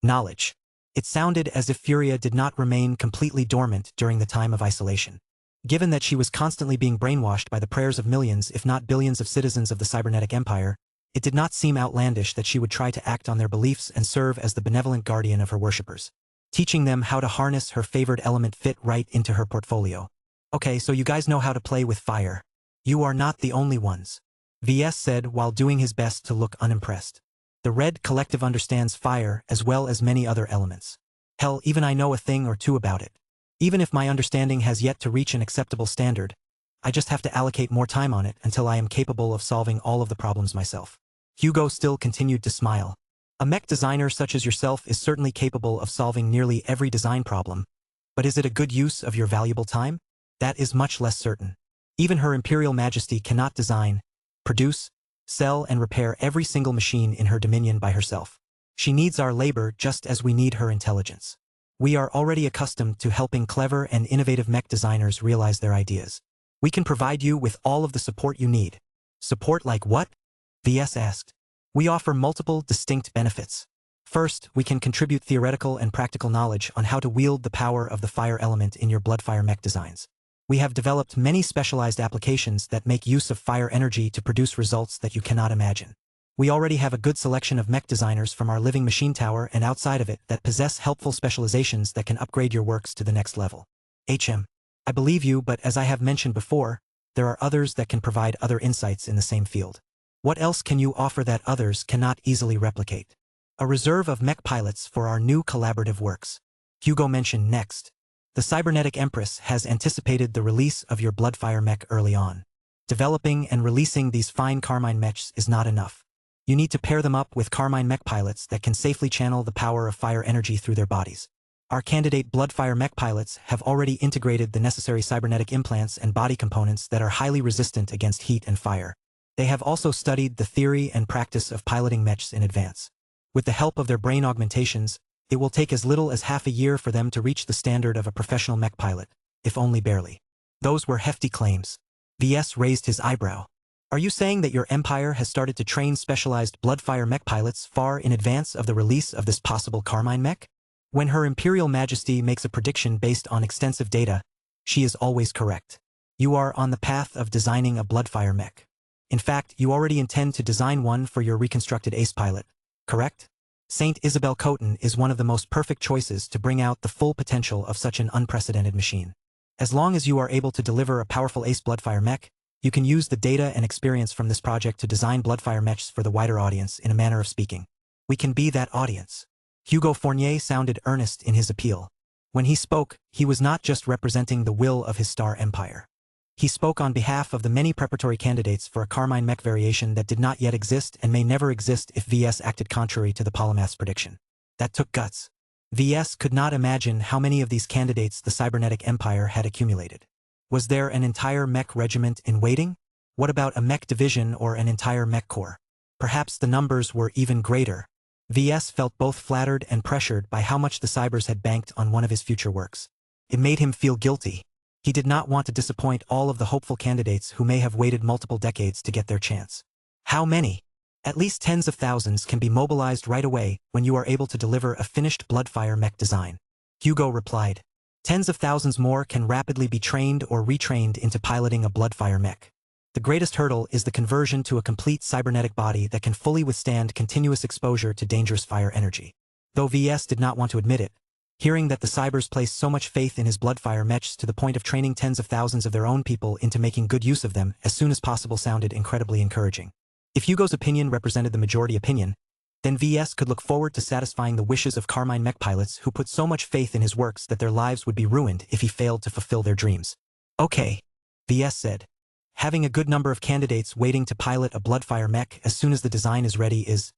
knowledge. It sounded as if Furia did not remain completely dormant during the time of isolation. Given that she was constantly being brainwashed by the prayers of millions if not billions of citizens of the cybernetic empire, it did not seem outlandish that she would try to act on their beliefs and serve as the benevolent guardian of her worshippers. Teaching them how to harness her favored element fit right into her portfolio. Okay, so you guys know how to play with fire. You are not the only ones, VS said while doing his best to look unimpressed. The red collective understands fire as well as many other elements. Hell, even I know a thing or two about it. Even if my understanding has yet to reach an acceptable standard, I just have to allocate more time on it until I am capable of solving all of the problems myself. Hugo still continued to smile. A mech designer such as yourself is certainly capable of solving nearly every design problem, but is it a good use of your valuable time? That is much less certain. Even Her Imperial Majesty cannot design, produce, sell and repair every single machine in her dominion by herself. She needs our labor just as we need her intelligence. We are already accustomed to helping clever and innovative mech designers realize their ideas. We can provide you with all of the support you need. Support like what? VS asked. We offer multiple, distinct benefits. First, we can contribute theoretical and practical knowledge on how to wield the power of the fire element in your Bloodfire mech designs. We have developed many specialized applications that make use of fire energy to produce results that you cannot imagine. We already have a good selection of mech designers from our living machine tower and outside of it that possess helpful specializations that can upgrade your works to the next level. I believe you, but as I have mentioned before, there are others that can provide other insights in the same field. What else can you offer that others cannot easily replicate? A reserve of mech pilots for our new collaborative works. Hugo mentioned next. The Cybernetic Empress has anticipated the release of your Bloodfire mech early on. Developing and releasing these fine Carmine mechs is not enough. You need to pair them up with Carmine mech pilots that can safely channel the power of fire energy through their bodies. Our candidate Bloodfire mech pilots have already integrated the necessary cybernetic implants and body components that are highly resistant against heat and fire. They have also studied the theory and practice of piloting mechs in advance. With the help of their brain augmentations, it will take as little as half a year for them to reach the standard of a professional mech pilot, if only barely. Those were hefty claims. VS raised his eyebrow. Are you saying that your empire has started to train specialized Bloodfire mech pilots far in advance of the release of this possible Carmine mech? When Her Imperial Majesty makes a prediction based on extensive data, she is always correct. You are on the path of designing a Bloodfire mech. In fact, you already intend to design one for your reconstructed ace pilot, correct? Saint Isabel Coton is one of the most perfect choices to bring out the full potential of such an unprecedented machine. As long as you are able to deliver a powerful ace Bloodfire mech, you can use the data and experience from this project to design Bloodfire mechs for the wider audience in a manner of speaking. We can be that audience. Hugo Fournier sounded earnest in his appeal. When he spoke, he was not just representing the will of his star empire. He spoke on behalf of the many preparatory candidates for a Carmine mech variation that did not yet exist and may never exist if VS acted contrary to the polymath's prediction. That took guts. VS could not imagine how many of these candidates the cybernetic empire had accumulated. Was there an entire mech regiment in waiting? What about a mech division or an entire mech corps? Perhaps the numbers were even greater. VS felt both flattered and pressured by how much the cybers had banked on one of his future works. It made him feel guilty. He did not want to disappoint all of the hopeful candidates who may have waited multiple decades to get their chance. How many? At least tens of thousands can be mobilized right away when you are able to deliver a finished Bloodfire mech design. Hugo replied. Tens of thousands more can rapidly be trained or retrained into piloting a Bloodfire mech. The greatest hurdle is the conversion to a complete cybernetic body that can fully withstand continuous exposure to dangerous fire energy. Though VS did not want to admit it, hearing that the cybers placed so much faith in his Bloodfire mechs to the point of training tens of thousands of their own people into making good use of them as soon as possible sounded incredibly encouraging. If Hugo's opinion represented the majority opinion, then VS could look forward to satisfying the wishes of Carmine mech pilots who put so much faith in his works that their lives would be ruined if he failed to fulfill their dreams. Okay, VS said. Having a good number of candidates waiting to pilot a Bloodfire mech as soon as the design is ready is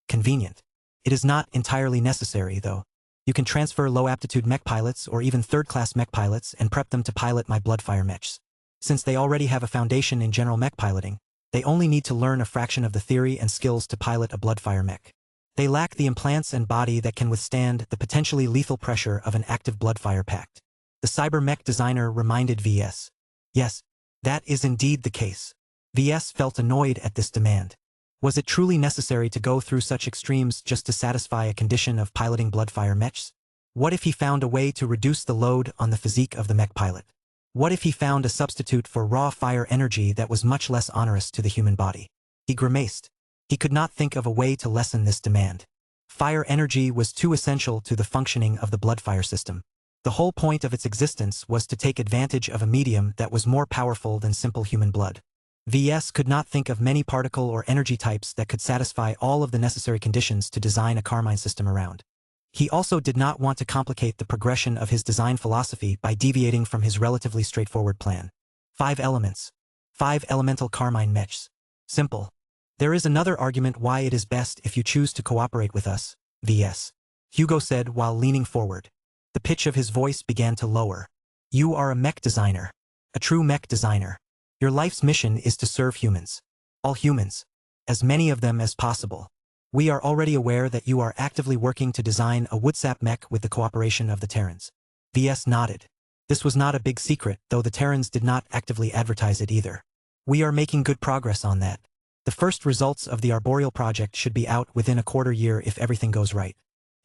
convenient. It is not entirely necessary, though. You can transfer low-aptitude mech pilots or even third-class mech pilots and prep them to pilot my Bloodfire mechs. Since they already have a foundation in general mech piloting, they only need to learn a fraction of the theory and skills to pilot a Bloodfire mech. They lack the implants and body that can withstand the potentially lethal pressure of an active Bloodfire pact. The cyber mech designer reminded VS. Yes, that is indeed the case. VS felt annoyed at this demand. Was it truly necessary to go through such extremes just to satisfy a condition of piloting Bloodfire mechs? What if he found a way to reduce the load on the physique of the mech pilot? What if he found a substitute for raw fire energy that was much less onerous to the human body? He grimaced. He could not think of a way to lessen this demand. Fire energy was too essential to the functioning of the Bloodfire system. The whole point of its existence was to take advantage of a medium that was more powerful than simple human blood. VS could not think of many particle or energy types that could satisfy all of the necessary conditions to design a Carmine system around. He also did not want to complicate the progression of his design philosophy by deviating from his relatively straightforward plan. 5 elements. 5 elemental Carmine mechs. Simple. There is another argument why it is best if you choose to cooperate with us, VS. Hugo said while leaning forward. The pitch of his voice began to lower. You are a mech designer. A true mech designer. Your life's mission is to serve humans. All humans. As many of them as possible. We are already aware that you are actively working to design a Woodsap mech with the cooperation of the Terrans. VS nodded. This was not a big secret, though the Terrans did not actively advertise it either. We are making good progress on that. The first results of the Arboreal project should be out within a quarter year if everything goes right.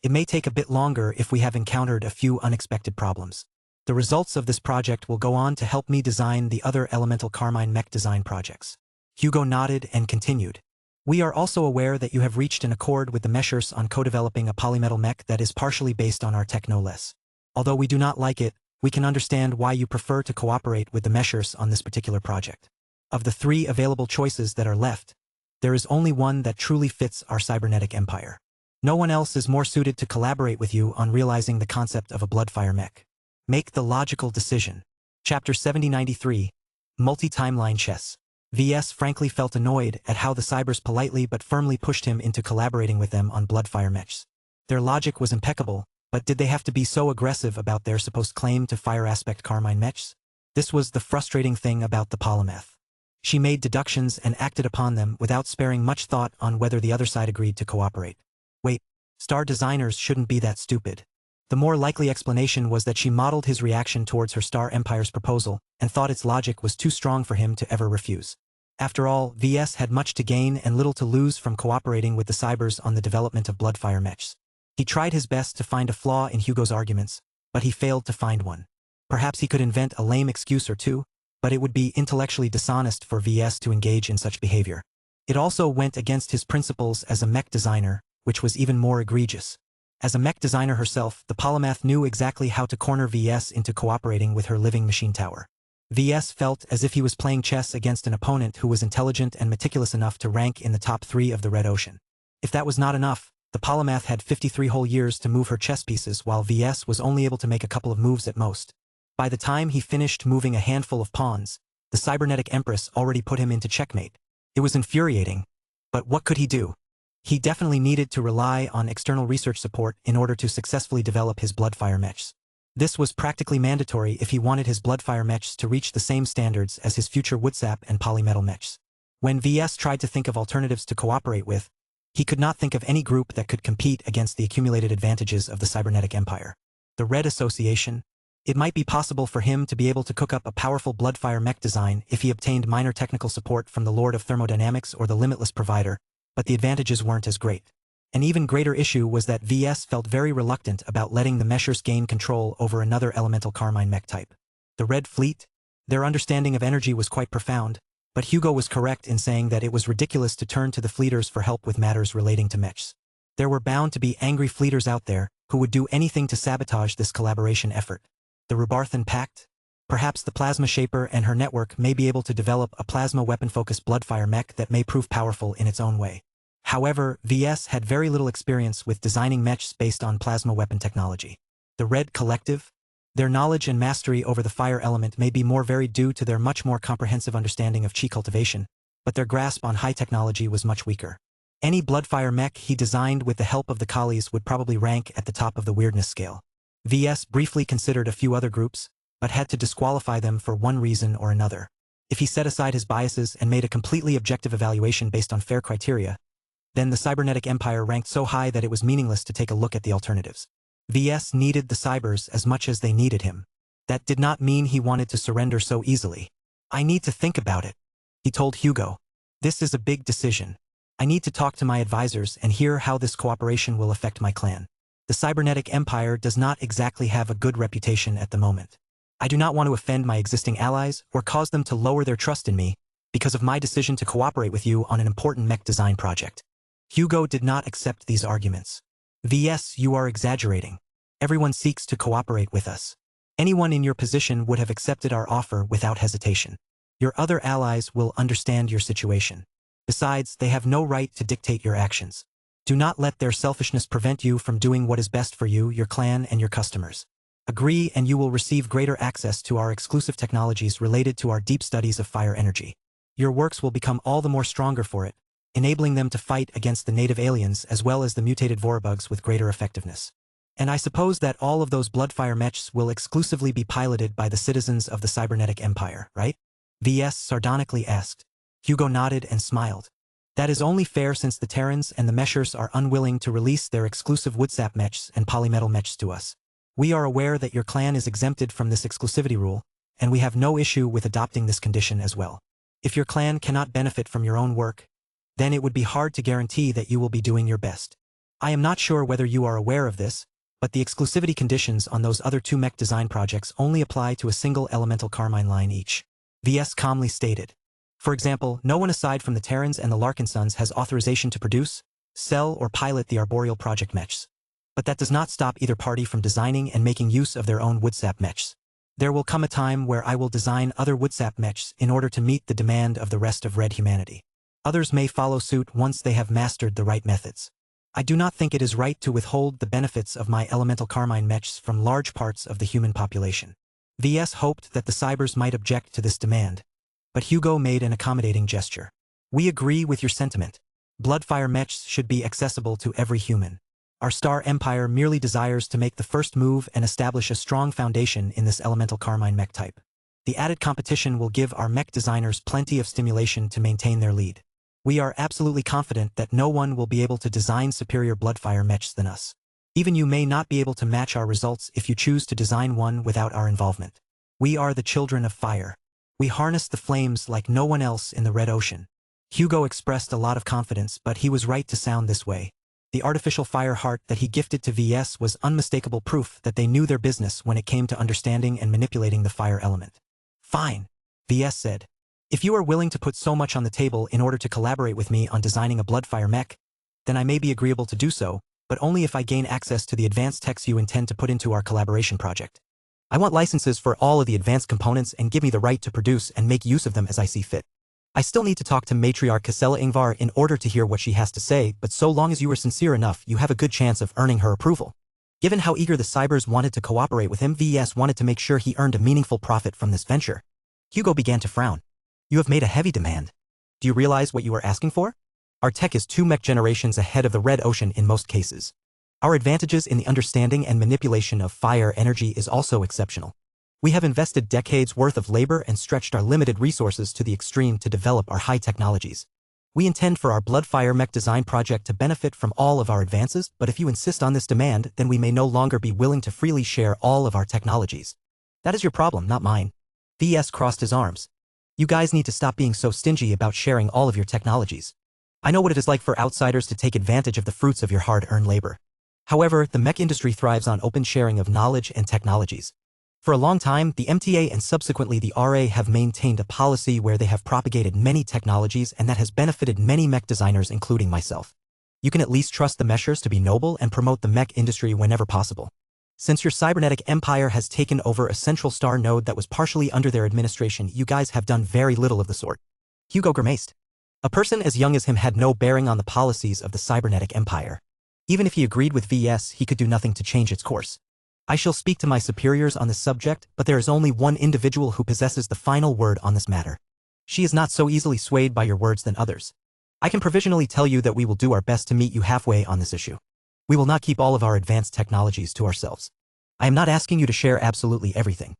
It may take a bit longer if we have encountered a few unexpected problems. The results of this project will go on to help me design the other elemental Carmine mech design projects. Hugo nodded and continued. We are also aware that you have reached an accord with the Meshers on co-developing a polymetal mech that is partially based on our tech no less. Although we do not like it, we can understand why you prefer to cooperate with the Meshers on this particular project. Of the 3 available choices that are left, there is only one that truly fits our cybernetic empire. No one else is more suited to collaborate with you on realizing the concept of a Bloodfire mech. Make the logical decision. Chapter 7093. Multi-timeline chess. VS frankly felt annoyed at how the Cybers politely but firmly pushed him into collaborating with them on Bloodfire mechs. Their logic was impeccable, but did they have to be so aggressive about their supposed claim to fire aspect Carmine mechs? This was the frustrating thing about the polymath. She made deductions and acted upon them without sparing much thought on whether the other side agreed to cooperate. Wait, star designers shouldn't be that stupid. The more likely explanation was that she modeled his reaction towards her Star Empire's proposal and thought its logic was too strong for him to ever refuse. After all, VS had much to gain and little to lose from cooperating with the Cybers on the development of Bloodfire mechs. He tried his best to find a flaw in Hugo's arguments, but he failed to find one. Perhaps he could invent a lame excuse or two, but it would be intellectually dishonest for VS to engage in such behavior. It also went against his principles as a mech designer, which was even more egregious. As a mech designer herself, the polymath knew exactly how to corner VS into cooperating with her living machine tower. VS felt as if he was playing chess against an opponent who was intelligent and meticulous enough to rank in the top 3 of the Red Ocean. If that was not enough, the polymath had 53 whole years to move her chess pieces while VS was only able to make a couple of moves at most. By the time he finished moving a handful of pawns, the cybernetic empress already put him into checkmate. It was infuriating. But what could he do? He definitely needed to rely on external research support in order to successfully develop his Bloodfire mechs. This was practically mandatory if he wanted his Bloodfire mechs to reach the same standards as his future Woodsap and Polymetal mechs. When VS tried to think of alternatives to cooperate with, he could not think of any group that could compete against the accumulated advantages of the cybernetic empire. The Red Association? It might be possible for him to be able to cook up a powerful Bloodfire mech design if he obtained minor technical support from the Lord of Thermodynamics or the Limitless provider, but the advantages weren't as great. An even greater issue was that VS felt very reluctant about letting the Meshers gain control over another elemental Carmine mech type. The Red Fleet? Their understanding of energy was quite profound, but Hugo was correct in saying that it was ridiculous to turn to the Fleeters for help with matters relating to mechs. There were bound to be angry Fleeters out there who would do anything to sabotage this collaboration effort. The Rubarthan Pact? Perhaps the Plasma Shaper and her network may be able to develop a plasma weapon-focused Bloodfire mech that may prove powerful in its own way. However, VS had very little experience with designing mechs based on plasma weapon technology. The Red Collective? Their knowledge and mastery over the fire element may be more varied due to their much more comprehensive understanding of chi cultivation, but their grasp on high technology was much weaker. Any Bloodfire mech he designed with the help of the Kalis would probably rank at the top of the weirdness scale. VS briefly considered a few other groups, but had to disqualify them for one reason or another. If he set aside his biases and made a completely objective evaluation based on fair criteria, then the cybernetic empire ranked so high that it was meaningless to take a look at the alternatives. VS needed the Cybers as much as they needed him. That did not mean he wanted to surrender so easily. I need to think about it, he told Hugo. This is a big decision. I need to talk to my advisors and hear how this cooperation will affect my clan. The cybernetic empire does not exactly have a good reputation at the moment. I do not want to offend my existing allies or cause them to lower their trust in me because of my decision to cooperate with you on an important mech design project. Hugo did not accept these arguments. VS, you are exaggerating. Everyone seeks to cooperate with us. Anyone in your position would have accepted our offer without hesitation. Your other allies will understand your situation. Besides, they have no right to dictate your actions. Do not let their selfishness prevent you from doing what is best for you, your clan, and your customers. Agree and you will receive greater access to our exclusive technologies related to our deep studies of fire energy. Your works will become all the more stronger for it, enabling them to fight against the native aliens as well as the mutated Vorabugs with greater effectiveness. And I suppose that all of those Bloodfire mechs will exclusively be piloted by the citizens of the cybernetic empire, right? VS sardonically asked. Hugo nodded and smiled. That is only fair since the Terrans and the Meshers are unwilling to release their exclusive Woodsap mechs and polymetal mechs to us. We are aware that your clan is exempted from this exclusivity rule, and we have no issue with adopting this condition as well. If your clan cannot benefit from your own work, then it would be hard to guarantee that you will be doing your best. I am not sure whether you are aware of this, but the exclusivity conditions on those other 2 mech design projects only apply to a single elemental Carmine line each. VS calmly stated. For example, no one aside from the Terrans and the Larkin Sons has authorization to produce, sell, or pilot the Arboreal Project mechs. But that does not stop either party from designing and making use of their own Woodsap mechs. There will come a time where I will design other Woodsap mechs in order to meet the demand of the rest of Red humanity. Others may follow suit once they have mastered the right methods. I do not think it is right to withhold the benefits of my elemental Carmine mechs from large parts of the human population. VS hoped that the Cybers might object to this demand, but Hugo made an accommodating gesture. We agree with your sentiment. Bloodfire mechs should be accessible to every human. Our Star Empire merely desires to make the first move and establish a strong foundation in this elemental Carmine mech type. The added competition will give our mech designers plenty of stimulation to maintain their lead. We are absolutely confident that no one will be able to design superior Bloodfire mechs than us. Even you may not be able to match our results if you choose to design one without our involvement. We are the children of fire. We harness the flames like no one else in the Red Ocean. Hugo expressed a lot of confidence, but he was right to sound this way. The artificial fire heart that he gifted to VS was unmistakable proof that they knew their business when it came to understanding and manipulating the fire element. Fine, VS said. If you are willing to put so much on the table in order to collaborate with me on designing a Bloodfire mech, then I may be agreeable to do so, but only if I gain access to the advanced techs you intend to put into our collaboration project. I want licenses for all of the advanced components and give me the right to produce and make use of them as I see fit. I still need to talk to Matriarch Casella Ingvar in order to hear what she has to say, but so long as you are sincere enough, you have a good chance of earning her approval. Given how eager the Cybers wanted to cooperate with him, VS wanted to make sure he earned a meaningful profit from this venture. Hugo began to frown. You have made a heavy demand. Do you realize what you are asking for? Our tech is 2 mech generations ahead of the Red Ocean in most cases. Our advantages in the understanding and manipulation of fire energy is also exceptional. We have invested decades worth of labor and stretched our limited resources to the extreme to develop our high technologies. We intend for our Bloodfire mech design project to benefit from all of our advances, but if you insist on this demand, then we may no longer be willing to freely share all of our technologies. That is your problem, not mine. VS crossed his arms. You guys need to stop being so stingy about sharing all of your technologies. I know what it is like for outsiders to take advantage of the fruits of your hard-earned labor. However, the mech industry thrives on open sharing of knowledge and technologies. For a long time, the MTA and subsequently the RA have maintained a policy where they have propagated many technologies, and that has benefited many mech designers, including myself. You can at least trust the Meshers to be noble and promote the mech industry whenever possible. Since your cybernetic empire has taken over a central star node that was partially under their administration, you guys have done very little of the sort. Hugo grimaced. A person as young as him had no bearing on the policies of the cybernetic empire. Even if he agreed with VS, he could do nothing to change its course. I shall speak to my superiors on this subject, but there is only one individual who possesses the final word on this matter. She is not so easily swayed by your words than others. I can provisionally tell you that we will do our best to meet you halfway on this issue. We will not keep all of our advanced technologies to ourselves. I am not asking you to share absolutely everything.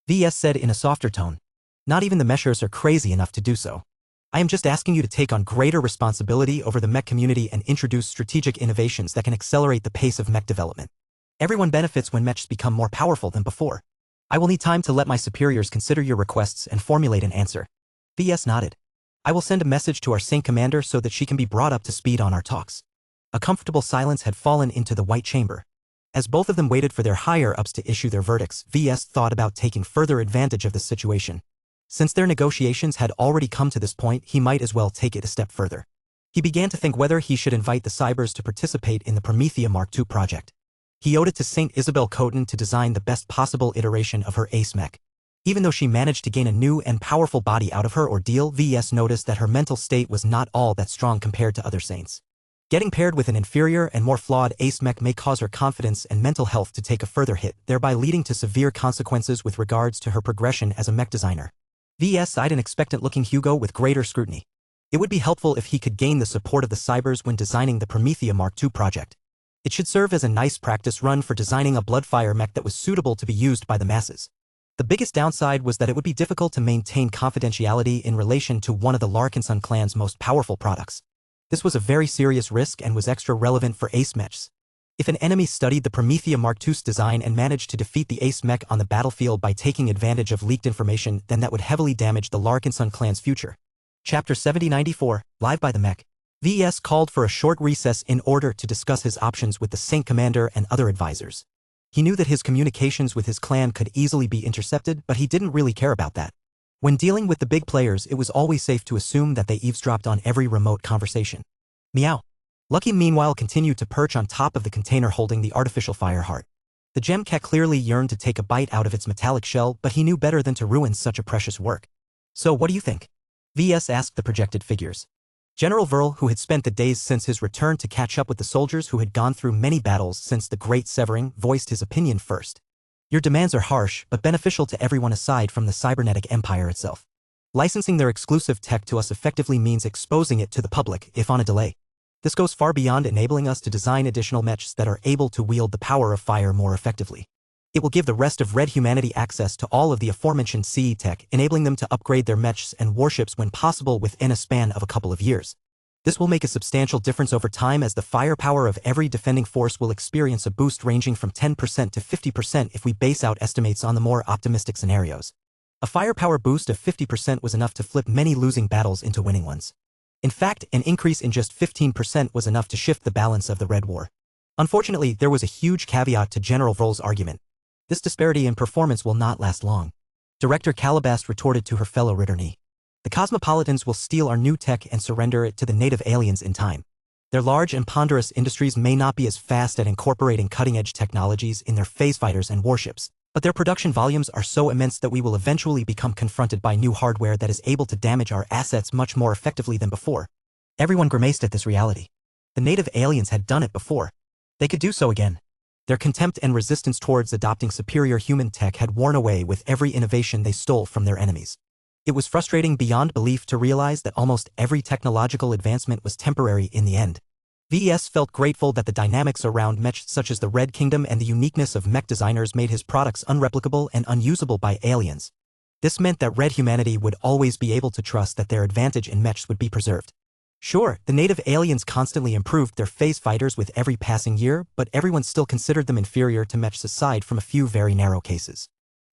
VS said in a softer tone. Not even the Meshers are crazy enough to do so. I am just asking you to take on greater responsibility over the mech community and introduce strategic innovations that can accelerate the pace of mech development. Everyone benefits when mechs become more powerful than before. I will need time to let my superiors consider your requests and formulate an answer. VS nodded. I will send a message to our Saint Commander so that she can be brought up to speed on our talks. A comfortable silence had fallen into the White Chamber. As both of them waited for their higher-ups to issue their verdicts, VS thought about taking further advantage of the situation. Since their negotiations had already come to this point, he might as well take it a step further. He began to think whether he should invite the Cybers to participate in the Promethea Mark II project. He owed it to St. Isabel Coton to design the best possible iteration of her ace mech. Even though she managed to gain a new and powerful body out of her ordeal, VS noticed that her mental state was not all that strong compared to other saints. Getting paired with an inferior and more flawed ace mech may cause her confidence and mental health to take a further hit, thereby leading to severe consequences with regards to her progression as a mech designer. VS eyed an expectant-looking Hugo with greater scrutiny. It would be helpful if he could gain the support of the Cybers when designing the Promethea Mark II project. It should serve as a nice practice run for designing a Bloodfire mech that was suitable to be used by the masses. The biggest downside was that it would be difficult to maintain confidentiality in relation to one of the Larkinson clan's most powerful products. This was a very serious risk and was extra relevant for ace mechs. If an enemy studied the Promethea Mark II's design and managed to defeat the ace mech on the battlefield by taking advantage of leaked information, then that would heavily damage the Larkinson clan's future. Chapter 7094, Live by the Mech. VS called for a short recess in order to discuss his options with the Saint Commander and other advisors. He knew that his communications with his clan could easily be intercepted, but he didn't really care about that. When dealing with the big players, it was always safe to assume that they eavesdropped on every remote conversation. Meow. Lucky meanwhile continued to perch on top of the container holding the artificial fire heart. The gem cat clearly yearned to take a bite out of its metallic shell, but he knew better than to ruin such a precious work. So what do you think? VS asked the projected figures. General Verl, who had spent the days since his return to catch up with the soldiers who had gone through many battles since the Great Severing, voiced his opinion first. Your demands are harsh, but beneficial to everyone aside from the cybernetic empire itself. Licensing their exclusive tech to us effectively means exposing it to the public, if on a delay. This goes far beyond enabling us to design additional mechs that are able to wield the power of fire more effectively. It will give the rest of Red humanity access to all of the aforementioned CE tech, enabling them to upgrade their mechs and warships when possible within a span of a couple of years. This will make a substantial difference over time, as the firepower of every defending force will experience a boost ranging from 10% to 50% if we base out estimates on the more optimistic scenarios. A firepower boost of 50% was enough to flip many losing battles into winning ones. In fact, an increase in just 15% was enough to shift the balance of the Red War. Unfortunately, there was a huge caveat to General Vrol's argument. This disparity in performance will not last long. Director Calabast retorted to her fellow Ritterni. The Cosmopolitans will steal our new tech and surrender it to the native aliens in time. Their large and ponderous industries may not be as fast at incorporating cutting-edge technologies in their phase fighters and warships, but their production volumes are so immense that we will eventually become confronted by new hardware that is able to damage our assets much more effectively than before. Everyone grimaced at this reality. The native aliens had done it before. They could do so again. Their contempt and resistance towards adopting superior human tech had worn away with every innovation they stole from their enemies. It was frustrating beyond belief to realize that almost every technological advancement was temporary in the end. VS felt grateful that the dynamics around mechs such as the Red Kingdom and the uniqueness of mech designers made his products unreplicable and unusable by aliens. This meant that Red humanity would always be able to trust that their advantage in mechs would be preserved. Sure, the native aliens constantly improved their phase fighters with every passing year, but everyone still considered them inferior to mechs aside from a few very narrow cases.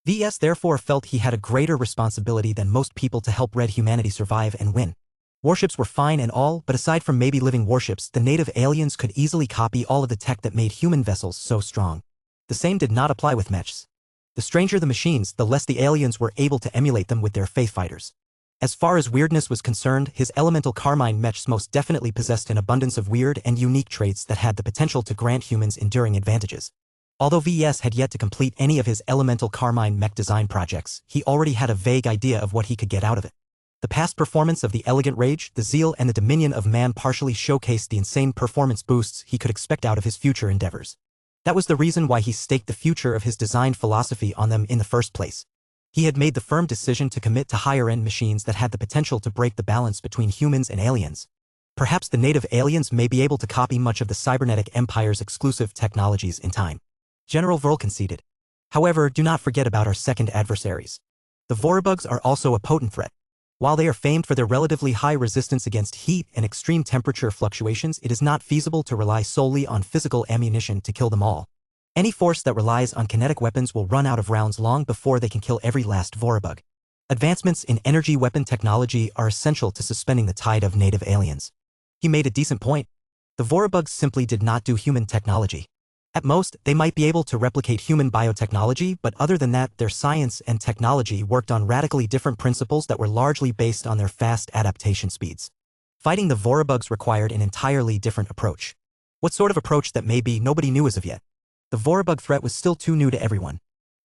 VS therefore felt he had a greater responsibility than most people to help Red humanity survive and win. Warships were fine and all, but aside from maybe living warships, the native aliens could easily copy all of the tech that made human vessels so strong. The same did not apply with mechs. The stranger the machines, the less the aliens were able to emulate them with their faith fighters. As far as weirdness was concerned, his elemental Carmine mechs most definitely possessed an abundance of weird and unique traits that had the potential to grant humans enduring advantages. Although VS had yet to complete any of his elemental Carmine mech design projects, he already had a vague idea of what he could get out of it. The past performance of the Elegant Rage, the Zeal, and the Dominion of Man partially showcased the insane performance boosts he could expect out of his future endeavors. That was the reason why he staked the future of his design philosophy on them in the first place. He had made the firm decision to commit to higher-end machines that had the potential to break the balance between humans and aliens. Perhaps the native aliens may be able to copy much of the cybernetic empire's exclusive technologies in time. General Vrol conceded. However, do not forget about our second adversaries. The Vorabugs are also a potent threat. While they are famed for their relatively high resistance against heat and extreme temperature fluctuations, it is not feasible to rely solely on physical ammunition to kill them all. Any force that relies on kinetic weapons will run out of rounds long before they can kill every last Vorabug. Advancements in energy weapon technology are essential to suspending the tide of native aliens. He made a decent point. The Vorabugs simply did not do human technology. At most, they might be able to replicate human biotechnology, but other than that, their science and technology worked on radically different principles that were largely based on their fast adaptation speeds. Fighting the Vorabugs required an entirely different approach. What sort of approach that may be, nobody knew as of yet. The Vorabug threat was still too new to everyone.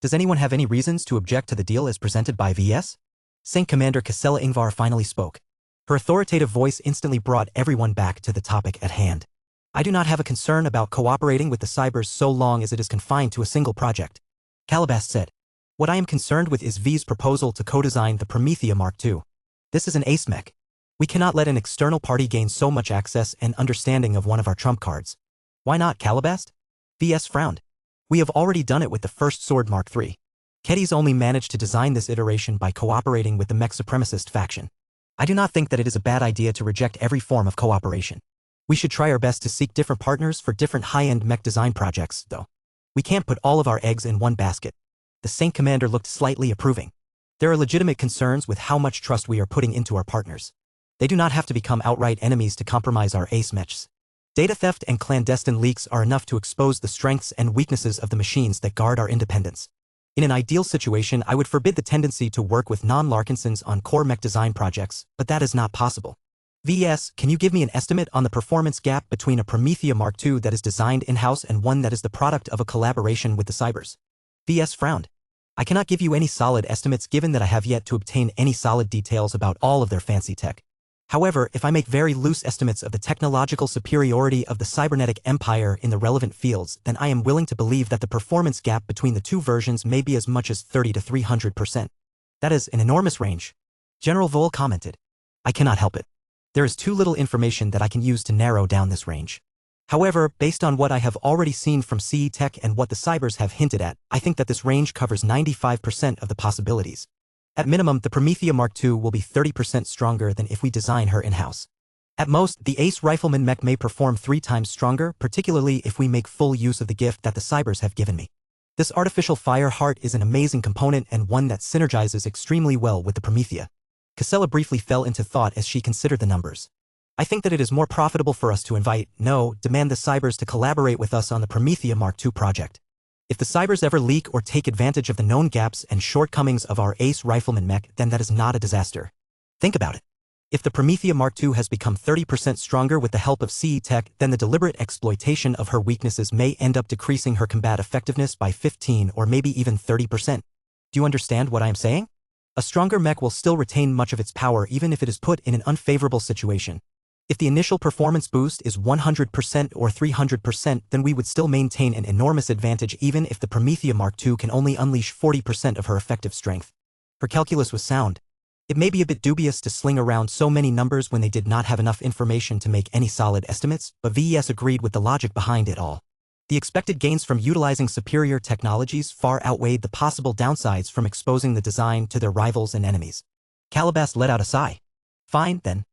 Does anyone have any reasons to object to the deal as presented by VS? Saint Commander Casella Ingvar finally spoke. Her authoritative voice instantly brought everyone back to the topic at hand. I do not have a concern about cooperating with the Cybers so long as it is confined to a single project. Calabast said. What I am concerned with is V's proposal to co-design the Promethea Mark II. This is an ace mech. We cannot let an external party gain so much access and understanding of one of our trump cards. Why not, Calabast? VS frowned. We have already done it with the first Sword Mark III. Keddy's only managed to design this iteration by cooperating with the mech supremacist faction. I do not think that it is a bad idea to reject every form of cooperation. We should try our best to seek different partners for different high-end mech design projects, though. We can't put all of our eggs in one basket. The Saint Commander looked slightly approving. There are legitimate concerns with how much trust we are putting into our partners. They do not have to become outright enemies to compromise our ace mechs. Data theft and clandestine leaks are enough to expose the strengths and weaknesses of the machines that guard our independence. In an ideal situation, I would forbid the tendency to work with non-Larkinsons on core mech design projects, but that is not possible. VS, can you give me an estimate on the performance gap between a Promethea Mark II that is designed in-house and one that is the product of a collaboration with the Cybers? VS frowned. I cannot give you any solid estimates given that I have yet to obtain any solid details about all of their fancy tech. However, if I make very loose estimates of the technological superiority of the cybernetic empire in the relevant fields, then I am willing to believe that the performance gap between the two versions may be as much as 30 to 300%. That is an enormous range. General Vole commented. I cannot help it. There is too little information that I can use to narrow down this range. However, based on what I have already seen from CE Tech and what the Cybers have hinted at, I think that this range covers 95% of the possibilities. At minimum, the Promethea Mark II will be 30% stronger than if we design her in-house. At most, the Ace Rifleman mech may perform 3 times stronger, particularly if we make full use of the gift that the Cybers have given me. This artificial fire heart is an amazing component and one that synergizes extremely well with the Promethea. Casella briefly fell into thought as she considered the numbers. I think that it is more profitable for us to demand the Cybers to collaborate with us on the Promethea Mark II project. If the Cybers ever leak or take advantage of the known gaps and shortcomings of our Ace Rifleman mech, then that is not a disaster. Think about it. If the Promethea Mark II has become 30% stronger with the help of CE Tech, then the deliberate exploitation of her weaknesses may end up decreasing her combat effectiveness by 15 or maybe even 30%. Do you understand what I am saying? A stronger mech will still retain much of its power even if it is put in an unfavorable situation. If the initial performance boost is 100% or 300%, then we would still maintain an enormous advantage even if the Promethea Mark II can only unleash 40% of her effective strength. Her calculus was sound. It may be a bit dubious to sling around so many numbers when they did not have enough information to make any solid estimates, but VES agreed with the logic behind it all. The expected gains from utilizing superior technologies far outweighed the possible downsides from exposing the design to their rivals and enemies. Calabast let out a sigh. Fine, then.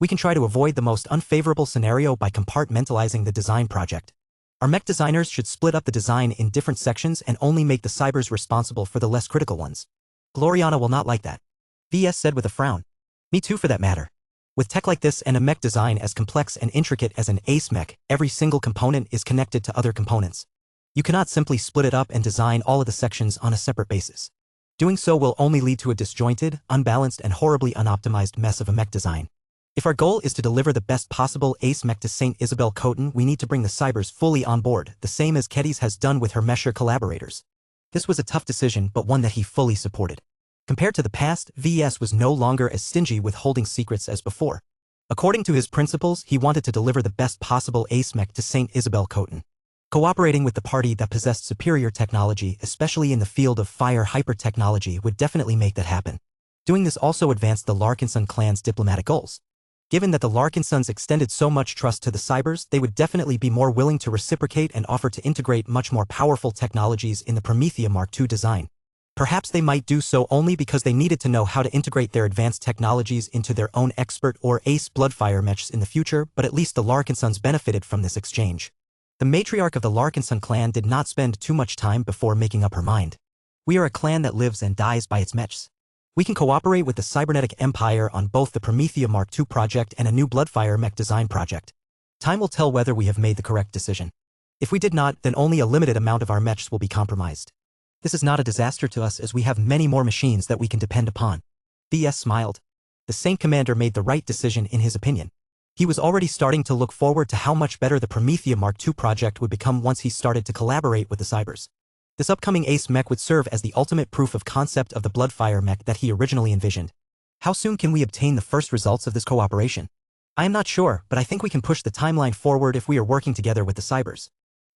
We can try to avoid the most unfavorable scenario by compartmentalizing the design project. Our mech designers should split up the design in different sections and only make the Cybers responsible for the less critical ones. Gloriana will not like that. VS said with a frown. Me too, for that matter. With tech like this and a mech design as complex and intricate as an ace mech, every single component is connected to other components. You cannot simply split it up and design all of the sections on a separate basis. Doing so will only lead to a disjointed, unbalanced, and horribly unoptimized mess of a mech design. If our goal is to deliver the best possible ace mech to St. Isabel Coton, we need to bring the Cybers fully on board, the same as Keddy's has done with her Mesher collaborators. This was a tough decision, but one that he fully supported. Compared to the past, VES was no longer as stingy with holding secrets as before. According to his principles, he wanted to deliver the best possible ace mech to St. Isabel Coton. Cooperating with the party that possessed superior technology, especially in the field of fire hypertechnology, would definitely make that happen. Doing this also advanced the Larkinson clan's diplomatic goals. Given that the Larkinsons extended so much trust to the Cybers, they would definitely be more willing to reciprocate and offer to integrate much more powerful technologies in the Promethea Mark II design. Perhaps they might do so only because they needed to know how to integrate their advanced technologies into their own expert or ace bloodfire mechs in the future, but at least the Larkinsons benefited from this exchange. The matriarch of the Larkinson clan did not spend too much time before making up her mind. We are a clan that lives and dies by its mechs. We can cooperate with the cybernetic empire on both the Promethea Mark II project and a new bloodfire mech design project. Time will tell whether we have made the correct decision. If we did not, then only a limited amount of our mechs will be compromised. This is not a disaster to us as we have many more machines that we can depend upon. VS smiled. The Saint Commander made the right decision in his opinion. He was already starting to look forward to how much better the Promethea Mark II project would become once he started to collaborate with the Cybers. This upcoming ace mech would serve as the ultimate proof of concept of the Bloodfire mech that he originally envisioned. How soon can we obtain the first results of this cooperation? I am not sure, but I think we can push the timeline forward if we are working together with the Cybers.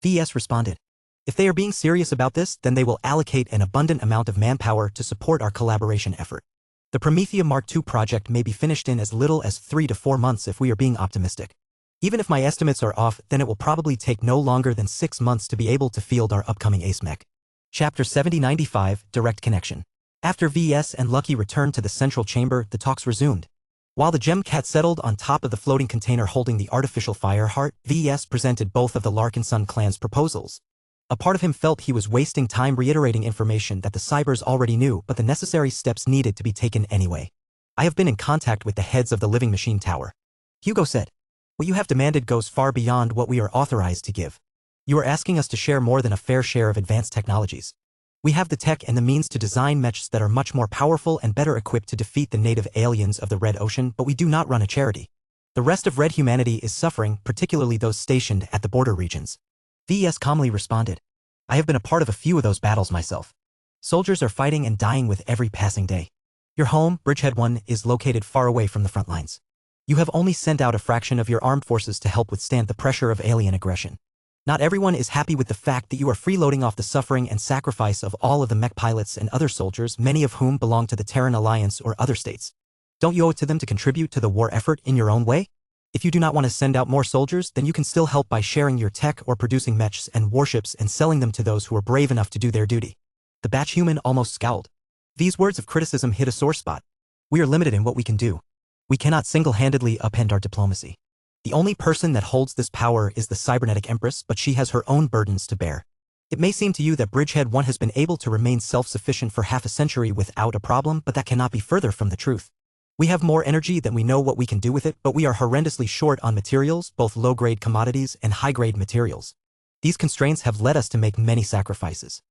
VS responded. If they are being serious about this, then they will allocate an abundant amount of manpower to support our collaboration effort. The Prometheus Mark II project may be finished in as little as 3 to 4 months if we are being optimistic. Even if my estimates are off, then it will probably take no longer than 6 months to be able to field our upcoming ace mech. Chapter 7095, Direct Connection. After VS and Lucky returned to the central chamber, the talks resumed. While the gem cat settled on top of the floating container holding the artificial fire heart, VS presented both of the Larkinson clan's proposals. A part of him felt he was wasting time reiterating information that the Cybers already knew, but the necessary steps needed to be taken anyway. I have been in contact with the heads of the Living Machine Tower. Hugo said. What you have demanded goes far beyond what we are authorized to give. You are asking us to share more than a fair share of advanced technologies. We have the tech and the means to design mechs that are much more powerful and better equipped to defeat the native aliens of the Red Ocean, but we do not run a charity. The rest of Red humanity is suffering, particularly those stationed at the border regions. VS calmly responded. I have been a part of a few of those battles myself. Soldiers are fighting and dying with every passing day. Your home, Bridgehead 1, is located far away from the front lines. You have only sent out a fraction of your armed forces to help withstand the pressure of alien aggression. Not everyone is happy with the fact that you are freeloading off the suffering and sacrifice of all of the mech pilots and other soldiers, many of whom belong to the Terran Alliance or other states. Don't you owe it to them to contribute to the war effort in your own way? If you do not want to send out more soldiers, then you can still help by sharing your tech or producing mechs and warships and selling them to those who are brave enough to do their duty. The Batchhuman almost scowled. These words of criticism hit a sore spot. We are limited in what we can do. We cannot single-handedly upend our diplomacy. The only person that holds this power is the Cybernetic Empress, but she has her own burdens to bear. It may seem to you that Bridgehead 1 has been able to remain self-sufficient for half a century without a problem, but that cannot be further from the truth. We have more energy than we know what we can do with it, but we are horrendously short on materials, both low-grade commodities and high-grade materials. These constraints have led us to make many sacrifices.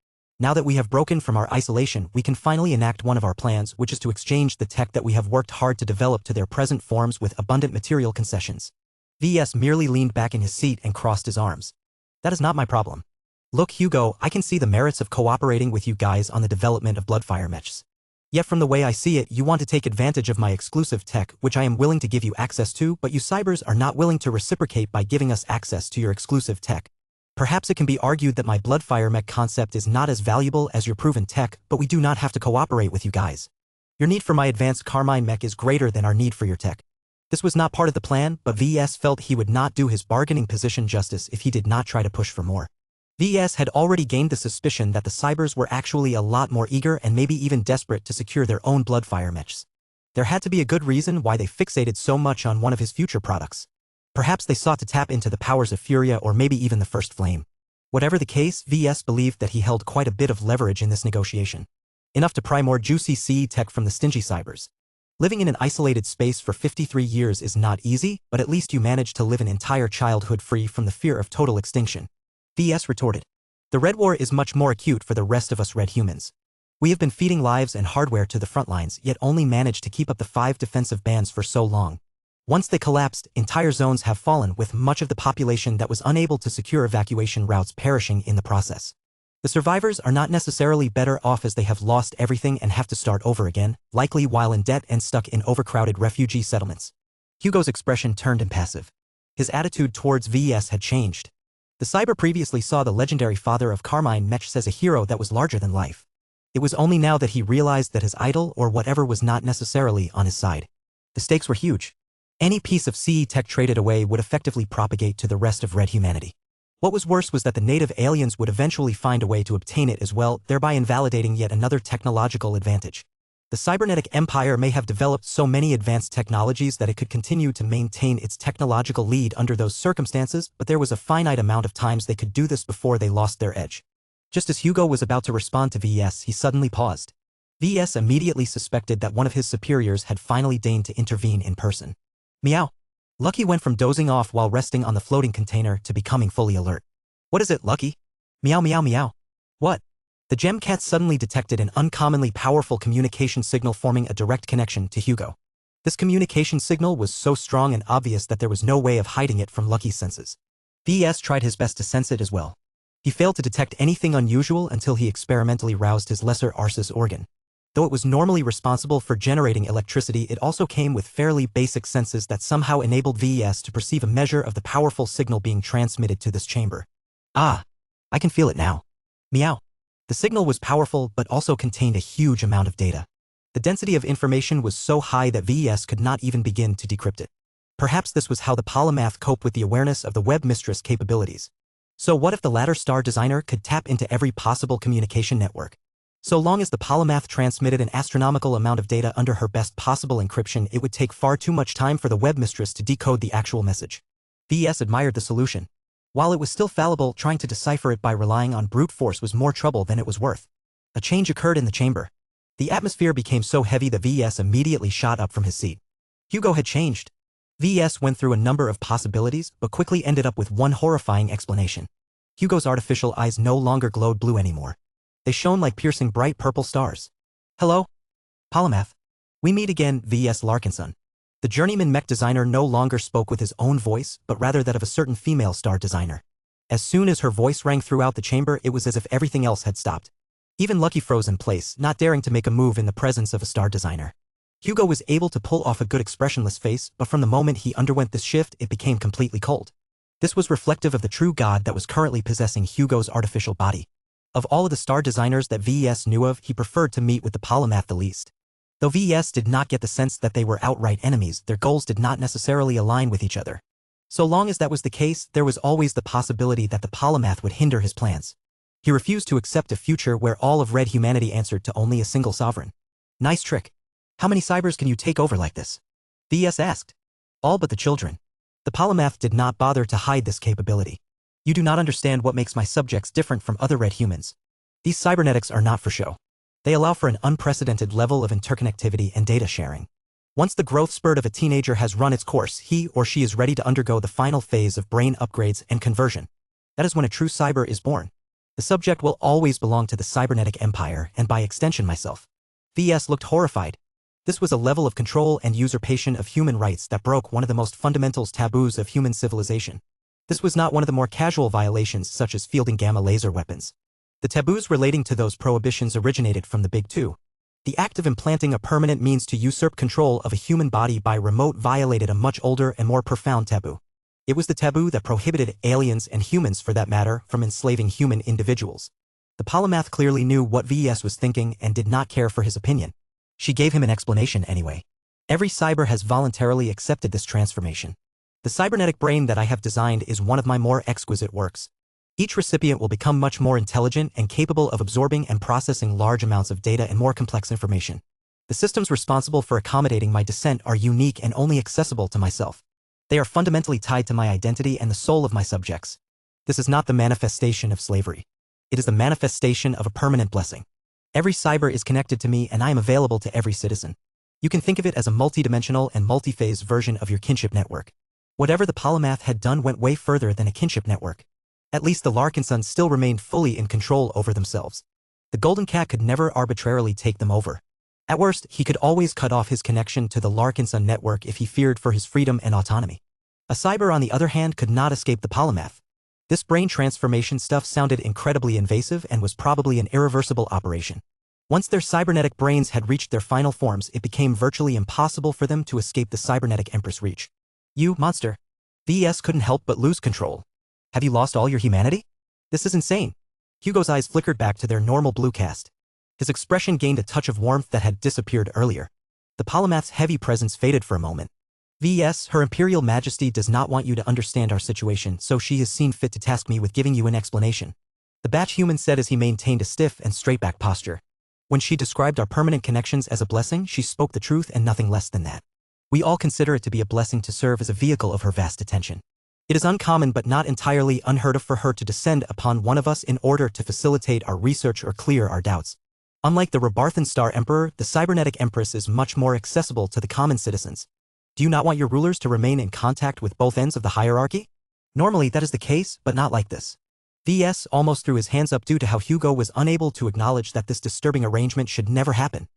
Now that we have broken from our isolation, we can finally enact one of our plans, which is to exchange the tech that we have worked hard to develop to their present forms with abundant material concessions. VS merely leaned back in his seat and crossed his arms. That is not my problem. Look, Hugo, I can see the merits of cooperating with you guys on the development of Bloodfire mechs. Yet from the way I see it, you want to take advantage of my exclusive tech, which I am willing to give you access to, but you Cybers are not willing to reciprocate by giving us access to your exclusive tech. Perhaps it can be argued that my Bloodfire mech concept is not as valuable as your proven tech, but we do not have to cooperate with you guys. Your need for my advanced Carmine mech is greater than our need for your tech. This was not part of the plan, but VS felt he would not do his bargaining position justice if he did not try to push for more. VS had already gained the suspicion that the Cybers were actually a lot more eager and maybe even desperate to secure their own Bloodfire mechs. There had to be a good reason why they fixated so much on one of his future products. Perhaps they sought to tap into the powers of Furia or maybe even the First Flame. Whatever the case, VS believed that he held quite a bit of leverage in this negotiation. Enough to pry more juicy CE tech from the stingy Cybers. Living in an isolated space for 53 years is not easy, but at least you managed to live an entire childhood free from the fear of total extinction. VS retorted. The Red War is much more acute for the rest of us Red humans. We have been feeding lives and hardware to the front lines, yet only managed to keep up the 5 defensive bands for so long. Once they collapsed, entire zones have fallen, with much of the population that was unable to secure evacuation routes perishing in the process. The survivors are not necessarily better off as they have lost everything and have to start over again, likely while in debt and stuck in overcrowded refugee settlements. Hugo's expression turned impassive. His attitude towards VS had changed. The Cyber previously saw the legendary father of Carmine mechs as a hero that was larger than life. It was only now that he realized that his idol or whatever was not necessarily on his side. The stakes were huge. Any piece of CE tech traded away would effectively propagate to the rest of Red humanity. What was worse was that the native aliens would eventually find a way to obtain it as well, thereby invalidating yet another technological advantage. The cybernetic empire may have developed so many advanced technologies that it could continue to maintain its technological lead under those circumstances, but there was a finite amount of times they could do this before they lost their edge. Just as Hugo was about to respond to VS, he suddenly paused. VS immediately suspected that one of his superiors had finally deigned to intervene in person. Meow. Lucky went from dozing off while resting on the floating container to becoming fully alert. What is it, Lucky? Meow meow meow. What? The gem cat suddenly detected an uncommonly powerful communication signal forming a direct connection to Hugo. This communication signal was so strong and obvious that there was no way of hiding it from Lucky's senses. VS tried his best to sense it as well. He failed to detect anything unusual until he experimentally roused his lesser Arsis organ. Though it was normally responsible for generating electricity, it also came with fairly basic senses that somehow enabled VES to perceive a measure of the powerful signal being transmitted to this chamber. Ah, I can feel it now. Meow. The signal was powerful but also contained a huge amount of data. The density of information was so high that VES could not even begin to decrypt it. Perhaps this was how the polymath coped with the awareness of the web mistress capabilities. So what if the latter star designer could tap into every possible communication network? So long as the polymath transmitted an astronomical amount of data under her best possible encryption, it would take far too much time for the web mistress to decode the actual message. VES admired the solution. While it was still fallible, trying to decipher it by relying on brute force was more trouble than it was worth. A change occurred in the chamber. The atmosphere became so heavy that VES immediately shot up from his seat. Hugo had changed. VES went through a number of possibilities, but quickly ended up with one horrifying explanation. Hugo's artificial eyes no longer glowed blue anymore. They shone like piercing bright purple stars. Hello? Polymath. We meet again, VES Larkinson. The journeyman mech designer no longer spoke with his own voice, but rather that of a certain female star designer. As soon as her voice rang throughout the chamber, it was as if everything else had stopped. Even Lucky froze in place, not daring to make a move in the presence of a star designer. Hugo was able to pull off a good expressionless face, but from the moment he underwent this shift, it became completely cold. This was reflective of the true god that was currently possessing Hugo's artificial body. Of all of the star designers that VES knew of, he preferred to meet with the polymath the least. Though VES did not get the sense that they were outright enemies, their goals did not necessarily align with each other. So long as that was the case, there was always the possibility that the polymath would hinder his plans. He refused to accept a future where all of red humanity answered to only a single sovereign. Nice trick. How many cybers can you take over like this? VES asked. All but the children. The polymath did not bother to hide this capability. You do not understand what makes my subjects different from other red humans. These cybernetics are not for show. They allow for an unprecedented level of interconnectivity and data sharing. Once the growth spurt of a teenager has run its course, he or she is ready to undergo the final phase of brain upgrades and conversion. That is when a true cyber is born. The subject will always belong to the cybernetic empire, and by extension myself. VES looked horrified. This was a level of control and usurpation of human rights that broke one of the most fundamental taboos of human civilization. This was not one of the more casual violations such as fielding gamma laser weapons. The taboos relating to those prohibitions originated from the Big Two. The act of implanting a permanent means to usurp control of a human body by remote violated a much older and more profound taboo. It was the taboo that prohibited aliens and humans, for that matter, from enslaving human individuals. The polymath clearly knew what VES was thinking and did not care for his opinion. She gave him an explanation anyway. Every cyber has voluntarily accepted this transformation. The cybernetic brain that I have designed is one of my more exquisite works. Each recipient will become much more intelligent and capable of absorbing and processing large amounts of data and more complex information. The systems responsible for accommodating my descent are unique and only accessible to myself. They are fundamentally tied to my identity and the soul of my subjects. This is not the manifestation of slavery. It is the manifestation of a permanent blessing. Every cyber is connected to me and I am available to every citizen. You can think of it as a multidimensional and multi-phase version of your kinship network. Whatever the polymath had done went way further than a kinship network. At least the Larkinsons still remained fully in control over themselves. The Golden Cat could never arbitrarily take them over. At worst, he could always cut off his connection to the Larkinson network if he feared for his freedom and autonomy. A cyber, on the other hand, could not escape the polymath. This brain transformation stuff sounded incredibly invasive and was probably an irreversible operation. Once their cybernetic brains had reached their final forms, it became virtually impossible for them to escape the cybernetic Empress reach. You, monster. VES couldn't help but lose control. Have you lost all your humanity? This is insane. Hugo's eyes flickered back to their normal blue cast. His expression gained a touch of warmth that had disappeared earlier. The polymath's heavy presence faded for a moment. VES, Her Imperial Majesty does not want you to understand our situation, so she has seen fit to task me with giving you an explanation. The batch human said as he maintained a stiff and straight-back posture. When she described our permanent connections as a blessing, she spoke the truth and nothing less than that. We all consider it to be a blessing to serve as a vehicle of her vast attention. It is uncommon but not entirely unheard of for her to descend upon one of us in order to facilitate our research or clear our doubts. Unlike the Rebarthan Star Emperor, the Cybernetic Empress is much more accessible to the common citizens. Do you not want your rulers to remain in contact with both ends of the hierarchy? Normally that is the case, but not like this. VES almost threw his hands up due to how Hugo was unable to acknowledge that this disturbing arrangement should never happen.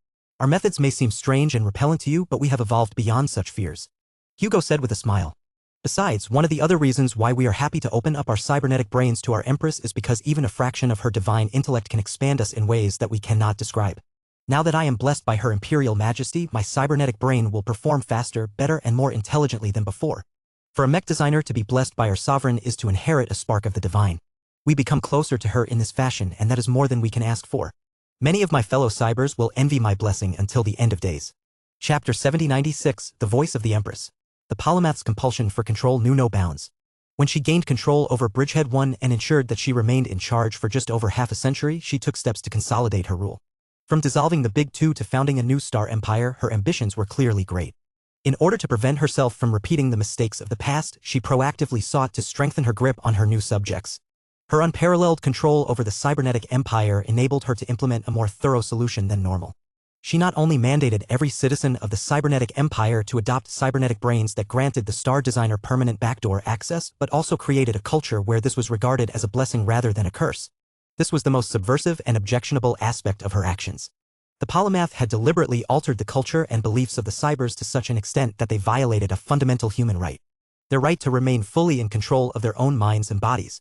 Our methods may seem strange and repellent to you, but we have evolved beyond such fears. Hugo said with a smile. Besides, one of the other reasons why we are happy to open up our cybernetic brains to our Empress is because even a fraction of her divine intellect can expand us in ways that we cannot describe. Now that I am blessed by her Imperial Majesty, my cybernetic brain will perform faster, better, and more intelligently than before. For a mech designer to be blessed by our sovereign is to inherit a spark of the divine. We become closer to her in this fashion, and that is more than we can ask for. Many of my fellow cybers will envy my blessing until the end of days. Chapter 7096, The Voice of the Empress. The polymath's compulsion for control knew no bounds. When she gained control over Bridgehead 1 and ensured that she remained in charge for just over half a century, she took steps to consolidate her rule. From dissolving the Big Two to founding a new star empire, her ambitions were clearly great. In order to prevent herself from repeating the mistakes of the past, she proactively sought to strengthen her grip on her new subjects. Her unparalleled control over the cybernetic empire enabled her to implement a more thorough solution than normal. She not only mandated every citizen of the cybernetic empire to adopt cybernetic brains that granted the star designer permanent backdoor access, but also created a culture where this was regarded as a blessing rather than a curse. This was the most subversive and objectionable aspect of her actions. The polymath had deliberately altered the culture and beliefs of the cybers to such an extent that they violated a fundamental human right. Their right to remain fully in control of their own minds and bodies.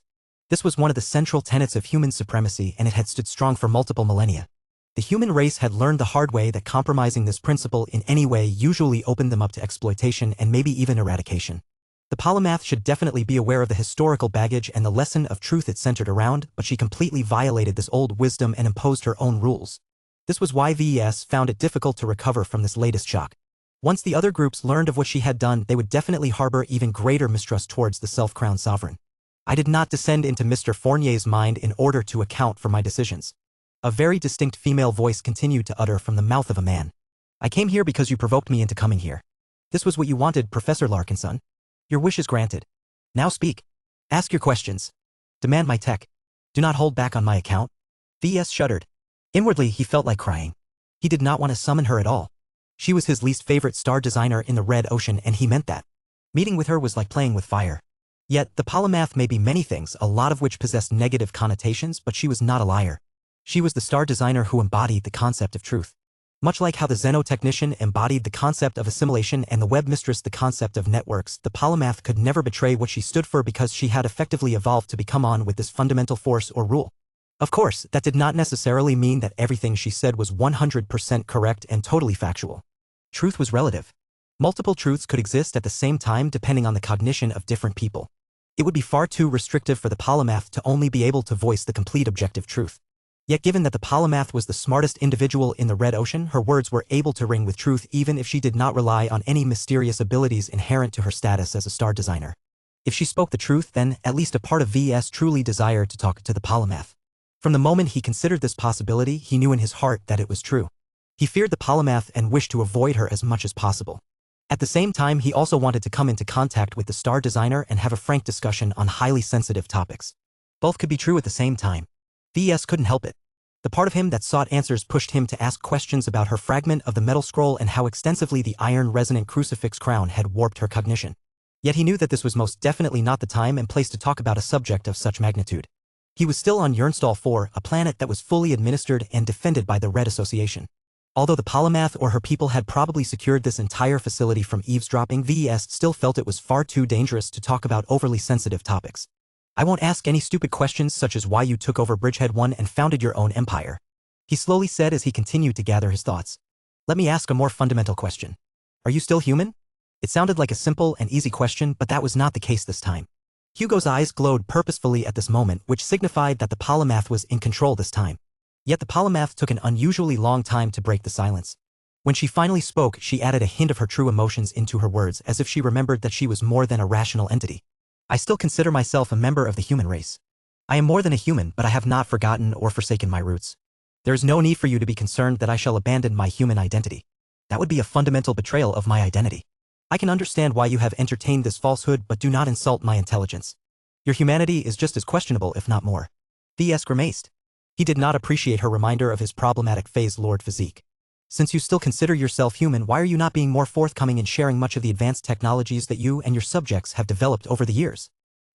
This was one of the central tenets of human supremacy, and it had stood strong for multiple millennia. The human race had learned the hard way that compromising this principle in any way usually opened them up to exploitation and maybe even eradication. The polymath should definitely be aware of the historical baggage and the lesson of truth it centered around, but she completely violated this old wisdom and imposed her own rules. This was why VES found it difficult to recover from this latest shock. Once the other groups learned of what she had done, they would definitely harbor even greater mistrust towards the self-crowned sovereign. I did not descend into Mr. Fournier's mind in order to account for my decisions. A very distinct female voice continued to utter from the mouth of a man. I came here because you provoked me into coming here. This was what you wanted, Professor Larkinson. Your wish is granted. Now speak. Ask your questions. Demand my tech. Do not hold back on my account. VS shuddered. Inwardly, he felt like crying. He did not want to summon her at all. She was his least favorite star designer in the Red Ocean, and he meant that. Meeting with her was like playing with fire. Yet, the polymath may be many things, a lot of which possessed negative connotations, but she was not a liar. She was the star designer who embodied the concept of truth. Much like how the xenotechnician embodied the concept of assimilation and the web mistress the concept of networks, the polymath could never betray what she stood for because she had effectively evolved to become on with this fundamental force or rule. Of course, that did not necessarily mean that everything she said was 100% correct and totally factual. Truth was relative. Multiple truths could exist at the same time depending on the cognition of different people. It would be far too restrictive for the polymath to only be able to voice the complete objective truth. Yet given that the polymath was the smartest individual in the Red Ocean, her words were able to ring with truth even if she did not rely on any mysterious abilities inherent to her status as a star designer. If she spoke the truth, then at least a part of VS truly desired to talk to the polymath. From the moment he considered this possibility, he knew in his heart that it was true. He feared the polymath and wished to avoid her as much as possible. At the same time, he also wanted to come into contact with the star designer and have a frank discussion on highly sensitive topics. Both could be true at the same time. VS couldn't help it. The part of him that sought answers pushed him to ask questions about her fragment of the metal scroll and how extensively the iron-resonant crucifix crown had warped her cognition. Yet he knew that this was most definitely not the time and place to talk about a subject of such magnitude. He was still on Yurnstall 4, a planet that was fully administered and defended by the Red Association. Although the polymath or her people had probably secured this entire facility from eavesdropping, VES still felt it was far too dangerous to talk about overly sensitive topics. I won't ask any stupid questions such as why you took over Bridgehead 1 and founded your own empire. He slowly said as he continued to gather his thoughts. Let me ask a more fundamental question. Are you still human? It sounded like a simple and easy question, but that was not the case this time. Hugo's eyes glowed purposefully at this moment, which signified that the polymath was in control this time. Yet the polymath took an unusually long time to break the silence. When she finally spoke, she added a hint of her true emotions into her words, as if she remembered that she was more than a rational entity. I still consider myself a member of the human race. I am more than a human, but I have not forgotten or forsaken my roots. There is no need for you to be concerned that I shall abandon my human identity. That would be a fundamental betrayal of my identity. I can understand why you have entertained this falsehood, but do not insult my intelligence. Your humanity is just as questionable, if not more. VS grimaced. He did not appreciate her reminder of his problematic phase Lord physique. Since you still consider yourself human, why are you not being more forthcoming in sharing much of the advanced technologies that you and your subjects have developed over the years?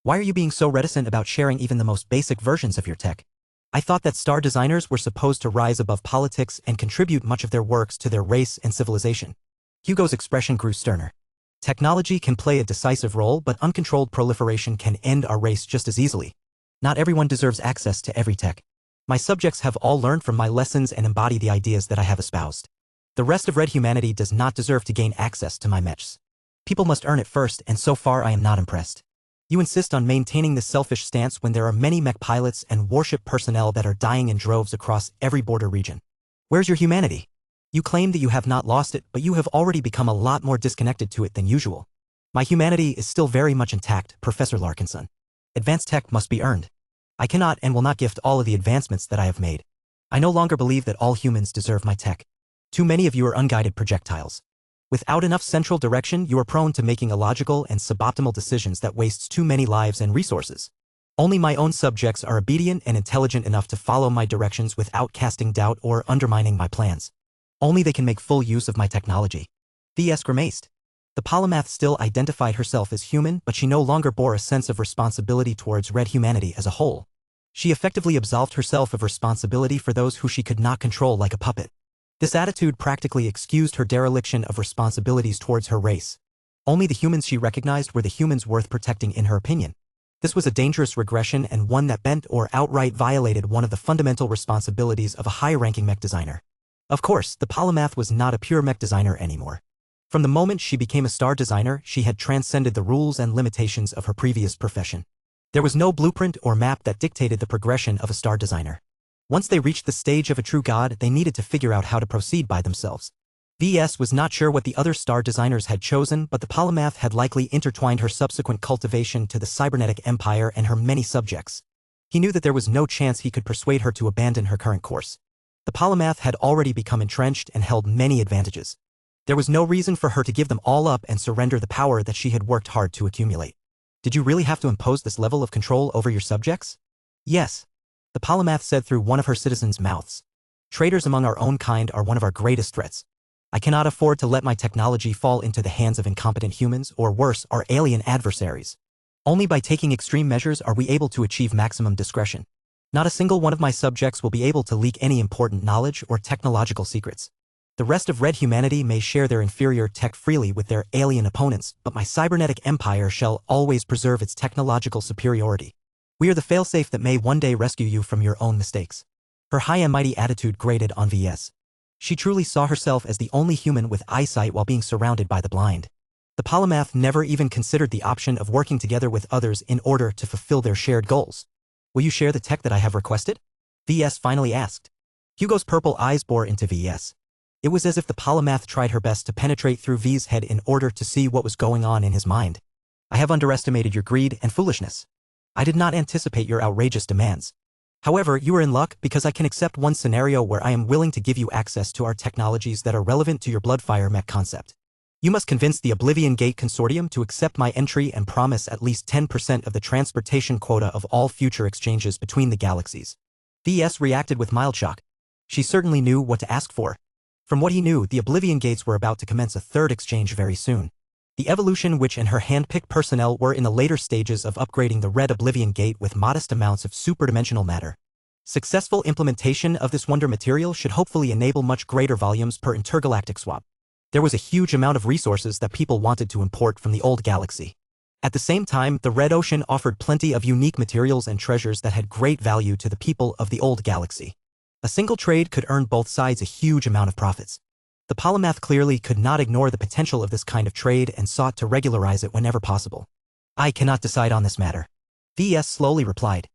Why are you being so reticent about sharing even the most basic versions of your tech? I thought that star designers were supposed to rise above politics and contribute much of their works to their race and civilization. Hugo's expression grew sterner. Technology can play a decisive role, but uncontrolled proliferation can end our race just as easily. Not everyone deserves access to every tech. My subjects have all learned from my lessons and embody the ideas that I have espoused. The rest of red humanity does not deserve to gain access to my mechs. People must earn it first, and so far I am not impressed. You insist on maintaining this selfish stance when there are many mech pilots and warship personnel that are dying in droves across every border region. Where's your humanity? You claim that you have not lost it, but you have already become a lot more disconnected to it than usual. My humanity is still very much intact, Professor Larkinson. Advanced tech must be earned. I cannot and will not gift all of the advancements that I have made. I no longer believe that all humans deserve my tech. Too many of you are unguided projectiles. Without enough central direction, you are prone to making illogical and suboptimal decisions that wastes too many lives and resources. Only my own subjects are obedient and intelligent enough to follow my directions without casting doubt or undermining my plans. Only they can make full use of my technology. V.S. grimaced. The polymath still identified herself as human, but she no longer bore a sense of responsibility towards red humanity as a whole. She effectively absolved herself of responsibility for those who she could not control like a puppet. This attitude practically excused her dereliction of responsibilities towards her race. Only the humans she recognized were the humans worth protecting in her opinion. This was a dangerous regression and one that bent or outright violated one of the fundamental responsibilities of a high-ranking mech designer. Of course, the polymath was not a pure mech designer anymore. From the moment she became a star designer, she had transcended the rules and limitations of her previous profession. There was no blueprint or map that dictated the progression of a star designer. Once they reached the stage of a true god, they needed to figure out how to proceed by themselves. V.S. was not sure what the other star designers had chosen, but the polymath had likely intertwined her subsequent cultivation to the cybernetic empire and her many subjects. He knew that there was no chance he could persuade her to abandon her current course. The polymath had already become entrenched and held many advantages. There was no reason for her to give them all up and surrender the power that she had worked hard to accumulate. Did you really have to impose this level of control over your subjects? Yes. The polymath said through one of her citizens' mouths. Traitors among our own kind are one of our greatest threats. I cannot afford to let my technology fall into the hands of incompetent humans, or worse, our alien adversaries. Only by taking extreme measures are we able to achieve maximum discretion. Not a single one of my subjects will be able to leak any important knowledge or technological secrets. The rest of red humanity may share their inferior tech freely with their alien opponents, but my cybernetic empire shall always preserve its technological superiority. We are the failsafe that may one day rescue you from your own mistakes. Her high and mighty attitude grated on V.S. She truly saw herself as the only human with eyesight while being surrounded by the blind. The polymath never even considered the option of working together with others in order to fulfill their shared goals. Will you share the tech that I have requested? V.S. finally asked. Hugo's purple eyes bore into V.S. It was as if the polymath tried her best to penetrate through V's head in order to see what was going on in his mind. I have underestimated your greed and foolishness. I did not anticipate your outrageous demands. However, you are in luck because I can accept one scenario where I am willing to give you access to our technologies that are relevant to your Bloodfire mech concept. You must convince the Oblivion Gate Consortium to accept my entry and promise at least 10% of the transportation quota of all future exchanges between the galaxies. V.S. reacted with mild shock. She certainly knew what to ask for. From what he knew, the Oblivion Gates were about to commence a third exchange very soon. The Evolution Witch and her hand-picked personnel were in the later stages of upgrading the Red Oblivion Gate with modest amounts of superdimensional matter. Successful implementation of this wonder material should hopefully enable much greater volumes per intergalactic swap. There was a huge amount of resources that people wanted to import from the old galaxy. At the same time, the Red Ocean offered plenty of unique materials and treasures that had great value to the people of the old galaxy. A single trade could earn both sides a huge amount of profits. The polymath clearly could not ignore the potential of this kind of trade and sought to regularize it whenever possible. I cannot decide on this matter. V.S. slowly replied.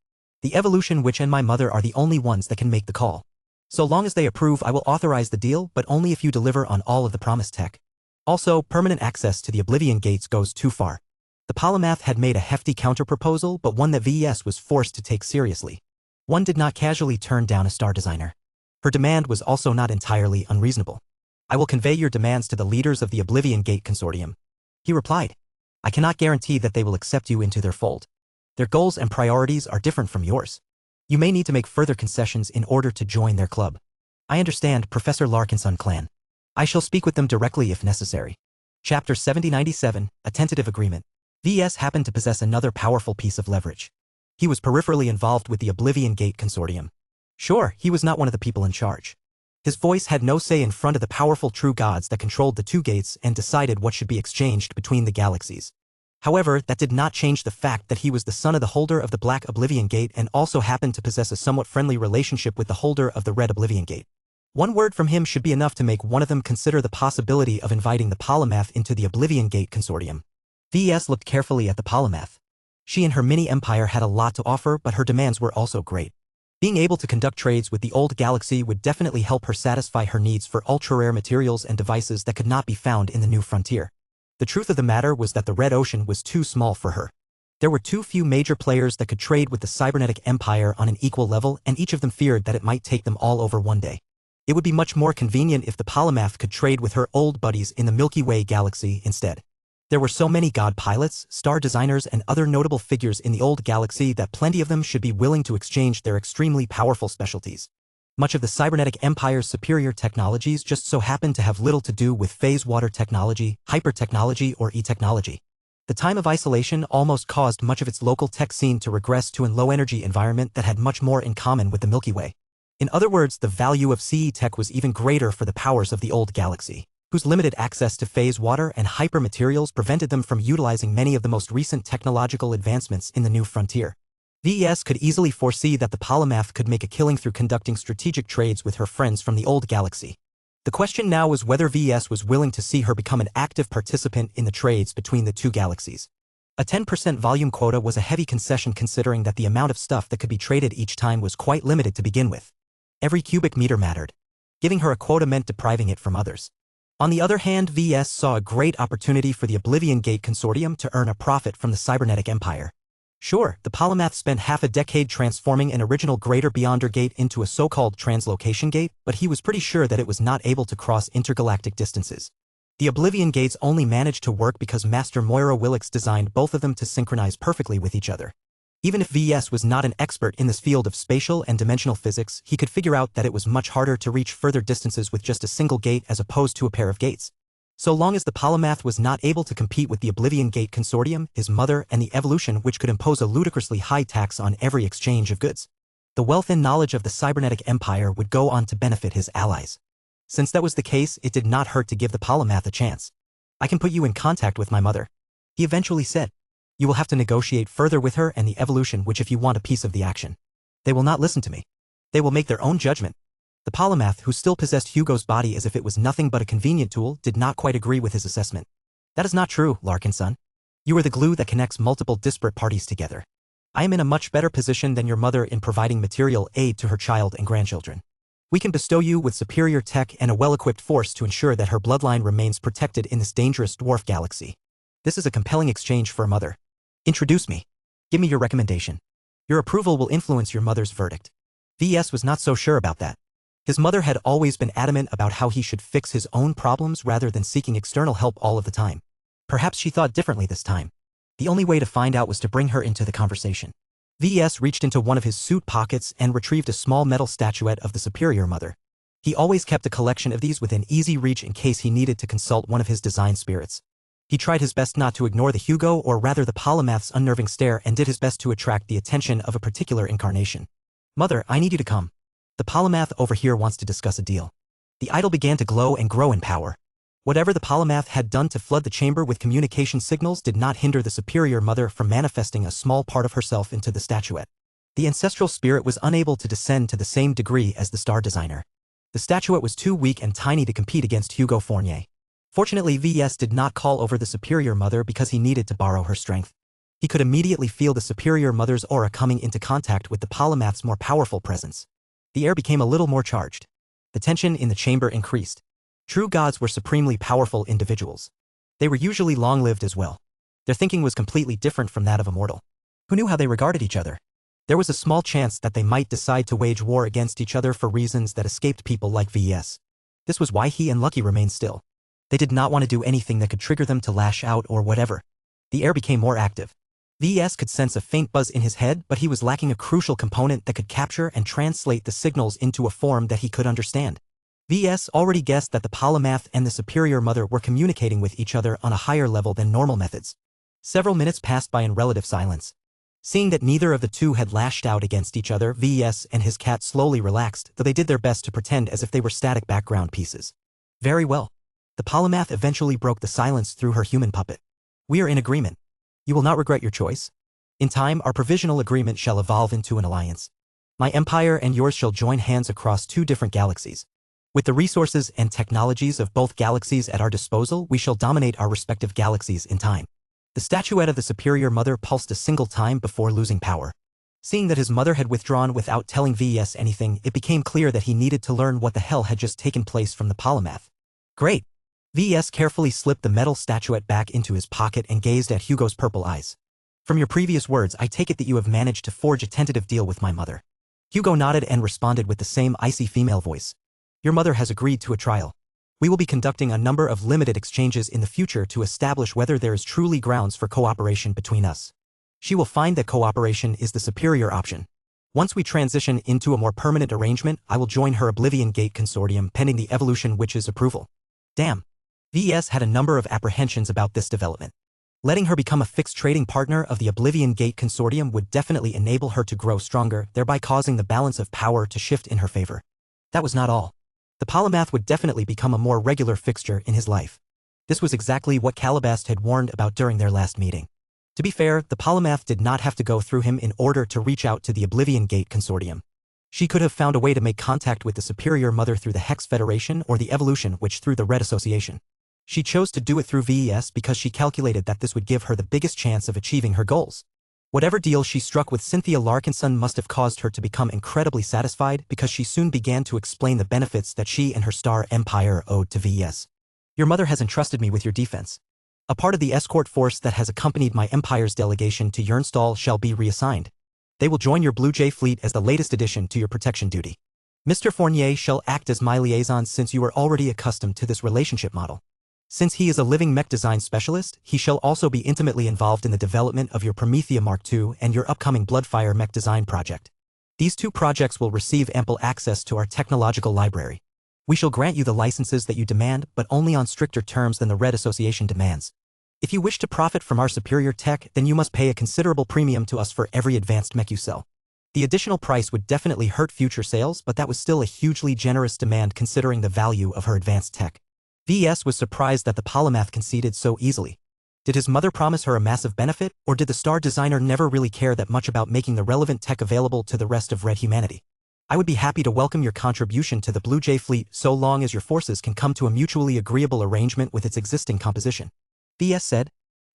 The Evolution Witch and my mother are the only ones that can make the call. So long as they approve, I will authorize the deal, but only if you deliver on all of the promised tech. Also, permanent access to the Oblivion Gates goes too far. The polymath had made a hefty counterproposal, but one that V.S. was forced to take seriously. One did not casually turn down a star designer. Her demand was also not entirely unreasonable. I will convey your demands to the leaders of the Oblivion Gate Consortium. He replied. I cannot guarantee that they will accept you into their fold. Their goals and priorities are different from yours. You may need to make further concessions in order to join their club. I understand, Professor Larkinson clan. I shall speak with them directly if necessary. Chapter 7097, A Tentative Agreement. V.S. happened to possess another powerful piece of leverage. He was peripherally involved with the Oblivion Gate Consortium. Sure, he was not one of the people in charge. His voice had no say in front of the powerful true gods that controlled the two gates and decided what should be exchanged between the galaxies. However, that did not change the fact that he was the son of the holder of the Black Oblivion Gate and also happened to possess a somewhat friendly relationship with the holder of the Red Oblivion Gate. One word from him should be enough to make one of them consider the possibility of inviting the polymath into the Oblivion Gate consortium. VS looked carefully at the polymath. She and her mini-empire had a lot to offer, but her demands were also great. Being able to conduct trades with the old galaxy would definitely help her satisfy her needs for ultra-rare materials and devices that could not be found in the new frontier. The truth of the matter was that the Red Ocean was too small for her. There were too few major players that could trade with the cybernetic empire on an equal level, and each of them feared that it might take them all over one day. It would be much more convenient if the polymath could trade with her old buddies in the Milky Way galaxy instead. There were so many god pilots, star designers, and other notable figures in the old galaxy that plenty of them should be willing to exchange their extremely powerful specialties. Much of the cybernetic empire's superior technologies just so happened to have little to do with phase water technology, hyper-technology, or e-technology. The time of isolation almost caused much of its local tech scene to regress to a low-energy environment that had much more in common with the Milky Way. In other words, the value of CE tech was even greater for the powers of the old galaxy, whose limited access to phase water and hyper-materials prevented them from utilizing many of the most recent technological advancements in the new frontier. VES could easily foresee that the polymath could make a killing through conducting strategic trades with her friends from the old galaxy. The question now was whether VES was willing to see her become an active participant in the trades between the two galaxies. A 10% volume quota was a heavy concession considering that the amount of stuff that could be traded each time was quite limited to begin with. Every cubic meter mattered. Giving her a quota meant depriving it from others. On the other hand, VS saw a great opportunity for the Oblivion Gate Consortium to earn a profit from the cybernetic empire. Sure, the polymath spent half a decade transforming an original Greater Beyonder Gate into a so-called translocation gate, but he was pretty sure that it was not able to cross intergalactic distances. The Oblivion Gates only managed to work because Master Moira Willix designed both of them to synchronize perfectly with each other. Even if VS was not an expert in this field of spatial and dimensional physics, he could figure out that it was much harder to reach further distances with just a single gate as opposed to a pair of gates. So long as the polymath was not able to compete with the Oblivion Gate Consortium, his mother, and the evolution which could impose a ludicrously high tax on every exchange of goods, the wealth and knowledge of the cybernetic empire would go on to benefit his allies. Since that was the case, it did not hurt to give the polymath a chance. "I can put you in contact with my mother," he eventually said. "You will have to negotiate further with her and the evolution which if you want a piece of the action. They will not listen to me. They will make their own judgment." The polymath, who still possessed Hugo's body as if it was nothing but a convenient tool, did not quite agree with his assessment. "That is not true, Larkin son. You are the glue that connects multiple disparate parties together. I am in a much better position than your mother in providing material aid to her child and grandchildren. We can bestow you with superior tech and a well-equipped force to ensure that her bloodline remains protected in this dangerous dwarf galaxy. This is a compelling exchange for a mother. Introduce me. Give me your recommendation. Your approval will influence your mother's verdict." VS was not so sure about that. His mother had always been adamant about how he should fix his own problems rather than seeking external help all of the time. Perhaps she thought differently this time. The only way to find out was to bring her into the conversation. VS reached into one of his suit pockets and retrieved a small metal statuette of the superior mother. He always kept a collection of these within easy reach in case he needed to consult one of his design spirits. He tried his best not to ignore the Hugo or rather the polymath's unnerving stare and did his best to attract the attention of a particular incarnation. "Mother, I need you to come. The polymath over here wants to discuss a deal." The idol began to glow and grow in power. Whatever the polymath had done to flood the chamber with communication signals did not hinder the superior mother from manifesting a small part of herself into the statuette. The ancestral spirit was unable to descend to the same degree as the star designer. The statuette was too weak and tiny to compete against Hugo Fournier. Fortunately, VS did not call over the superior mother because he needed to borrow her strength. He could immediately feel the superior mother's aura coming into contact with the polymath's more powerful presence. The air became a little more charged. The tension in the chamber increased. True gods were supremely powerful individuals. They were usually long-lived as well. Their thinking was completely different from that of a mortal. Who knew how they regarded each other? There was a small chance that they might decide to wage war against each other for reasons that escaped people like VS. This was why he and Lucky remained still. They did not want to do anything that could trigger them to lash out or whatever. The air became more active. VS could sense a faint buzz in his head, but he was lacking a crucial component that could capture and translate the signals into a form that he could understand. VS already guessed that the polymath and the superior mother were communicating with each other on a higher level than normal methods. Several minutes passed by in relative silence. Seeing that neither of the two had lashed out against each other, VS and his cat slowly relaxed, though they did their best to pretend as if they were static background pieces. Very well. The polymath eventually broke the silence through her human puppet. We are in agreement. You will not regret your choice. In time, our provisional agreement shall evolve into an alliance. My empire and yours shall join hands across 2 different galaxies. With the resources and technologies of both galaxies at our disposal, we shall dominate our respective galaxies in time. The statuette of the superior mother pulsed a single time before losing power. Seeing that his mother had withdrawn without telling VS anything, it became clear that he needed to learn what the hell had just taken place from the polymath. Great. VS carefully slipped the metal statuette back into his pocket and gazed at Hugo's purple eyes. From your previous words, I take it that you have managed to forge a tentative deal with my mother. Hugo nodded and responded with the same icy female voice. Your mother has agreed to a trial. We will be conducting a number of limited exchanges in the future to establish whether there is truly grounds for cooperation between us. She will find that cooperation is the superior option. Once we transition into a more permanent arrangement, I will join her Oblivion Gate consortium pending the Evolution Witch's approval. Damn. VS had a number of apprehensions about this development. Letting her become a fixed trading partner of the Oblivion Gate consortium would definitely enable her to grow stronger, thereby causing the balance of power to shift in her favor. That was not all. The polymath would definitely become a more regular fixture in his life. This was exactly what Calabast had warned about during their last meeting. To be fair, the polymath did not have to go through him in order to reach out to the Oblivion Gate consortium. She could have found a way to make contact with the Superior Mother through the Hex Federation or the Evolution Witch through the Red Association. She chose to do it through VES because she calculated that this would give her the biggest chance of achieving her goals. Whatever deal she struck with Cynthia Larkinson must have caused her to become incredibly satisfied because she soon began to explain the benefits that she and her star empire owed to VES. Your mother has entrusted me with your defense. A part of the escort force that has accompanied my empire's delegation to Yernstall shall be reassigned. They will join your Blue Jay fleet as the latest addition to your protection duty. Mr. Fournier shall act as my liaison since you are already accustomed to this relationship model. Since he is a living mech design specialist, he shall also be intimately involved in the development of your Promethea Mark II and your upcoming Bloodfire mech design project. These 2 projects will receive ample access to our technological library. We shall grant you the licenses that you demand, but only on stricter terms than the Red Association demands. If you wish to profit from our superior tech, then you must pay a considerable premium to us for every advanced mech you sell. The additional price would definitely hurt future sales, but that was still a hugely generous demand considering the value of her advanced tech. VS was surprised that the polymath conceded so easily. Did his mother promise her a massive benefit, or did the star designer never really care that much about making the relevant tech available to the rest of Red humanity? I would be happy to welcome your contribution to the Blue Jay fleet so long as your forces can come to a mutually agreeable arrangement with its existing composition. VS said.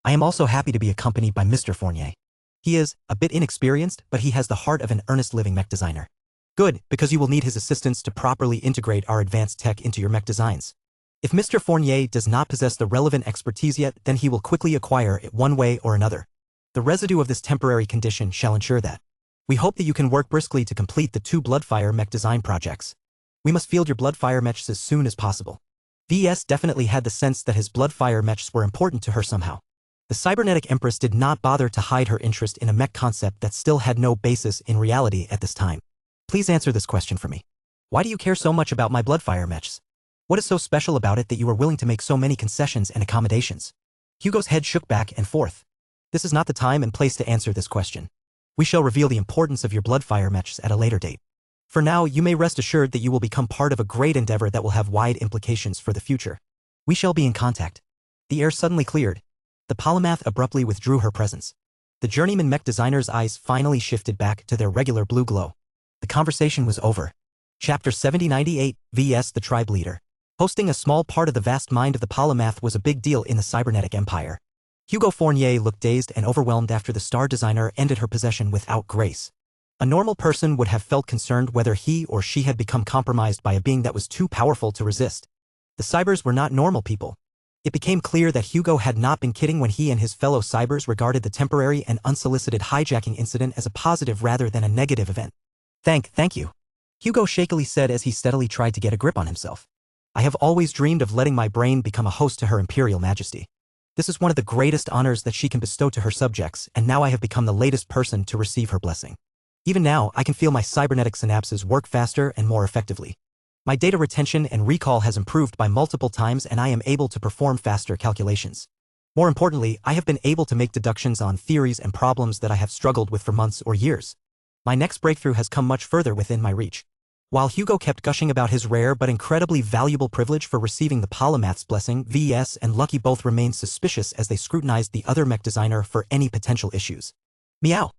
I am also happy to be accompanied by Mr. Fournier. He is a bit inexperienced, but he has the heart of an earnest living mech designer. Good, because you will need his assistance to properly integrate our advanced tech into your mech designs. If Mr. Fournier does not possess the relevant expertise yet, then he will quickly acquire it one way or another. The residue of this temporary condition shall ensure that. We hope that you can work briskly to complete the 2 Bloodfire mech design projects. We must field your Bloodfire mechs as soon as possible. VS definitely had the sense that his Bloodfire mechs were important to her somehow. The cybernetic empress did not bother to hide her interest in a mech concept that still had no basis in reality at this time. Please answer this question for me. Why do you care so much about my Bloodfire mechs? What is so special about it that you are willing to make so many concessions and accommodations? Hugo's head shook back and forth. This is not the time and place to answer this question. We shall reveal the importance of your Bloodfire mechs at a later date. For now, you may rest assured that you will become part of a great endeavor that will have wide implications for the future. We shall be in contact. The air suddenly cleared. The polymath abruptly withdrew her presence. The journeyman mech designer's eyes finally shifted back to their regular blue glow. The conversation was over. Chapter 7098, VS the Tribe Leader. Hosting a small part of the vast mind of the polymath was a big deal in the cybernetic empire. Hugo Fournier looked dazed and overwhelmed after the star designer ended her possession without grace. A normal person would have felt concerned whether he or she had become compromised by a being that was too powerful to resist. The cybers were not normal people. It became clear that Hugo had not been kidding when he and his fellow cybers regarded the temporary and unsolicited hijacking incident as a positive rather than a negative event. Thank you. Hugo shakily said as he steadily tried to get a grip on himself. I have always dreamed of letting my brain become a host to Her Imperial Majesty. This is one of the greatest honors that she can bestow to her subjects, and now I have become the latest person to receive her blessing. Even now, I can feel my cybernetic synapses work faster and more effectively. My data retention and recall has improved by multiple times and I am able to perform faster calculations. More importantly, I have been able to make deductions on theories and problems that I have struggled with for months or years. My next breakthrough has come much further within my reach. While Hugo kept gushing about his rare but incredibly valuable privilege for receiving the polymath's blessing, VS and Lucky both remained suspicious as they scrutinized the other mech designer for any potential issues. Meow.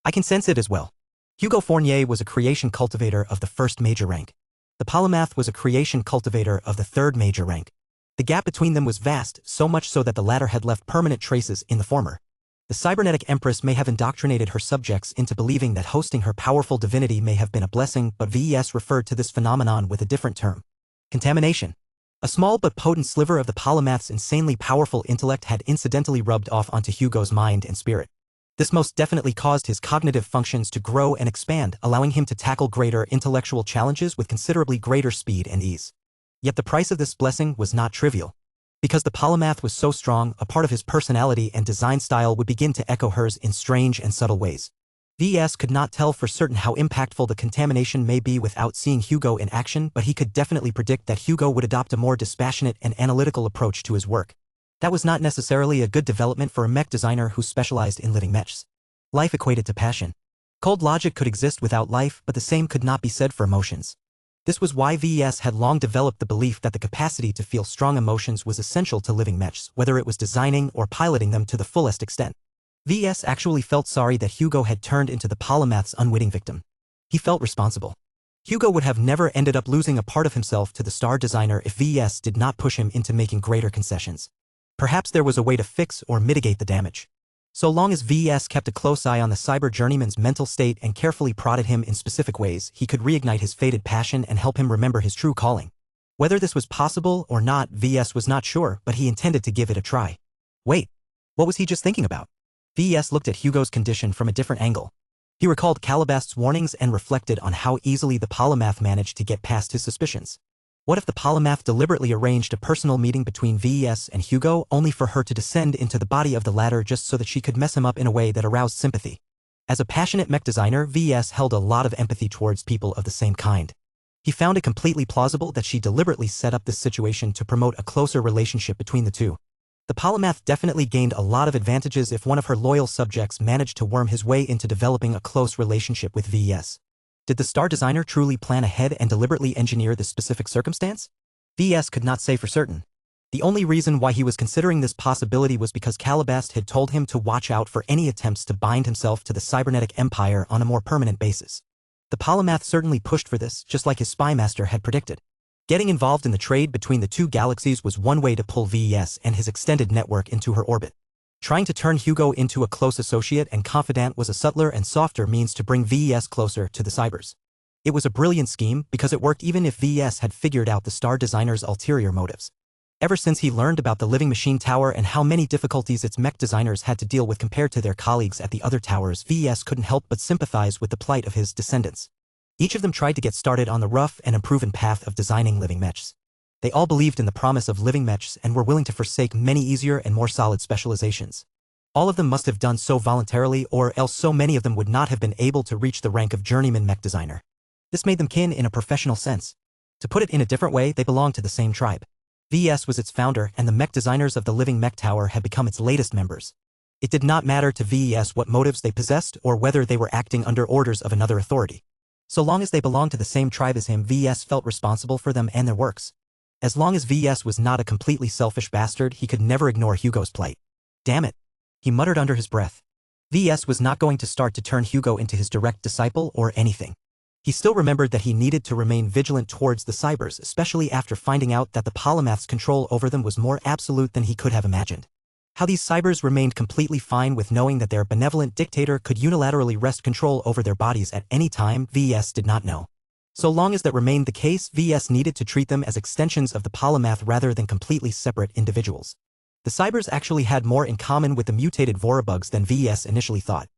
I can sense it as well. Hugo Fournier was a creation cultivator of the first major rank. The polymath was a creation cultivator of the third major rank. The gap between them was vast, so much so that the latter had left permanent traces in the former. The cybernetic empress may have indoctrinated her subjects into believing that hosting her powerful divinity may have been a blessing, but VES referred to this phenomenon with a different term. Contamination. A small but potent sliver of the polymath's insanely powerful intellect had incidentally rubbed off onto Hugo's mind and spirit. This most definitely caused his cognitive functions to grow and expand, allowing him to tackle greater intellectual challenges with considerably greater speed and ease. Yet the price of this blessing was not trivial. Because the polymath was so strong, a part of his personality and design style would begin to echo hers in strange and subtle ways. VS could not tell for certain how impactful the contamination may be without seeing Hugo in action, but he could definitely predict that Hugo would adopt a more dispassionate and analytical approach to his work. That was not necessarily a good development for a mech designer who specialized in living mechs. Life equated to passion. Cold logic could exist without life, but the same could not be said for emotions. This was why VES had long developed the belief that the capacity to feel strong emotions was essential to living mechs, whether it was designing or piloting them to the fullest extent. VES actually felt sorry that Hugo had turned into the polymath's unwitting victim. He felt responsible. Hugo would have never ended up losing a part of himself to the star designer if VES did not push him into making greater concessions. Perhaps there was a way to fix or mitigate the damage. So long as VES kept a close eye on the cyber journeyman's mental state and carefully prodded him in specific ways, he could reignite his faded passion and help him remember his true calling. Whether this was possible or not, VES was not sure, but he intended to give it a try. Wait, what was he just thinking about? VES looked at Hugo's condition from a different angle. He recalled Calabast's warnings and reflected on how easily the polymath managed to get past his suspicions. What if the polymath deliberately arranged a personal meeting between VES and Hugo only for her to descend into the body of the latter just so that she could mess him up in a way that aroused sympathy? As a passionate mech designer, VES held a lot of empathy towards people of the same kind. He found it completely plausible that she deliberately set up this situation to promote a closer relationship between the two. The polymath definitely gained a lot of advantages if one of her loyal subjects managed to worm his way into developing a close relationship with VES. Did the star designer truly plan ahead and deliberately engineer this specific circumstance? VES could not say for certain. The only reason why he was considering this possibility was because Calabast had told him to watch out for any attempts to bind himself to the cybernetic empire on a more permanent basis. The polymath certainly pushed for this, just like his spymaster had predicted. Getting involved in the trade between the two galaxies was one way to pull VES and his extended network into her orbit. Trying to turn Hugo into a close associate and confidant was a subtler and softer means to bring VES closer to the cybers. It was a brilliant scheme because it worked even if VES had figured out the star designer's ulterior motives. Ever since he learned about the Living Machine Tower and how many difficulties its mech designers had to deal with compared to their colleagues at the other towers, VES couldn't help but sympathize with the plight of his descendants. Each of them tried to get started on the rough and unproven path of designing living mechs. They all believed in the promise of living mechs and were willing to forsake many easier and more solid specializations. All of them must have done so voluntarily, or else so many of them would not have been able to reach the rank of journeyman mech designer. This made them kin in a professional sense. To put it in a different way, they belonged to the same tribe. VES was its founder, and the mech designers of the Living Mech Tower had become its latest members. It did not matter to VES what motives they possessed or whether they were acting under orders of another authority. So long as they belonged to the same tribe as him, VES felt responsible for them and their works. As long as VES was not a completely selfish bastard, he could never ignore Hugo's plight. Damn it, he muttered under his breath. VES was not going to start to turn Hugo into his direct disciple or anything. He still remembered that he needed to remain vigilant towards the cybers, especially after finding out that the polymath's control over them was more absolute than he could have imagined. How these cybers remained completely fine with knowing that their benevolent dictator could unilaterally wrest control over their bodies at any time, VES did not know. So long as that remained the case, VES needed to treat them as extensions of the polymath rather than completely separate individuals. The cybers actually had more in common with the mutated Vorabugs than VES initially thought.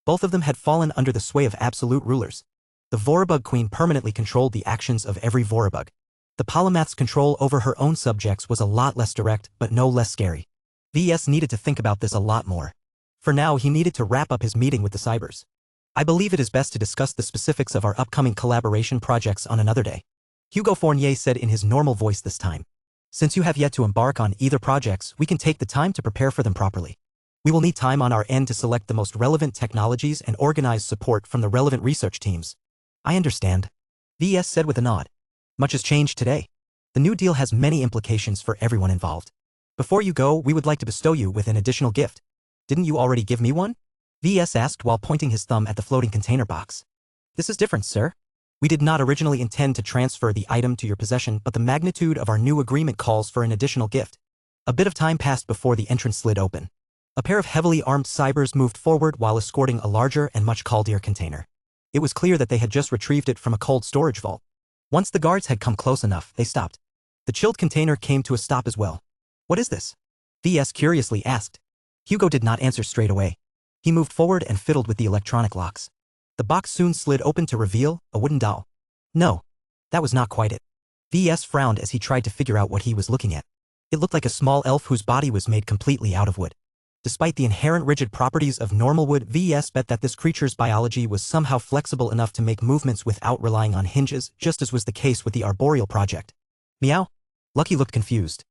Both of them had fallen under the sway of absolute rulers. The Vorabug Queen permanently controlled the actions of every Vorabug. The polymath's control over her own subjects was a lot less direct, but no less scary. VES needed to think about this a lot more. For now, he needed to wrap up his meeting with the cybers. I believe it is best to discuss the specifics of our upcoming collaboration projects on another day, Hugo Fournier said in his normal voice this time. Since you have yet to embark on either projects, we can take the time to prepare for them properly. We will need time on our end to select the most relevant technologies and organize support from the relevant research teams. I understand. VS said with a nod. Much has changed today. The new deal has many implications for everyone involved. Before you go, we would like to bestow you with an additional gift. Didn't you already give me one? VS asked while pointing his thumb at the floating container box. This is different, sir. We did not originally intend to transfer the item to your possession, but the magnitude of our new agreement calls for an additional gift. A bit of time passed before the entrance slid open. A pair of heavily armed cybers moved forward while escorting a larger and much colder container. It was clear that they had just retrieved it from a cold storage vault. Once the guards had come close enough, they stopped. The chilled container came to a stop as well. What is this? VS curiously asked. Hugo did not answer straight away. He moved forward and fiddled with the electronic locks. The box soon slid open to reveal a wooden doll. No, that was not quite it. VS frowned as he tried to figure out what he was looking at. It looked like a small elf whose body was made completely out of wood. Despite the inherent rigid properties of normal wood, VS bet that this creature's biology was somehow flexible enough to make movements without relying on hinges, just as was the case with the arboreal project. Meow? Lucky looked confused.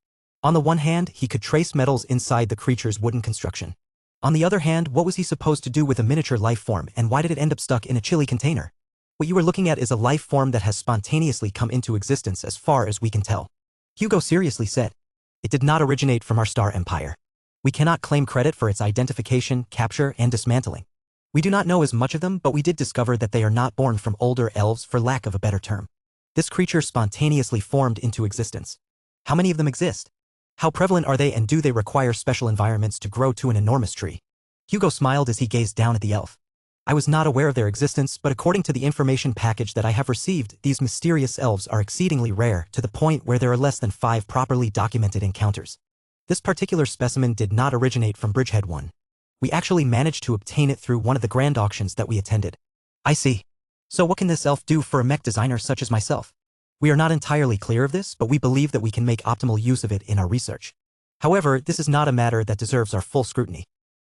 On the one hand, he could trace metals inside the creature's wooden construction. On the other hand, what was he supposed to do with a miniature life form, and why did it end up stuck in a chilly container? What you are looking at is a life form that has spontaneously come into existence as far as we can tell. Hugo seriously said. It did not originate from our star empire. We cannot claim credit for its identification, capture, and dismantling. We do not know as much of them, but we did discover that they are not born from older elves, for lack of a better term. This creature spontaneously formed into existence. How many of them exist? How prevalent are they, and do they require special environments to grow to an enormous tree? Hugo smiled as he gazed down at the elf. I was not aware of their existence, but according to the information package that I have received, these mysterious elves are exceedingly rare, to the point where there are less than 5 properly documented encounters. This particular specimen did not originate from Bridgehead 1. We actually managed to obtain it through one of the grand auctions that we attended. I see. So what can this elf do for a mech designer such as myself? We are not entirely clear of this, but we believe that we can make optimal use of it in our research. However, this is not a matter that deserves our full scrutiny.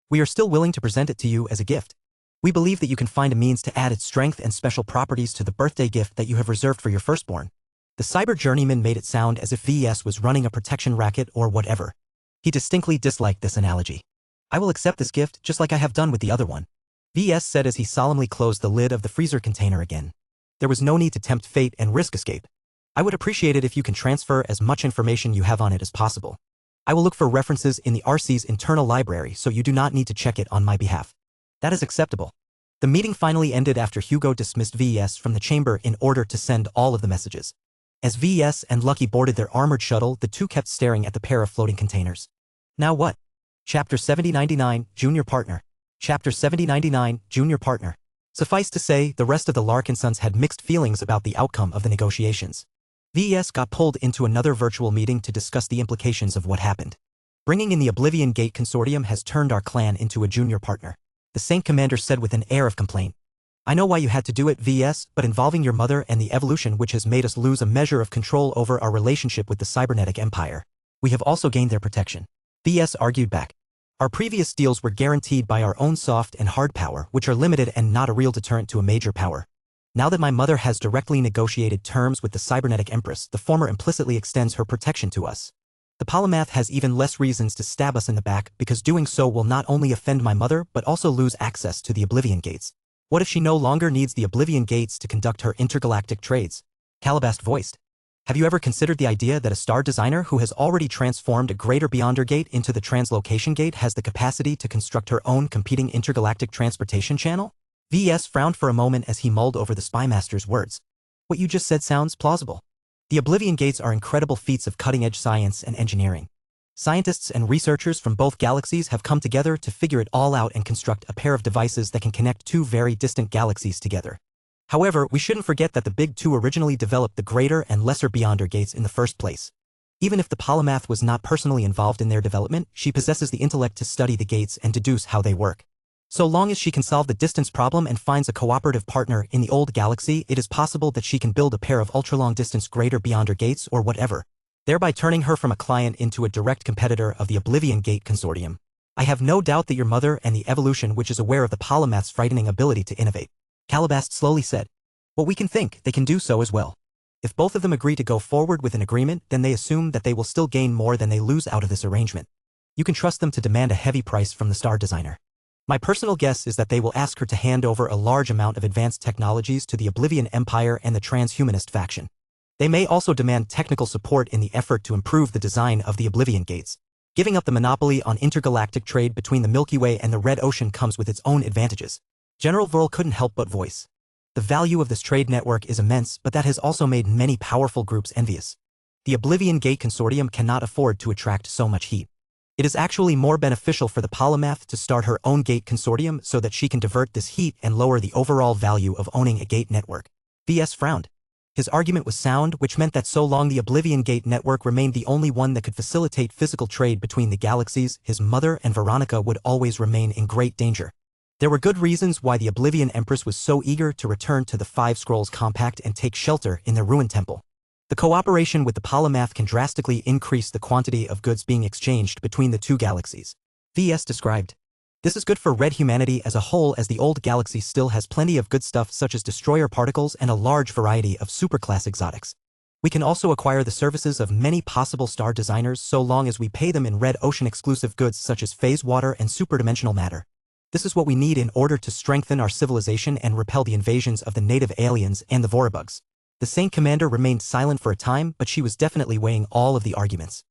We are still willing to present it to you as a gift. We believe that you can find a means to add its strength and special properties to the birthday gift that you have reserved for your firstborn. The cyber journeyman made it sound as if VS was running a protection racket or whatever. He distinctly disliked this analogy. I will accept this gift just like I have done with the other one, VS said as he solemnly closed the lid of the freezer container again. There was no need to tempt fate and risk escape. I would appreciate it if you can transfer as much information you have on it as possible. I will look for references in the RC's internal library, so you do not need to check it on my behalf. That is acceptable. The meeting finally ended after Hugo dismissed VS from the chamber in order to send all of the messages. As VS and Lucky boarded their armored shuttle, the two kept staring at the pair of floating containers. Now what? Chapter 7099, Junior Partner. Chapter 7099, Junior Partner. Suffice to say, the rest of the Larkinsons had mixed feelings about the outcome of the negotiations. VS got pulled into another virtual meeting to discuss the implications of what happened. Bringing in the Oblivion Gate Consortium has turned our clan into a junior partner, the Saint Commander said with an air of complaint. I know why you had to do it, VS, but involving your mother and the evolution which has made us lose a measure of control over our relationship with the cybernetic empire. We have also gained their protection. VS argued back. Our previous deals were guaranteed by our own soft and hard power, which are limited and not a real deterrent to a major power. Now that my mother has directly negotiated terms with the cybernetic empress, the former implicitly extends her protection to us. The polymath has even less reasons to stab us in the back, because doing so will not only offend my mother but also lose access to the Oblivion Gates. What if she no longer needs the Oblivion Gates to conduct her intergalactic trades? Calabast voiced. Have you ever considered the idea that a star designer who has already transformed a Greater Beyonder Gate into the Translocation Gate has the capacity to construct her own competing intergalactic transportation channel? VS frowned for a moment as he mulled over the spymaster's words. What you just said sounds plausible. The Oblivion Gates are incredible feats of cutting-edge science and engineering. Scientists and researchers from both galaxies have come together to figure it all out and construct a pair of devices that can connect two very distant galaxies together. However, we shouldn't forget that the Big Two originally developed the Greater and Lesser Beyonder Gates in the first place. Even if the polymath was not personally involved in their development, she possesses the intellect to study the gates and deduce how they work. So long as she can solve the distance problem and finds a cooperative partner in the old galaxy, it is possible that she can build a pair of ultra-long-distance Greater Beyonder Gates or whatever, thereby turning her from a client into a direct competitor of the Oblivion Gate Consortium. I have no doubt that your mother and the evolution which is aware of the polymath's frightening ability to innovate. Calabast slowly said. What we can think, they can do so as well. If both of them agree to go forward with an agreement, then they assume that they will still gain more than they lose out of this arrangement. You can trust them to demand a heavy price from the star designer. My personal guess is that they will ask her to hand over a large amount of advanced technologies to the Oblivion Empire and the transhumanist faction. They may also demand technical support in the effort to improve the design of the Oblivion Gates. Giving up the monopoly on intergalactic trade between the Milky Way and the Red Ocean comes with its own advantages. General Verl couldn't help but voice. The value of this trade network is immense, but that has also made many powerful groups envious. The Oblivion Gate Consortium cannot afford to attract so much heat. It is actually more beneficial for the Polymath to start her own gate consortium so that she can divert this heat and lower the overall value of owning a gate network. VS frowned. His argument was sound, which meant that so long the Oblivion Gate network remained the only one that could facilitate physical trade between the galaxies, his mother and Veronica would always remain in great danger. There were good reasons why the Oblivion Empress was so eager to return to the Five Scrolls Compact and take shelter in their ruined temple. The cooperation with the Polymath can drastically increase the quantity of goods being exchanged between the two galaxies. VS described. This is good for red humanity as a whole, as the old galaxy still has plenty of good stuff such as destroyer particles and a large variety of superclass exotics. We can also acquire the services of many possible star designers so long as we pay them in Red Ocean exclusive goods such as phase water and superdimensional matter. This is what we need in order to strengthen our civilization and repel the invasions of the native aliens and the Voribugs. The Saint Commander remained silent for a time, but she was definitely weighing all of the arguments.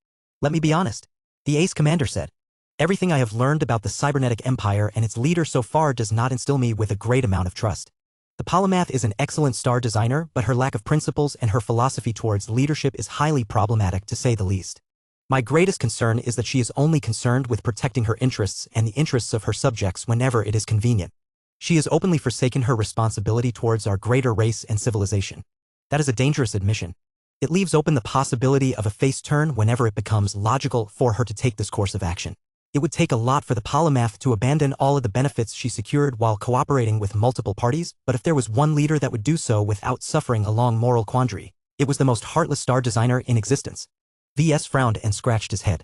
Let me be honest, the Ace Commander said. Everything I have learned about the Cybernetic Empire and its leader so far does not instill me with a great amount of trust. The Polymath is an excellent star designer, but her lack of principles and her philosophy towards leadership is highly problematic to say the least. My greatest concern is that she is only concerned with protecting her interests and the interests of her subjects whenever it is convenient. She has openly forsaken her responsibility towards our greater race and civilization. That is a dangerous admission. It leaves open the possibility of a face turn whenever it becomes logical for her to take this course of action. It would take a lot for the Polymath to abandon all of the benefits she secured while cooperating with multiple parties, but if there was one leader that would do so without suffering a long moral quandary, it was the most heartless star designer in existence. VS frowned and scratched his head.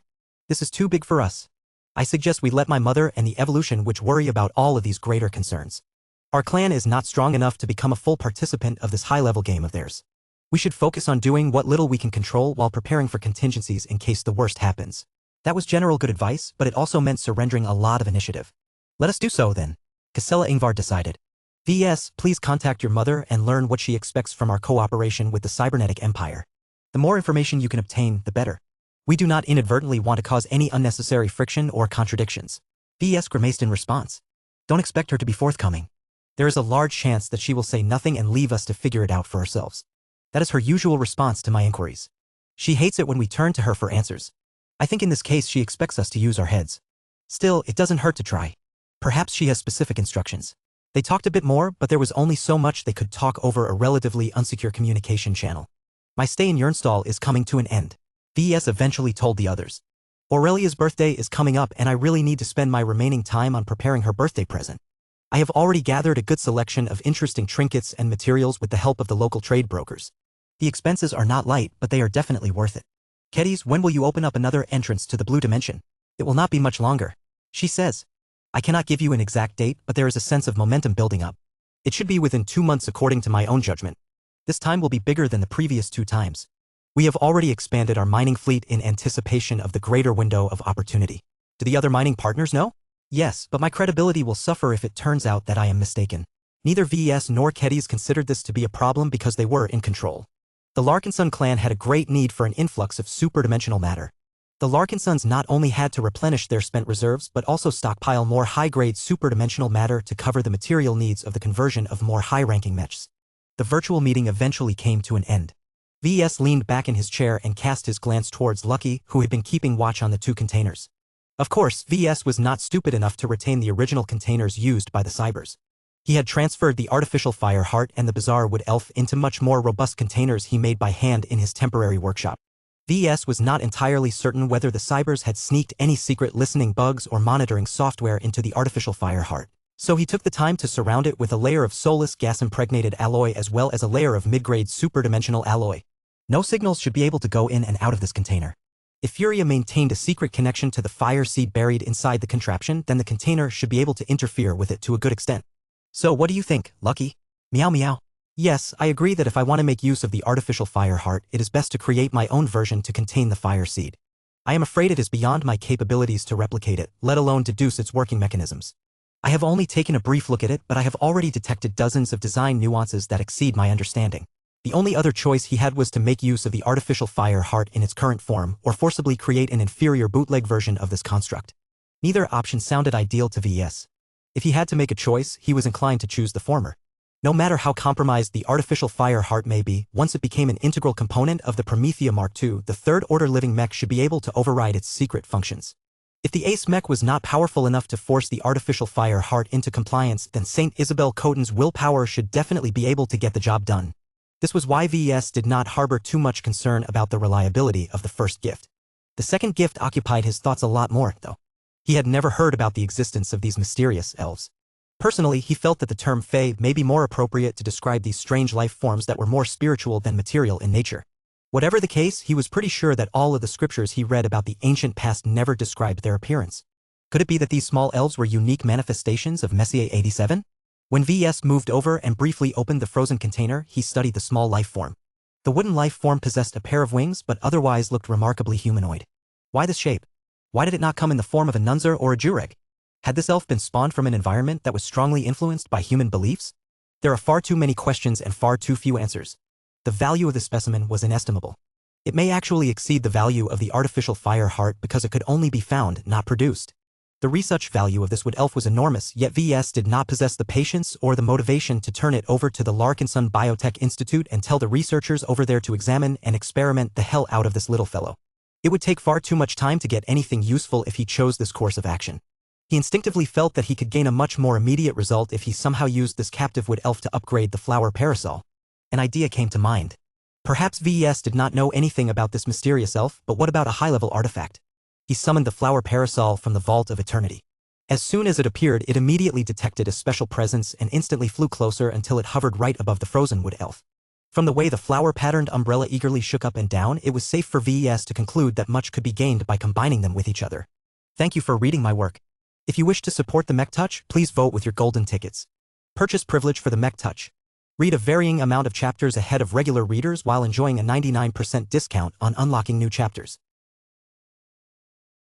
This is too big for us. I suggest we let my mother and the evolution which worry about all of these greater concerns. Our clan is not strong enough to become a full participant of this high-level game of theirs. We should focus on doing what little we can control while preparing for contingencies in case the worst happens. That was general good advice, but it also meant surrendering a lot of initiative. Let us do so then, Casella Ingvar decided. VS, please contact your mother and learn what she expects from our cooperation with the Cybernetic Empire. The more information you can obtain, the better. We do not inadvertently want to cause any unnecessary friction or contradictions. VS grimaced in response. Don't expect her to be forthcoming. There is a large chance that she will say nothing and leave us to figure it out for ourselves. That is her usual response to my inquiries. She hates it when we turn to her for answers. I think in this case she expects us to use our heads. Still, it doesn't hurt to try. Perhaps she has specific instructions. They talked a bit more, but there was only so much they could talk over a relatively unsecure communication channel. My stay in Jernstall is coming to an end. VS eventually told the others. Aurelia's birthday is coming up and I really need to spend my remaining time on preparing her birthday present. I have already gathered a good selection of interesting trinkets and materials with the help of the local trade brokers. The expenses are not light, but they are definitely worth it. Keddies, when will you open up another entrance to the blue dimension? It will not be much longer. She says. I cannot give you an exact date, but there is a sense of momentum building up. It should be within 2 months according to my own judgment. This time will be bigger than the previous 2 times. We have already expanded our mining fleet in anticipation of the greater window of opportunity. Do the other mining partners know? Yes, but my credibility will suffer if it turns out that I am mistaken. Neither VS nor Keddies considered this to be a problem because they were in control. The Larkinson clan had a great need for an influx of superdimensional matter. The Larkinsons not only had to replenish their spent reserves but also stockpile more high-grade superdimensional matter to cover the material needs of the conversion of more high-ranking mechs. The virtual meeting eventually came to an end. VS leaned back in his chair and cast his glance towards Lucky, who had been keeping watch on the 2 containers. Of course, VS was not stupid enough to retain the original containers used by the Cybers. He had transferred the artificial fire heart and the bizarre wood elf into much more robust containers he made by hand in his temporary workshop. VS was not entirely certain whether the Cybers had sneaked any secret listening bugs or monitoring software into the artificial fire heart, so he took the time to surround it with a layer of soulless gas-impregnated alloy as well as a layer of mid-grade superdimensional alloy. No signals should be able to go in and out of this container. If Furia maintained a secret connection to the fire seed buried inside the contraption, then the container should be able to interfere with it to a good extent. So what do you think, Lucky? Meow meow. Yes, I agree that if I want to make use of the artificial fire heart, it is best to create my own version to contain the fire seed. I am afraid it is beyond my capabilities to replicate it, let alone deduce its working mechanisms. I have only taken a brief look at it, but I have already detected dozens of design nuances that exceed my understanding. The only other choice he had was to make use of the artificial fire heart in its current form, or forcibly create an inferior bootleg version of this construct. Neither option sounded ideal to VS. If he had to make a choice, he was inclined to choose the former. No matter how compromised the artificial fire heart may be, once it became an integral component of the Promethea Mark II, the third-order living mech should be able to override its secret functions. If the Ace mech was not powerful enough to force the artificial fire heart into compliance, then St. Isabel Coton's willpower should definitely be able to get the job done. This was why VES did not harbor too much concern about the reliability of the first gift. The second gift occupied his thoughts a lot more, though. He had never heard about the existence of these mysterious elves. Personally, he felt that the term fae may be more appropriate to describe these strange life forms that were more spiritual than material in nature. Whatever the case, he was pretty sure that all of the scriptures he read about the ancient past never described their appearance. Could it be that these small elves were unique manifestations of Messiah 87? When VS moved over and briefly opened the frozen container, he studied the small life form. The wooden life form possessed a pair of wings but otherwise looked remarkably humanoid. Why this shape? Why did it not come in the form of a nunzer or a jureg? Had this elf been spawned from an environment that was strongly influenced by human beliefs? There are far too many questions and far too few answers. The value of the specimen was inestimable. It may actually exceed the value of the artificial fire heart because it could only be found, not produced. The research value of this wood elf was enormous, yet VS did not possess the patience or the motivation to turn it over to the Larkinson Biotech Institute and tell the researchers over there to examine and experiment the hell out of this little fellow. It would take far too much time to get anything useful if he chose this course of action. He instinctively felt that he could gain a much more immediate result if he somehow used this captive wood elf to upgrade the flower parasol. An idea came to mind. Perhaps VES did not know anything about this mysterious elf, but what about a high-level artifact? He summoned the flower parasol from the Vault of Eternity. As soon as it appeared, it immediately detected a special presence and instantly flew closer until it hovered right above the frozen wood elf. From the way the flower-patterned umbrella eagerly shook up and down, it was safe for VES to conclude that much could be gained by combining them with each other. Thank you for reading my work. If you wish to support the Mech Touch, please vote with your golden tickets. Purchase privilege for the Mech Touch. Read a varying amount of chapters ahead of regular readers while enjoying a 99% discount on unlocking new chapters.